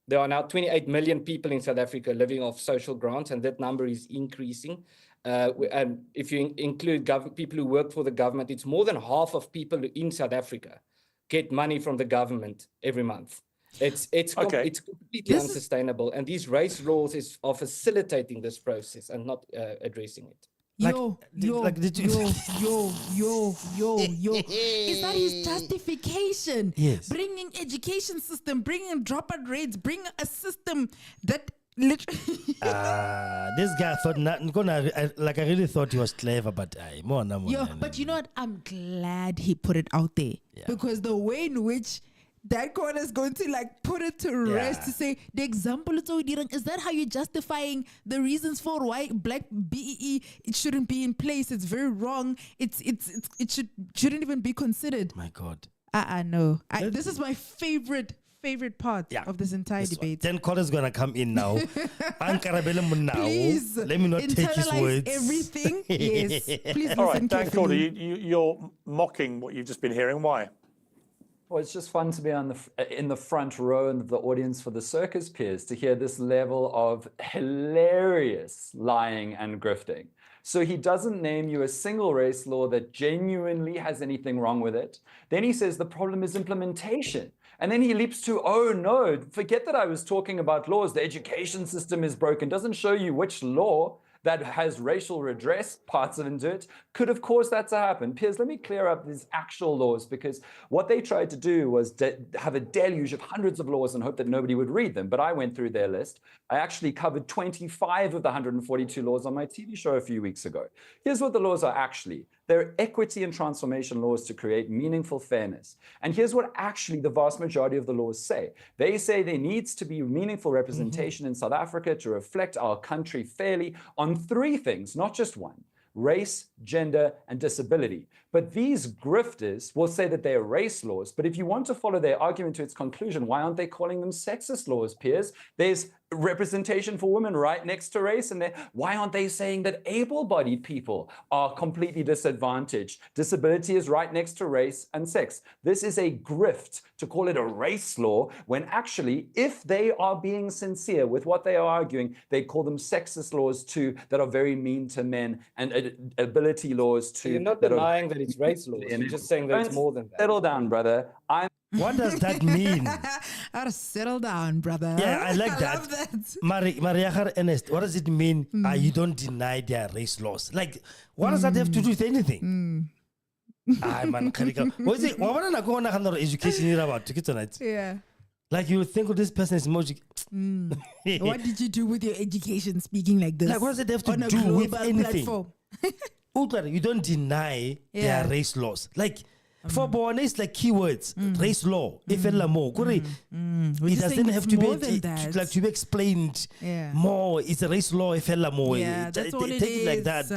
there are now 28 million people in South Africa living off social grants, and that number is increasing. And if you include people who work for the government, it's more than half of people in South Africa get money from the government every month. It's completely unsustainable, and these race laws are facilitating this process and not addressing it. Yo. Is that his justification? Yes. Bringing education system, bringing dropout rates, bringing a system that literally. This guy thought I really thought he was clever, but but you know what? I'm glad he put it out there, because the way in which that corner is going to put it to rest, to say the example is that how you're justifying the reasons for why black BEE it shouldn't be in place? It's very wrong. It shouldn't even be considered. My God. No. This is my favorite part of this entire debate. Then Corder's gonna come in now. Please let me not take his words. Everything. Yes. Please listen. All right, Dan Corder, carefully. you're mocking what you've just been hearing. Why? Well, it's just fun to be in the front row and the audience for the circus, Piers, to hear this level of hilarious lying and grifting. So he doesn't name you a single race law that genuinely has anything wrong with it. Then he says the problem is implementation. And then he leaps to, oh no, forget that I was talking about laws. The education system is broken. Doesn't show you which law that has racial redress parts of it could have caused that to happen. Piers, let me clear up these actual laws, because what they tried to do was have a deluge of hundreds of laws and hope that nobody would read them. But I went through their list. I actually covered 25 of the 142 laws on my TV show a few weeks ago. Here's what the laws are actually. They're equity and transformation laws to create meaningful fairness. And here's what actually the vast majority of the laws say. They say there needs to be meaningful representation in South Africa to reflect our country fairly on three things, not just one. race, gender, and disability. But these grifters will say that they're race laws. But if you want to follow their argument to its conclusion, why aren't they calling them sexist laws, Piers? There's representation for women right next to race. And why aren't they saying that able-bodied people are completely disadvantaged? Disability is right next to race and sex. This is a grift to call it a race law when actually, if they are being sincere with what they are arguing, they call them sexist laws too that are very mean to men, and ability laws too. You're not denying that it's race laws. You're just saying that it's more than that. Settle down, brother. What does that mean? Settle down, brother. Yeah, I like that. Love that. Maria Ernest, what does it mean? You don't deny their race laws. Like, what does that have to do with anything? Man, what is it? What are you education about tonight? Yeah. Like, you think this person is more. What did you do with your education speaking like this? Like, what does it have to on a do with global anything? platform? You don't deny their race laws. Like, for Bowane, it's like keywords, race law, it doesn't have to be explained more. It's a race law, more. Yeah, that's all it is. Like that.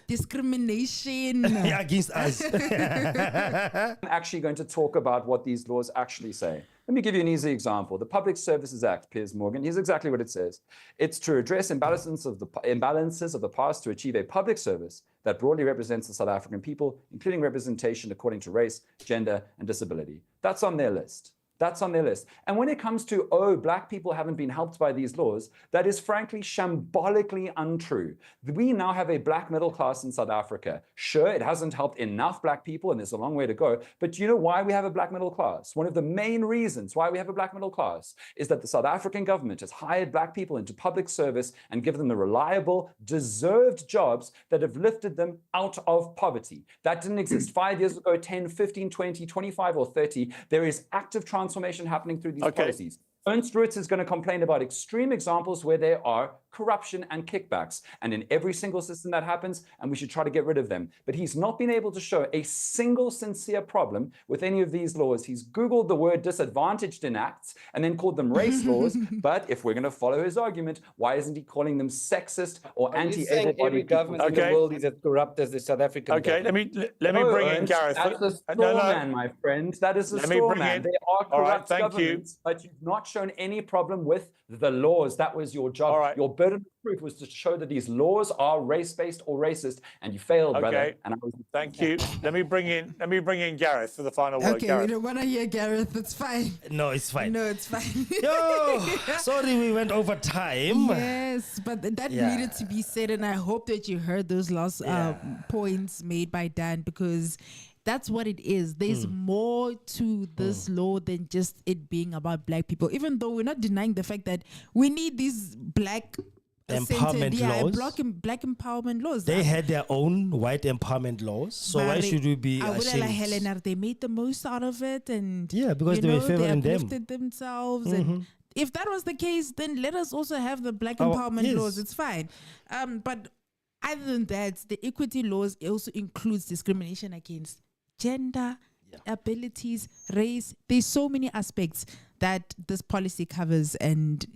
Discrimination against us. I'm actually going to talk about what these laws actually say. Let me give you an easy example. The Public Services Act, Piers Morgan, here's exactly what it says. It's to address imbalances of the past to achieve a public service that broadly represents the South African people, including representation according to race, gender, and disability. That's on their list. That's on their list. And when it comes to, black people haven't been helped by these laws, that is frankly shambolically untrue. We now have a black middle class in South Africa. Sure, it hasn't helped enough black people, and there's a long way to go. But do you know why we have a black middle class? One of the main reasons why we have a black middle class is that the South African government has hired black people into public service and given them the reliable, deserved jobs that have lifted them out of poverty. That didn't exist 5 years ago, 10, 15, 20, 25, or 30. There is active transformation happening through these policies. Ernst Ruitz is going to complain about extreme examples where there are corruption and kickbacks. And in every single system that happens, and we should try to get rid of them. But he's not been able to show a single sincere problem with any of these laws. He's Googled the word disadvantaged in acts and then called them race laws. But if we're going to follow his argument, why isn't he calling them sexist or anti-able body every government in the world is as corrupt as the South African government? let me bring in Gareth. That's a straw man, my friend. That is a straw man. They are corrupt governments, but you've not shown any problem with the laws. That was your job. Your burden of proof was to show that these laws are race-based or racist, and you failed, brother. And Thank you. Let me bring in Gareth for the final word. Okay, Gareth. we don't want to hear Gareth. It's fine. No, it's fine. No, it's fine. Yo, sorry we went over time. Yes, but that needed to be said, and I hope that you heard those last points made by Dan, because that's what it is. There's more to this law than just it being about black people, even though we're not denying the fact that we need these black empowerment laws. Black empowerment laws. They had their own white empowerment laws. So why should we be ashamed? They made the most out of it, and because they were favoring they them. uplifted themselves. And if that was the case, then let us also have the black empowerment laws. It's fine. But other than that, the equity laws also includes discrimination against gender, abilities, race. There's so many aspects that this policy covers, and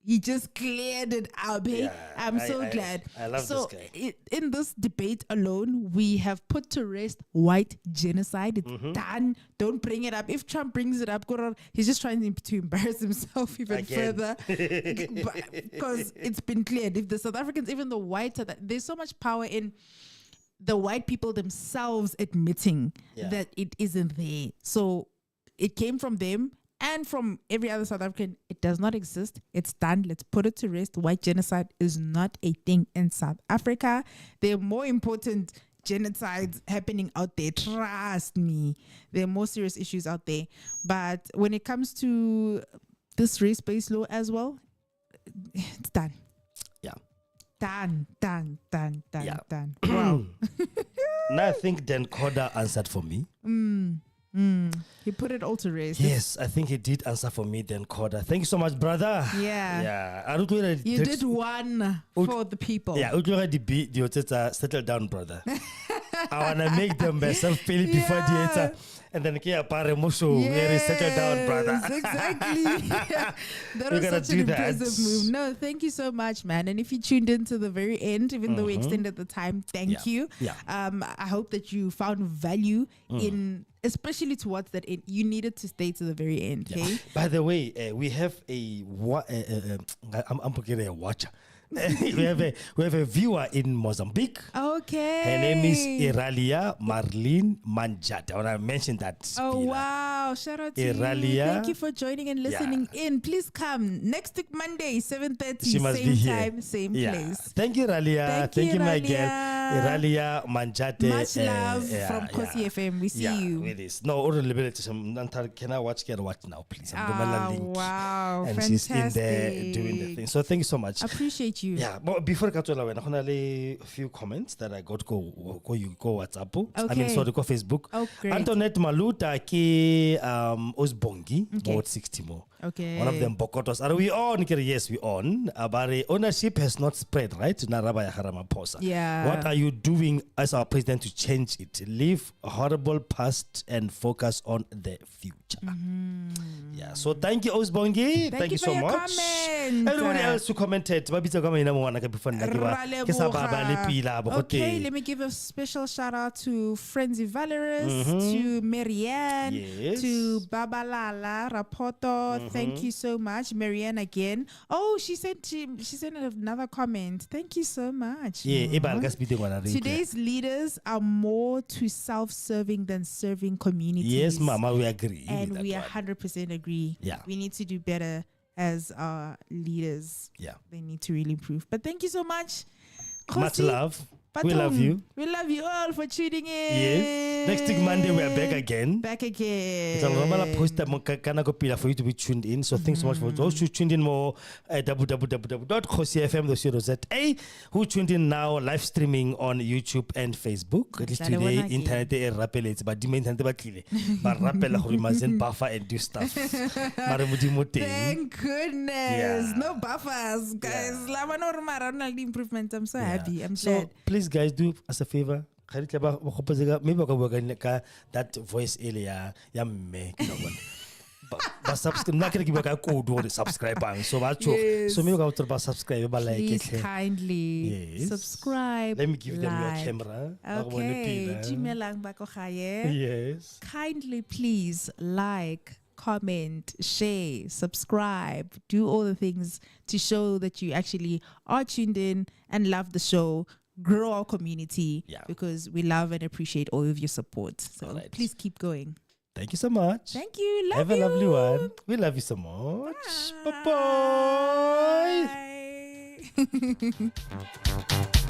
he just cleared it up. I'm so glad. I love this guy. In this debate alone, we have put to rest white genocide. It's done. Don't bring it up. If Trump brings it up, he's just trying to embarrass himself even further, because it's been cleared. If the South Africans, even the whites, there's so much power in the white people themselves admitting that it isn't there. So it came from them and from every other South African. It does not exist. It's done. Let's put it to rest. White genocide is not a thing in South Africa. There are more important genocides happening out there. Trust me. There are more serious issues out there. But when it comes to this race-based law as well, it's done. Done. Wow. Now I think Dan Koda answered for me. He put it all to rest. Yes, I think he did answer for me, Dan Koda. Thank you so much, brother. Yeah. You did one for the people. Yeah, settle down, brother. I want to make them self-pay before the answer. And then Kia Pare Mushu, very settle down, brother. Exactly. That We was gotta such an do that. impressive move. No, thank you so much, man. And if you tuned in to the very end, even though we extended the time, thank you. Yeah. I hope that you found value in, especially towards that end. You needed to stay to the very end. Okay. Yeah. By the way, we have I'm forgetting a watcher. we have a viewer in Mozambique. Okay. Her name is Iralia Marlene Manjat. I want to mention that. Oh, wow. Shout out to Iralia. you. Thank you for joining and listening in. Please come next week, Monday, 7:30, She must same be here. time, same place. Thank you, Iralia. Thank you, my girl. Iralia Manjate. Much love from Kosi FM. We see you. It is. No, can I watch now, please? I'm wow. And fantastic. she's in there doing the thing. So thank you so much. Appreciate you. Yeah, but before I go, a few comments that I got go WhatsApp. I mean, Okay. sorry, go Facebook. Oh, great. Antoinette Maluta ki Osbongi, Okay. about 60 more. Okay. One of them Bokotos. Are we on? Yes, we on. But ownership has not spread, right? Naraba Ramaphosa. Yeah. What are you doing as our president to change it? Leave a horrible past and focus on the future. Yeah. So thank you, Osbongi. Thank you for so your much. comment. Everybody else who commented. Okay, let me give a special shout out to Frenzy Valorous, to Marianne, Yes. to Babalala Rapoto. Thank you so much, Marianne again. Oh, she sent another comment. Thank you so much. Today's leaders are more to self-serving than serving communities. Yes, Mama, we agree. And with we that one. 100% agree. Yeah. We need to do better as our leaders. Yeah. They need to really improve. But thank you so much. Much Khosi, love. We Patong, love you. We love you all for tuning in. Yes. Next week, Monday, we are back again. Back again. It's a normal post for you to be tuned in. So thanks so much for those who tuned in more at www.khosifm.co.za, who tuned in now live streaming on YouTube and Facebook. At least today, internet is rappelates, but the internet but rappel buffer and do stuff. Thank goodness. Yeah. No buffers, guys. Yeah. Improvement. I'm so happy. I'm So glad. please, guys, do us a favor. Maybe that voice area, but subscribe. Not gonna give a code or subscribe. So much. Yes. So maybe go to subscribe. Please kindly Yes. subscribe. Let me give them your like. camera. Okay. Dumelang bako gae. Yes. Kindly, please like, comment, share, subscribe, do all the things to show that you actually are tuned in and love the show. Grow our community because we love and appreciate all of your support. So please keep going. Thank you so much. Thank you. Love Have you. a lovely one. We love you so much. Bye bye. Bye.